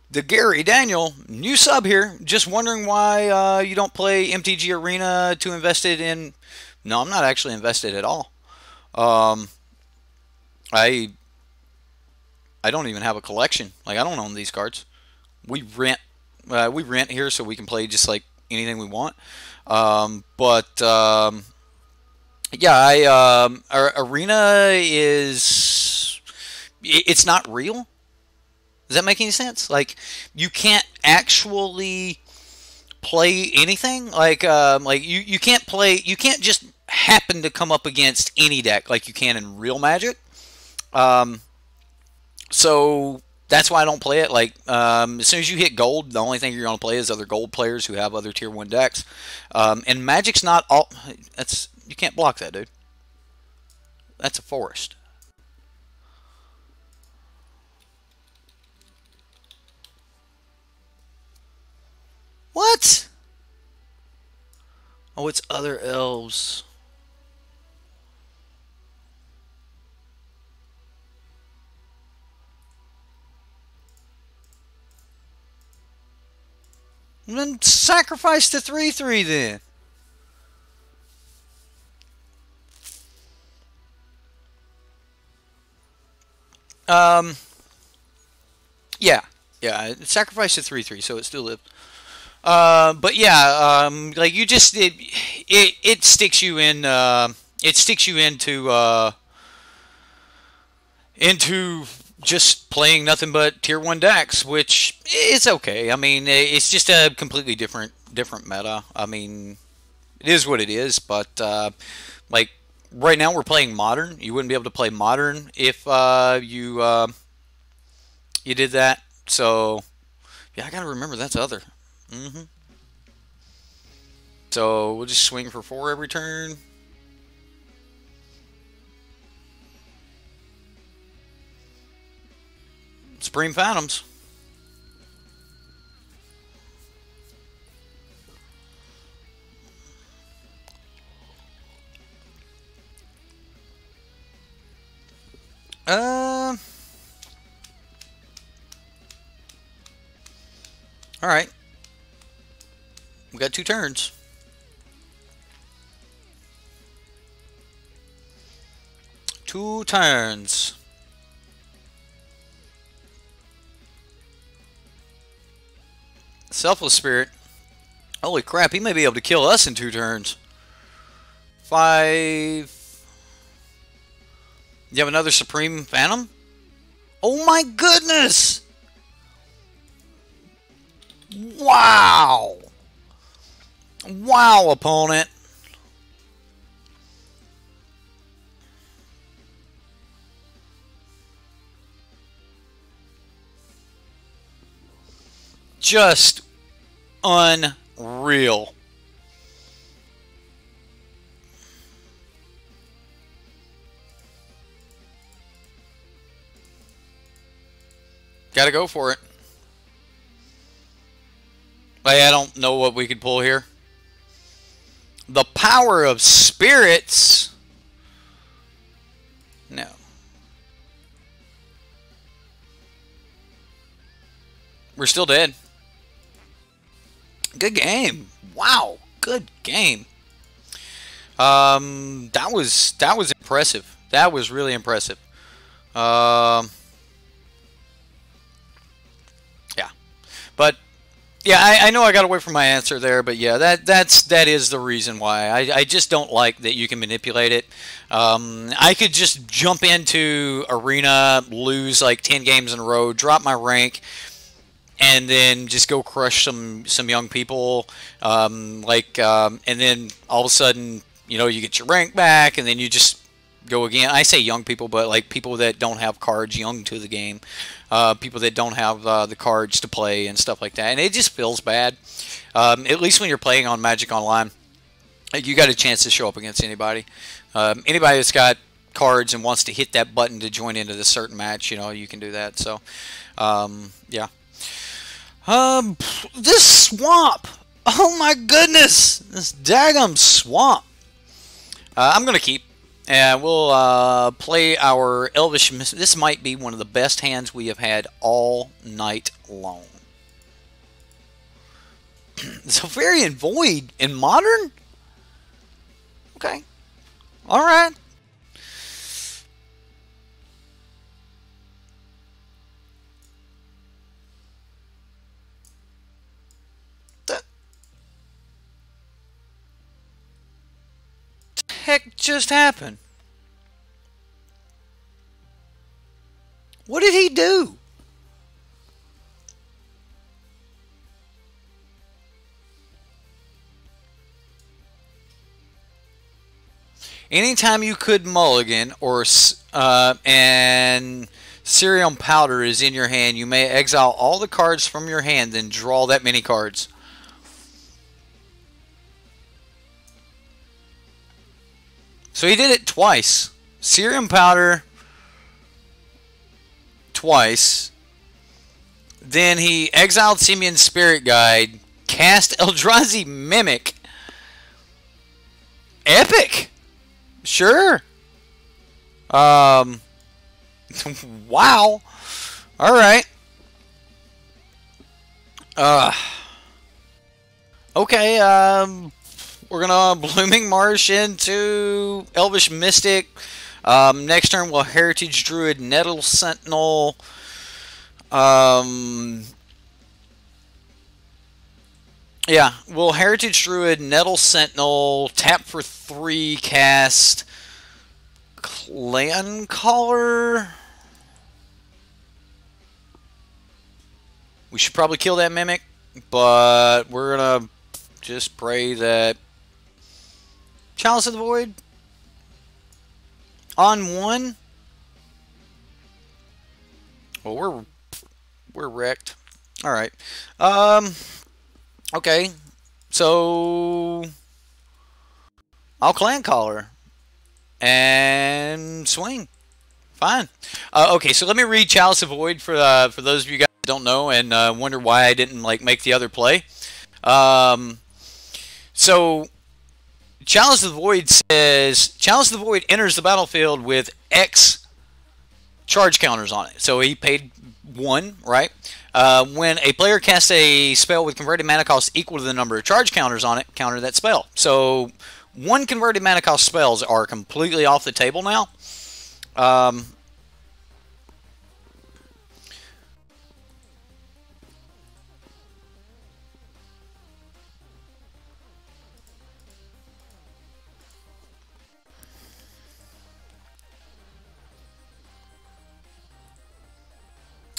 The Gary Daniel, new sub here. Just wondering why you don't play MTG Arena. Too invested in? No, I'm not actually invested at all. I don't even have a collection. Like I don't own these cards. We rent here so we can play just like anything we want. Yeah, our Arena is it's not real. Does that make any sense? Like, you can't actually play anything. Like you can't play. You can't just happen to come up against any deck like you can in real Magic. So that's why I don't play it. Like, as soon as you hit gold, the only thing you're going to play is other gold players who have other tier 1 decks. And Magic's not all. You can't block that, dude. That's a forest. What? Oh, it's other elves. And then sacrifice the 3/3 then. Yeah. Yeah, sacrifice the 3/3 so it still lived. But yeah, like you just it sticks you in it sticks you into just playing nothing but tier 1 decks, which is okay. I mean, it's just a completely different meta. I mean, it is what it is, but like right now we're playing modern. You wouldn't be able to play modern if you did that. So yeah, I gotta remember that's other. So we'll just swing for 4 every turn. Supreme Phantoms. Alright. We got 2 turns. Two turns. Selfless Spirit. Holy crap, he may be able to kill us in 2 turns. 5. You have another Supreme Phantom? Oh my goodness! Wow! Wow, opponent. Just unreal. Gotta go for it. I don't know what we could pull here. The power of spirits. No. We're still dead. Good game. Wow. Good game. That was impressive. That was really impressive. Yeah. But yeah, I know I got away from my answer there, but yeah, that is the reason why. I just don't like that you can manipulate it. I could just jump into Arena, lose like 10 games in a row, drop my rank, and then just go crush some young people, and then all of a sudden, you know, you get your rank back, and then you just go again. I say young people, but like people that don't have cards young to the game, people that don't have the cards to play and stuff like that, and it just feels bad. At least when you're playing on Magic Online, you got a chance to show up against anybody. Anybody that's got cards and wants to hit that button to join into this certain match, you know, you can do that. So, yeah. This swamp. Oh my goodness, this daggum swamp. I'm gonna keep. And we'll play our Elvish. This might be one of the best hands we have had all night long. Soverian Void in Modern? Okay. Alright. The heck just happened? What did he do? Anytime you could mulligan or and Cerium Powder is in your hand, you may exile all the cards from your hand, then draw that many cards. So he did it twice. Cerium Powder twice. Then he exiled Simian Spirit Guide, cast Eldrazi Mimic. Epic. Sure. Wow. All right. Okay. We're gonna Blooming Marsh into Elvish Mystic. Next turn we'll Heritage Druid, Nettle Sentinel. Yeah, we'll Heritage Druid, Nettle Sentinel, tap for 3, cast Clan Caller. We should probably kill that Mimic, but we're gonna just pray that Chalice of the Void on 1. Well, we're wrecked. All right. Okay. So I'll Clan Caller and swing Fine. Okay, so let me read Chalice of Void for those of you guys that don't know and wonder why I didn't like make the other play. So Chalice of the Void says Chalice of the Void enters the battlefield with X charge counters on it. So he paid 1, right? When a player casts a spell with converted mana cost equal to the number of charge counters on it, counter that spell. So 1 converted mana cost spells are completely off the table now.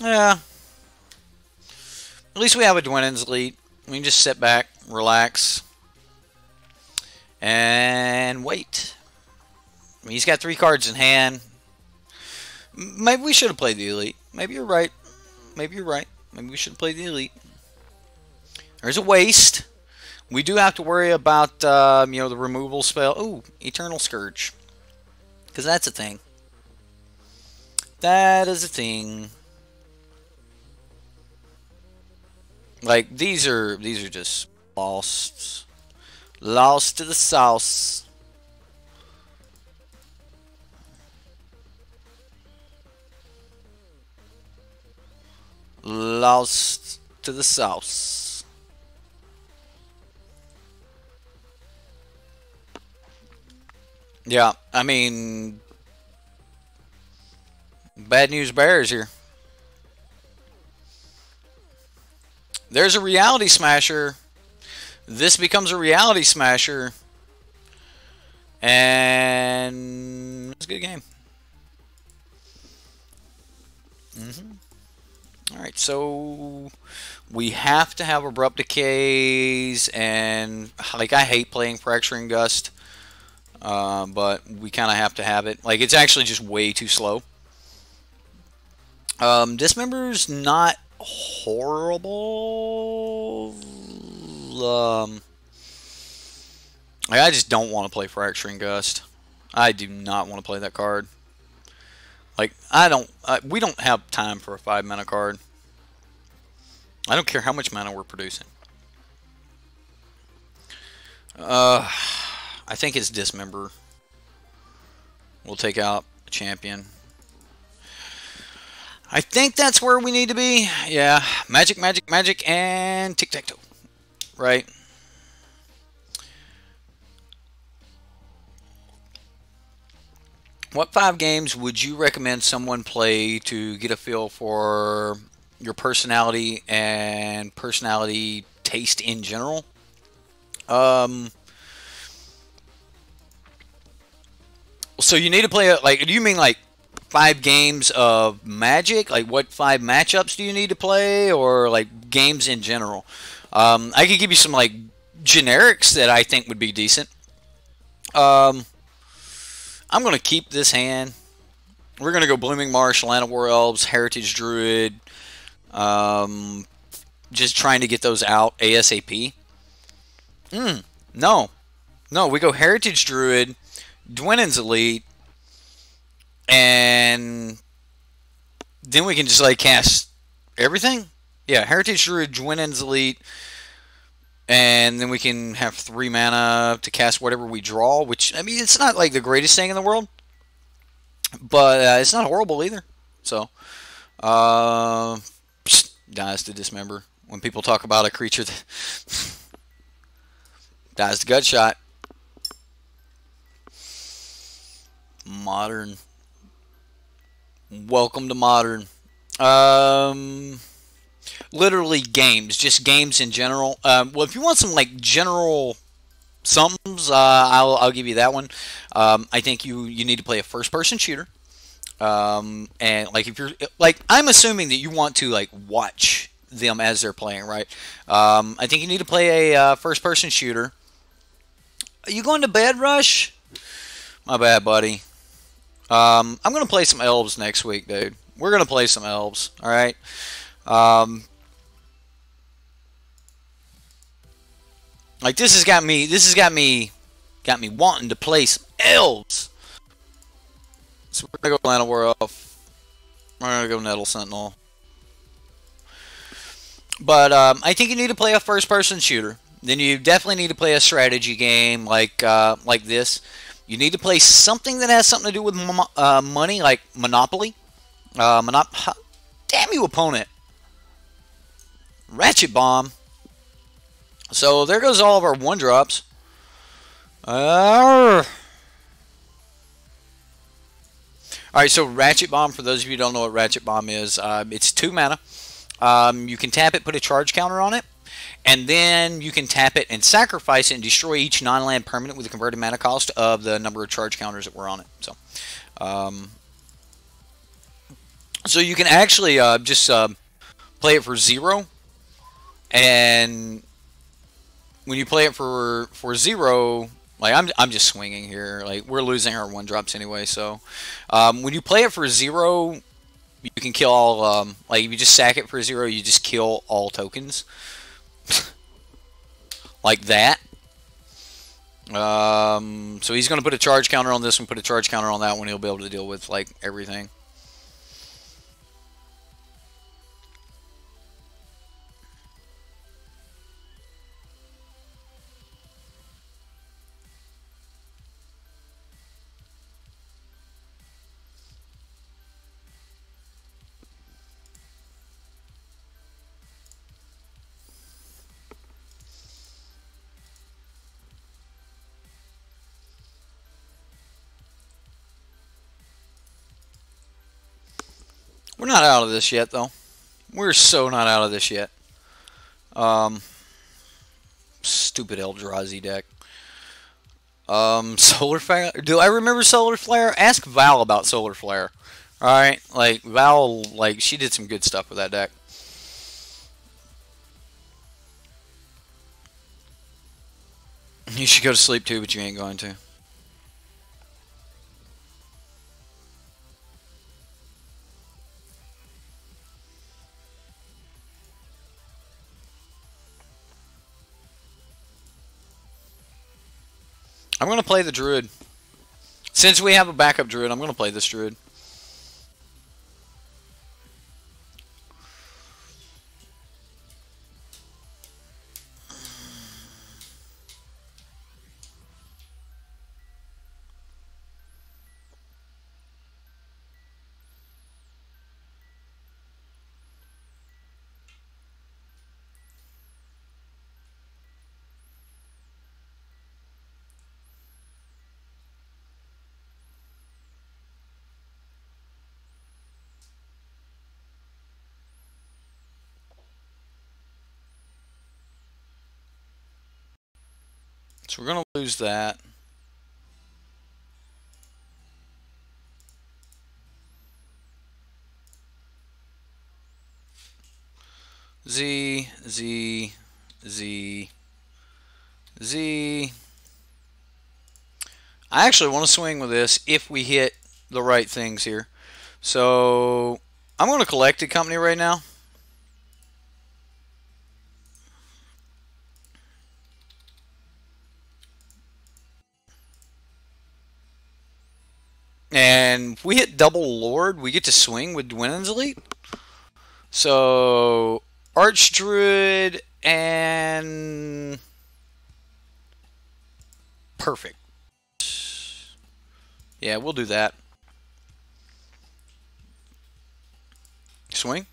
Yeah. At least we have a Dwennan's Elite. We can just sit back, relax, and wait. I mean, he's got 3 cards in hand. Maybe we should have played the Elite. Maybe you're right. Maybe you're right. Maybe we should have played the Elite. There's a waste. We do have to worry about, you know, the removal spell. Ooh, Eternal Scourge. Because that's a thing. That is a thing. Like, these are just lost. Lost to the sauce. Lost to the sauce. Yeah, I mean, bad news bears here. There's a Reality Smasher. This becomes a Reality Smasher. And it's a good game. Alright, so we have to have Abrupt Decays, and like I hate playing Fracturing Gust, but we kind of have to have it. Like, it's actually just way too slow. Dismember's not horrible. I just don't want to play Fracturing Gust. I do not want to play that card. Like, we don't have time for a 5-mana card. I don't care how much mana we're producing. I think it's Dismember. We'll take out a champion. I think that's where we need to be. Yeah, magic, magic, magic, and tic-tac-toe. Right. What 5 games would you recommend someone play to get a feel for your personality and personality taste in general? So you need to play, like, do you mean like 5 games of Magic? Like, what 5 matchups do you need to play, or like games in general? I could give you some like generics that I think would be decent. I'm going to keep this hand. We're going to go Blooming Marsh, Land of War Elves, Heritage Druid. Just trying to get those out ASAP. No. No, we go Heritage Druid, Dwennan's Elite, and then we can just like cast everything. Yeah, Heritage Druid, Dwennan's Elite, and then we can have 3 mana to cast whatever we draw, which, I mean, it's not like the greatest thing in the world, but it's not horrible either. So, dies to Dismember. When people talk about a creature that dies to Gut Shot. Modern. Welcome to Modern. Literally games, just games in general. Well, if you want some like general sums, I'll give you that one. I think you need to play a first-person shooter, and like if you're like, I'm assuming that you want to like watch them as they're playing, right? I think you need to play a first-person shooter. Are you going to bed, Rush? My bad, buddy. I'm gonna play some Elves next week, dude. We're gonna play some Elves, all right? Like, this has got me wanting to play some Elves. So we're gonna go Lana Werewolf. We're gonna go Nettle Sentinel. But I think you need to play a first-person shooter. Then you definitely need to play a strategy game like this. You need to play something that has something to do with money, like Monopoly. Damn you, opponent! Ratchet Bomb. So there goes all of our 1-drops. Alright, so Ratchet Bomb, for those of you who don't know what Ratchet Bomb is, it's 2 mana. You can tap it, put a charge counter on it, and then you can tap it and sacrifice it and destroy each non-land permanent with a converted mana cost of the number of charge counters that were on it. So you can actually just play it for 0, and when you play it for 0, like I'm just swinging here. Like we're losing our 1-drops anyway. So when you play it for 0, you can kill all. Like if you just sack it for 0, you just kill all tokens. Like that. So he's going to put a charge counter on this one, put a charge counter on that one. He'll be able to deal with like everything. We're not out of this yet, though. We're so not out of this yet. Stupid Eldrazi deck. Solar Flare. Do I remember Solar Flare? Ask Val about Solar Flare. Alright? Like, Val, like, she did some good stuff with that deck. You should go to sleep, too, but you ain't going to. I'm going to play the Druid. Since we have a backup Druid, I'm going to play this Druid. So we're going to lose that. Z, Z, Z, Z. I actually want to swing with this if we hit the right things here. So I'm going to collect a company right now. And if we hit double Lord, we get to swing with Dwynen's Elite. So Archdruid and perfect. Yeah, we'll do that. Swing.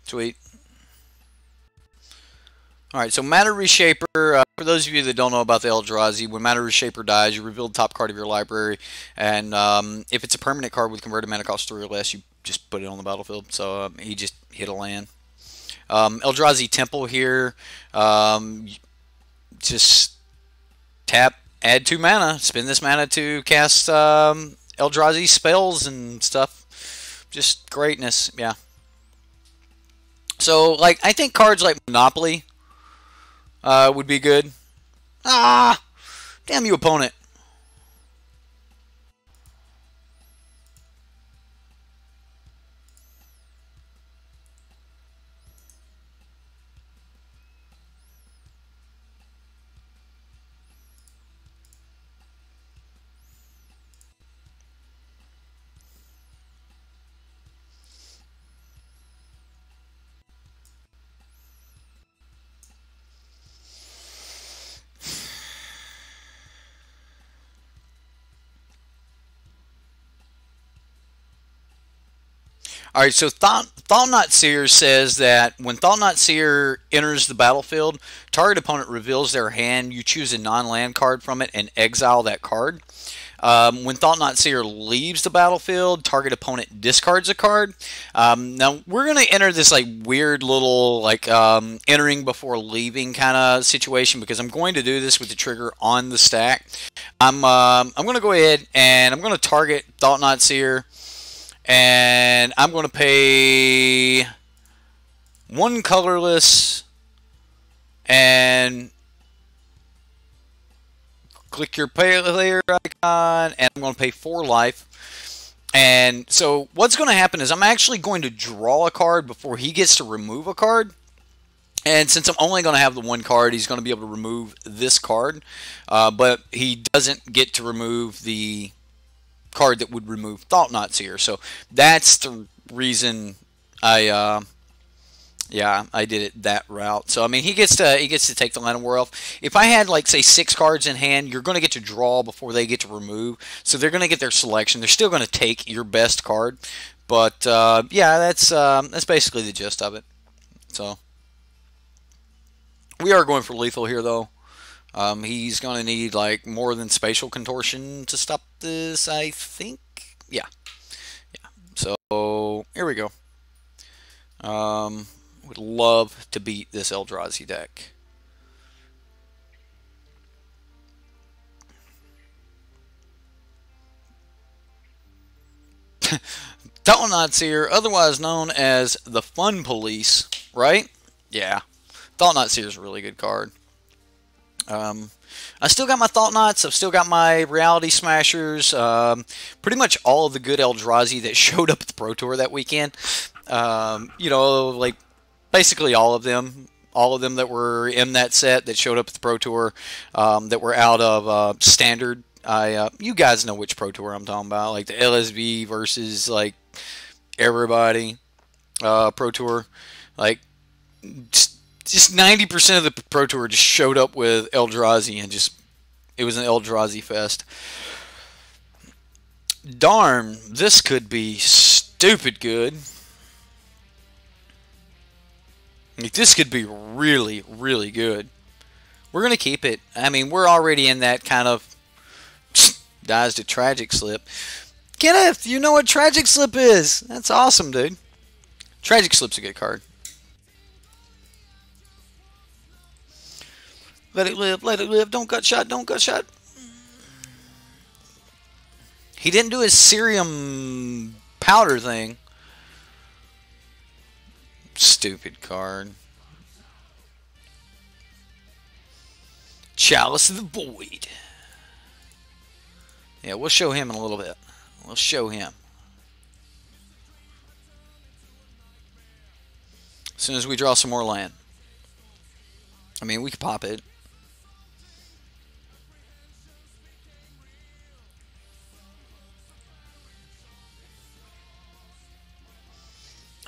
Sweet. Alright, so Matter Reshaper, for those of you that don't know about the Eldrazi, when Matter Reshaper dies, you reveal the top card of your library, and if it's a permanent card with converted mana cost 3 or less, you just put it on the battlefield. So he just hit a land. Eldrazi Temple here, just tap, add 2 mana, spend this mana to cast Eldrazi spells and stuff. Just greatness, yeah. So, like, I think cards like Monopoly would be good. Ah! Damn you, opponent. All right, so Thought-Knot Seer says that when Thought-Knot Seer enters the battlefield, target opponent reveals their hand. You choose a non-land card from it and exile that card. When Thought-Knot Seer leaves the battlefield, target opponent discards a card. Now we're gonna enter this like weird little like entering before leaving kind of situation because I'm going to do this with the trigger on the stack. I'm gonna go ahead and I'm gonna target Thought-Knot Seer. And I'm going to pay 1 colorless and click your player icon, and I'm going to pay 4 life. And so what's going to happen is I'm actually going to draw a card before he gets to remove a card. And since I'm only going to have the 1 card, he's going to be able to remove this card. But he doesn't get to remove the card that would remove Thought-Knot Seer. So that's the reason I did it that route. So I mean he gets to take the line of war elf. If I had like say 6 cards in hand, you're going to get to draw before they get to remove. So they're going to get their selection. They're still going to take your best card. But yeah, that's basically the gist of it. So we are going for lethal here though. He's going to need like more than spatial contortion to stop this, I think. Yeah. So here we go. Would love to beat this Eldrazi deck. Thought-Knot Seer, otherwise known as the Fun Police, right? Yeah. Thought-Knot Seer is a really good card. I still got my Thought-Knots. I've still got my Reality Smashers. Pretty much all of the good Eldrazi that showed up at the Pro Tour that weekend. You know, like basically all of them. All of them that were in that set that showed up at the Pro Tour that were out of Standard. You guys know which Pro Tour I'm talking about. Like the LSV versus like everybody Pro Tour. Like just 90% of the Pro Tour just showed up with Eldrazi and just it was an Eldrazi fest. Darn, this could be stupid good. Like, this could be really, really good. We're going to keep it. I mean, we're already in that kind of dies to Tragic Slip. Kenneth, you know what Tragic Slip is. That's awesome, dude. Tragic Slip's a good card. Let it live, let it live. Don't gut shot, don't gut shot. He didn't do his Cerium powder thing. Stupid card. Chalice of the Void. Yeah, we'll show him in a little bit. We'll show him. As soon as we draw some more land. I mean, we could pop it.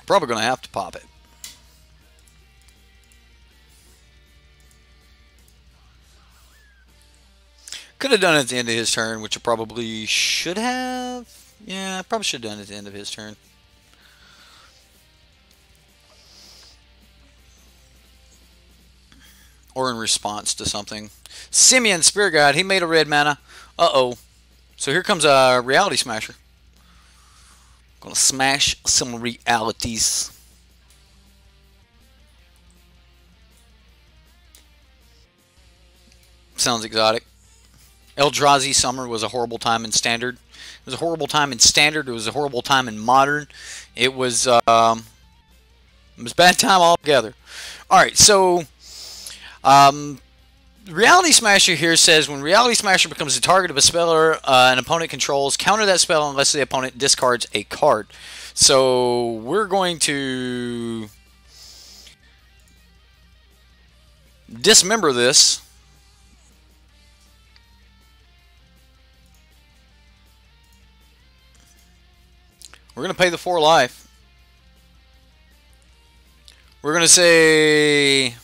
Probably going to have to pop it. Could have done it at the end of his turn, which I probably should have. Yeah, I probably should have done it at the end of his turn. Or in response to something. Simeon, Spirit Guide, he made a red mana. Uh-oh. So here comes a Reality Smasher. Gonna smash some realities. Sounds exotic. Eldrazi Summer was a horrible time in Standard. It was a horrible time in Standard. It was a horrible time in Modern. It was bad time altogether. Alright, so Reality Smasher here says when Reality Smasher becomes the target of a spell an opponent controls, counter that spell unless the opponent discards a card. So we're going to dismember this. We're going to pay the 4 life. We're going to say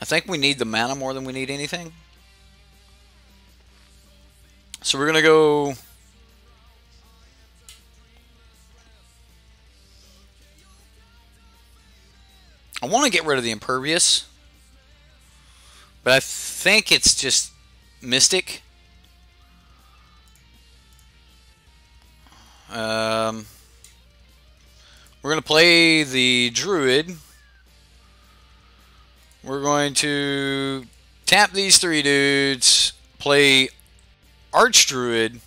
I think we need the mana more than we need anything. So we're gonna go. I want to get rid of the Impervious, but I think it's just Mystic. We're going to play the Druid. We're going to tap these 3 dudes, play Archdruid,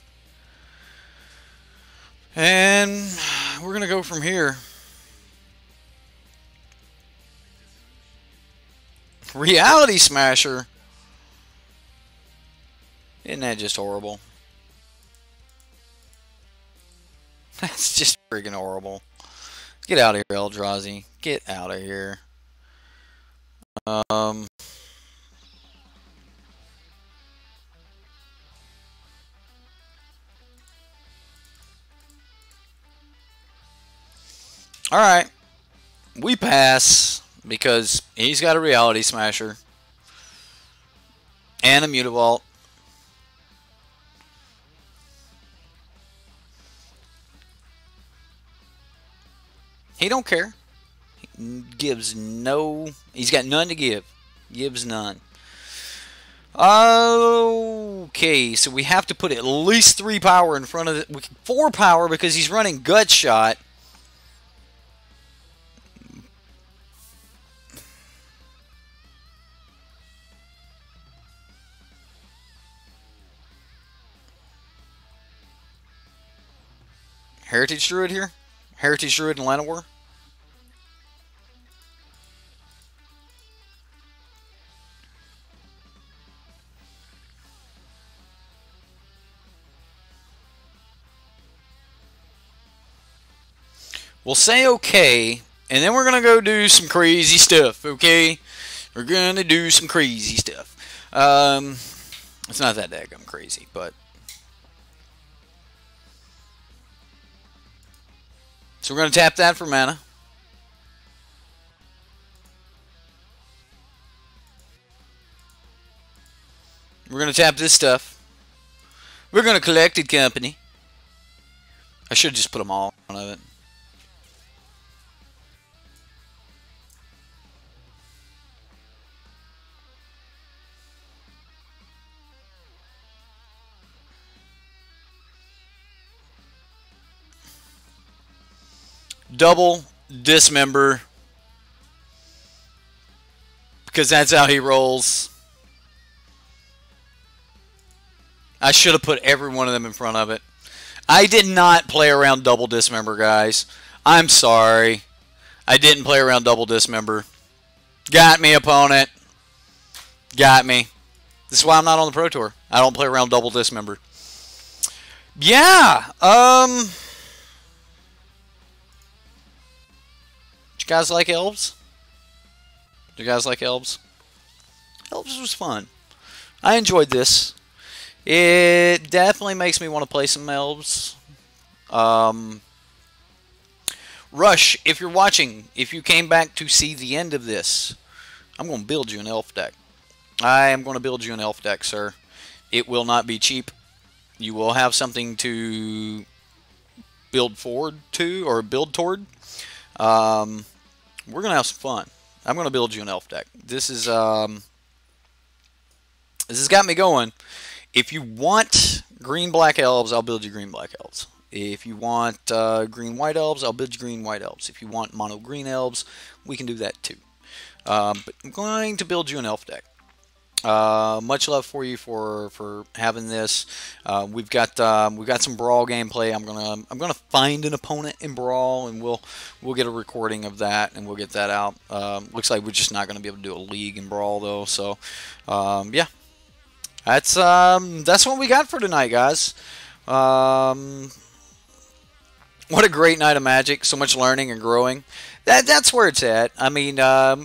and we're going to go from here. Reality Smasher. Isn't that just horrible? That's just freaking horrible. Get out of here, Eldrazi. Get out of here. Alright. We pass because he's got a Reality Smasher. And a Mutavault. He don't care. He gives no... He's got none to give. Gives none. Okay, so we have to put at least 3 power in front of it. 4 power because he's running Gut Shot. Heritage Druid here? Heritage Druid and Llanowar? We'll say okay, and then we're going to go do some crazy stuff, okay? We're going to do some crazy stuff. It's not that daggum crazy, but... So we're going to tap that for mana. We're going to tap this stuff. We're going to Collected Company. I should just put them all in front of it. Double Dismember, because that's how he rolls. I should have put every one of them in front of it. I did not play around Double Dismember, guys. I'm sorry. I didn't play around Double Dismember. Got me, opponent. Got me. This is why I'm not on the Pro Tour. I don't play around Double Dismember. Yeah. You guys like Elves? Do you guys like Elves? Elves was fun. I enjoyed this. It definitely makes me want to play some Elves. Rush, if you're watching, if you came back to see the end of this, I'm going to build you an Elf deck. I am going to build you an Elf deck, sir. It will not be cheap. You will have something to build forward to, or build toward. We're going to have some fun. I'm going to build you an Elf deck. This has got me going. If you want green-black Elves, I'll build you green-black Elves. If you want green-white Elves, I'll build you green-white Elves. If you want mono-green Elves, we can do that too. But I'm going to build you an Elf deck. Much love for you for having this. We've got some Brawl gameplay. I'm gonna find an opponent in Brawl, and we'll get a recording of that, and we'll get that out. Looks like we're just not gonna be able to do a league in Brawl though. So yeah, that's what we got for tonight, guys. What a great night of Magic. So much learning and growing. That's where it's at. I mean,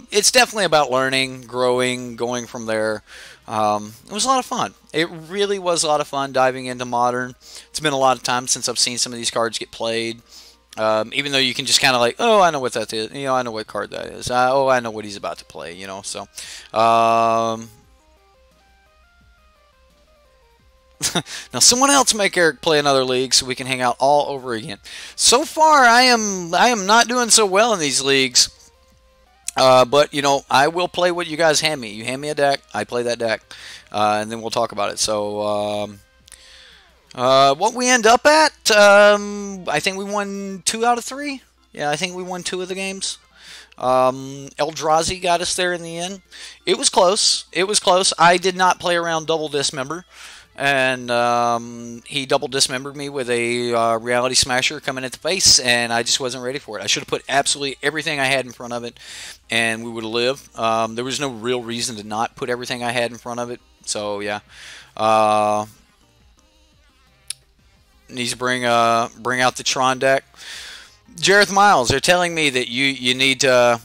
it's definitely about learning, growing, going from there. It was a lot of fun. It really was a lot of fun diving into Modern. It's been a lot of time since I've seen some of these cards get played. Even though you can just kind of like, oh, I know what that is. You know, I know what card that is. Oh, I know what he's about to play, you know. So, Now someone else make Eric play another league so we can hang out all over again. So far, I am not doing so well in these leagues. But, you know, I will play what you guys hand me. You hand me a deck, I play that deck, and then we'll talk about it. So, what we end up at, I think we won 2 out of 3. Yeah, I think we won 2 of the games. Eldrazi got us there in the end. It was close. It was close. I did not play around double dismember. And he double dismembered me with a reality smasher coming at the face, and I just wasn't ready for it. I should have put absolutely everything I had in front of it, and we would have lived. There was no real reason to not put everything I had in front of it. So yeah, needs to bring out the Tron deck. Jareth Miles, they're telling me that you need to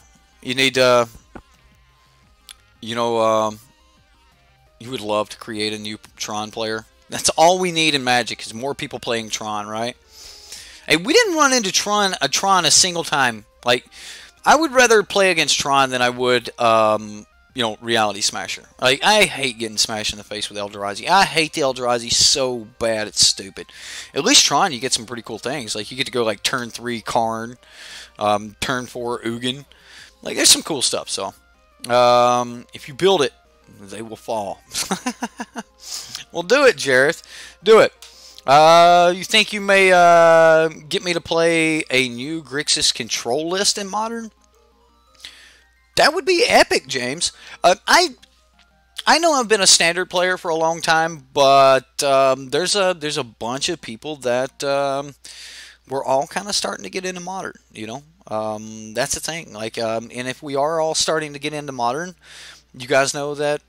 you know. You would love to create a new Tron player. That's all we need in Magic is more people playing Tron, right? Hey, we didn't run into Tron a single time. Like, I would rather play against Tron than I would, you know, Reality Smasher. Like, I hate getting smashed in the face with Eldrazi. I hate the Eldrazi so bad, it's stupid. At least Tron, you get some pretty cool things. Like, you get to go, like, turn 3 Karn, turn 4 Ugin. Like, there's some cool stuff, so. If you build it, they will fall. Well, do it, Jareth. Do it. You think you may get me to play a new Grixis control list in Modern? That would be epic, James. I know I've been a standard player for a long time, but there's a bunch of people that we're all kind of starting to get into Modern. You know, that's the thing. Like, and if we are all starting to get into Modern, you guys know that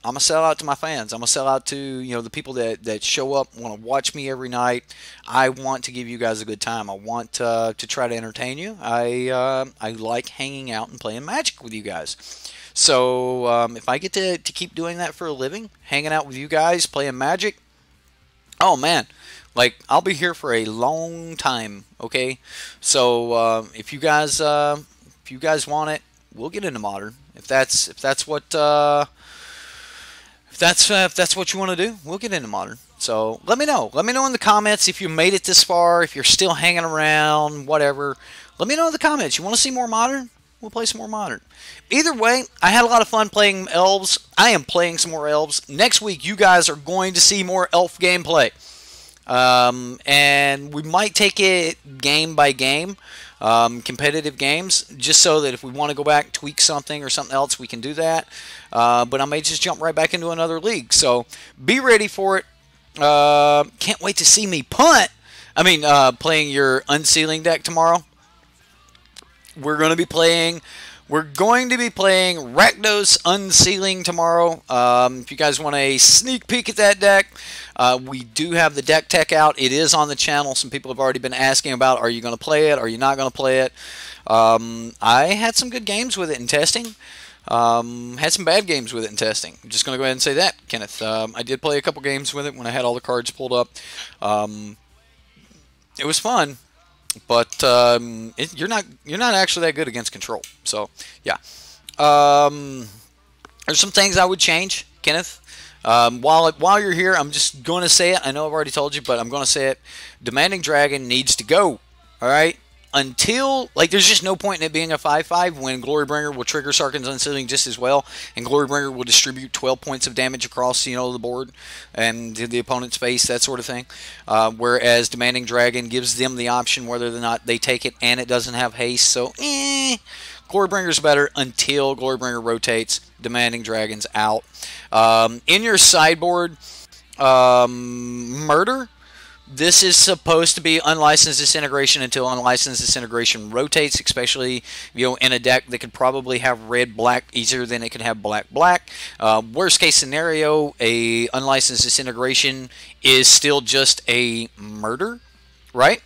I'm going to sell out to my fans. I'm going to sell out to, you know, the people that show up, want to watch me every night. I want to give you guys a good time. I want to try to entertain you. I like hanging out and playing Magic with you guys. So if I get to keep doing that for a living, hanging out with you guys, playing Magic, oh man, like, I'll be here for a long time, okay? So if you guys want it, we'll get into Modern. If that's what you want to do, we'll get into Modern. So let me know. Let me know in the comments if you made it this far, if you're still hanging around, whatever. Let me know in the comments. You want to see more Modern? We'll play some more Modern. Either way, I had a lot of fun playing Elves. I am playing some more Elves. Next week, you guys are going to see more Elf gameplay. And we might take it game by game. Competitive games, just so that if we want to go back, tweak something or something else, we can do that. But I may just jump right back into another league. So be ready for it. Can't wait to see me punt. I mean, playing your unsealing deck tomorrow. We're going to be playing Rakdos Unsealing tomorrow. If you guys want a sneak peek at that deck, we do have the deck tech out. It is on the channel. Some people have already been asking about, are you going to play it? Are you not going to play it? I had some good games with it in testing. Had some bad games with it in testing. I'm just going to go ahead and say that, Kenneth. I did play a couple games with it when I had all the cards pulled up. It was fun. But you're not actually that good against control. So yeah, there's some things I would change, Kenneth. While you're here, I'm just going to say it. I know I've already told you, but I'm going to say it. Demanding Dragon needs to go. All right. Until, like, there's just no point in it being a 5/5 when Glorybringer will trigger Sarkhan's Unsealing just as well, and Glorybringer will distribute 12 points of damage across, you know, the board and the opponent's face, that sort of thing. Whereas Demanding Dragon gives them the option whether or not they take it, and it doesn't have haste. So, Glorybringer's better until Glorybringer rotates. Demanding Dragon's out. In your sideboard, Murder. This is supposed to be Unlicensed Disintegration until Unlicensed Disintegration rotates, especially, you know, in a deck that could probably have red-black easier than it could have black-black. Worst case scenario, a Unlicensed Disintegration is still just a murder, right?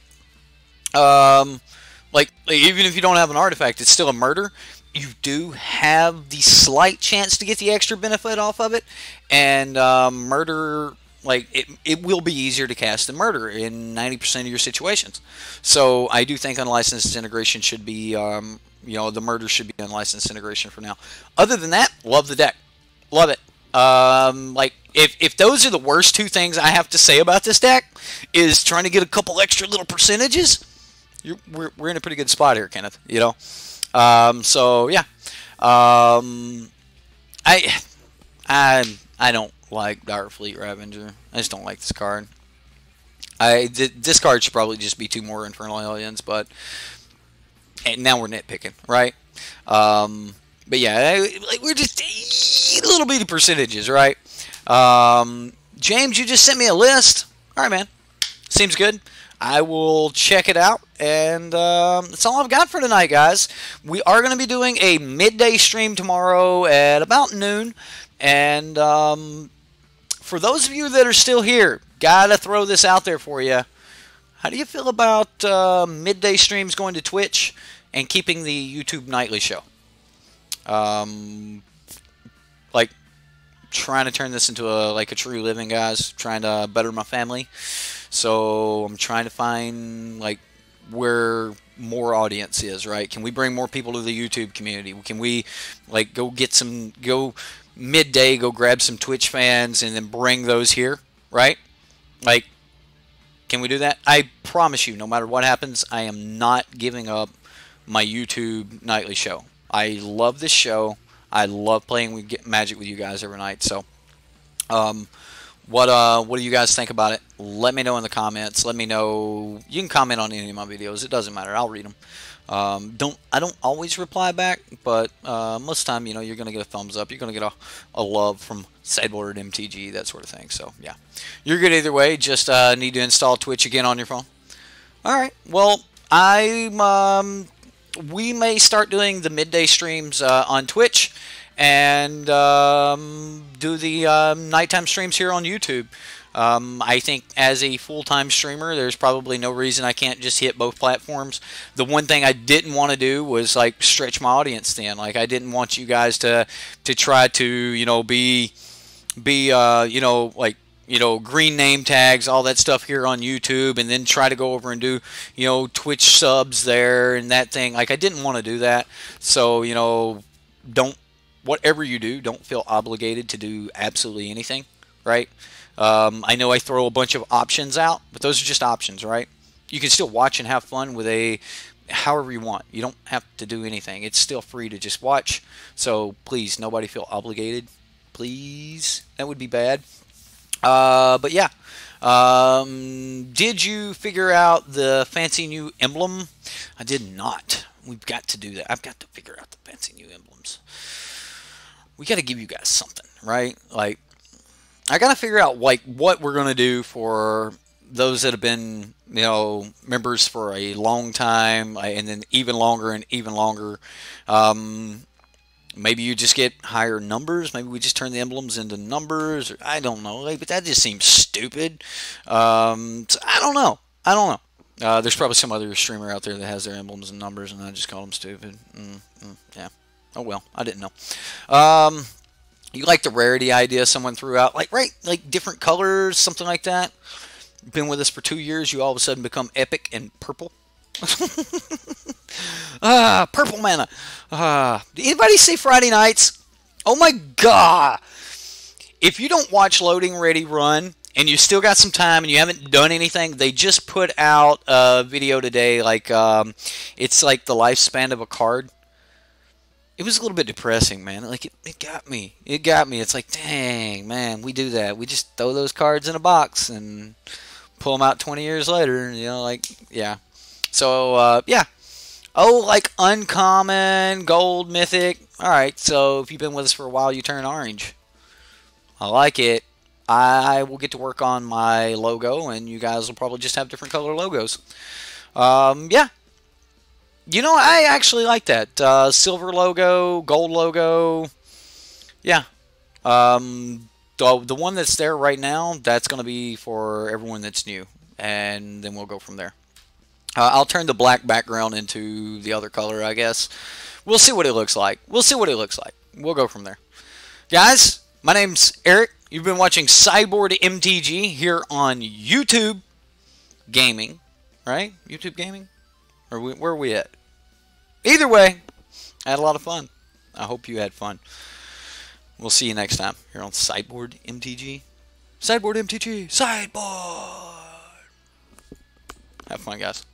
Like, even if you don't have an artifact, it's still a murder. You do have the slight chance to get the extra benefit off of it, and murder... Like, it will be easier to cast than Murder in 90% of your situations. So, I do think Unlicensed Disintegration should be, you know, the Murder should be Unlicensed Disintegration for now. Other than that, love the deck. Love it. Like if those are the worst two things I have to say about this deck, is trying to get a couple extra little percentages, we're in a pretty good spot here, Kenneth. You know, so yeah, I I don't like Dire Fleet Ravager. I just don't like this card. This card should probably just be 2 more Infernal Aliens, but and now we're nitpicking, right? But yeah, like we're just little bitty percentages, right? James, you just sent me a list. All right, man. Seems good. I will check it out, and that's all I've got for tonight, guys. We are going to be doing a midday stream tomorrow at about noon, and for those of you that are still here, gotta throw this out there for you. How do you feel about midday streams going to Twitch and keeping the YouTube nightly show? Like trying to turn this into a true living, guys. Trying to better my family. So I'm trying to find like where more audience is, right? Can we bring more people to the YouTube community? Can we like go midday, go grab some Twitch fans and then bring those here, right? Like, can we do that? I promise you, no matter what happens, I am not giving up my YouTube nightly show. I love this show. I love playing Magic with you guys every night. So, what do you guys think about it? Let me know in the comments. Let me know. You can comment on any of my videos. It doesn't matter. I'll read them. I don't always reply back, but most of the time, you know, you're gonna get a thumbs up. You're gonna get a love from SideboardMTG, that sort of thing. So yeah, you're good either way. Just need to install Twitch again on your phone. All right. Well, we may start doing the midday streams on Twitch and do the nighttime streams here on YouTube. I think as a full-time streamer, there's probably no reason I can't just hit both platforms. The one thing I didn't want to do was like stretch my audience thin. Like I didn't want you guys to try to, you know, be you know, like, you know, green name tags, all that stuff here on YouTube, and then try to go over and do, you know, Twitch subs there and that thing. Like I didn't want to do that. So, you know, whatever you do, don't feel obligated to do absolutely anything, right? I know I throw a bunch of options out, but those are just options, right? You can still watch and have fun with however you want. You don't have to do anything. It's still free to just watch. So please, nobody feel obligated. Please, that would be bad. But yeah, did you figure out the fancy new emblem? I did not. We've got to do that. I've got to figure out the fancy new emblems. We got to give you guys something, right? Like, I got to figure out like what we're going to do for those that have been, you know, members for a long time, and then even longer and even longer. Maybe you just get higher numbers. Maybe we just turn the emblems into numbers. Or, I don't know. Like, but that just seems stupid. So I don't know. I don't know. There's probably some other streamer out there that has their emblems and numbers, and I just call them stupid. Yeah. Oh well. I didn't know. You like the rarity idea someone threw out? Like, right? Like different colors, something like that. Been with us for 2 years. You all of a sudden become epic and purple. Purple mana. Anybody see Friday Nights? Oh my god! If you don't watch Loading Ready Run and you still got some time and you haven't done anything, they just put out a video today. Like it's like the lifespan of a card. It was a little bit depressing, man. Like it got me. It got me. It's like, dang, man, we do that. We just throw those cards in a box and pull them out 20 years later. You know, like, yeah. So, yeah. Oh, like uncommon, gold, mythic. All right, so if you've been with us for a while, you turn orange. I like it. I will get to work on my logo, and you guys will probably just have different color logos. Yeah. You know, I actually like that. Silver logo, gold logo. Yeah. The one that's there right now, that's going to be for everyone that's new. And then we'll go from there. I'll turn the black background into the other color, I guess. We'll see what it looks like. We'll see what it looks like. We'll go from there. Guys, my name's Eric. You've been watching SideboardMTG here on YouTube Gaming. Right? YouTube Gaming? Or where are we at? Either way, I had a lot of fun. I hope you had fun. We'll see you next time here on Sideboard MTG. Sideboard MTG. Sideboard. Have fun, guys.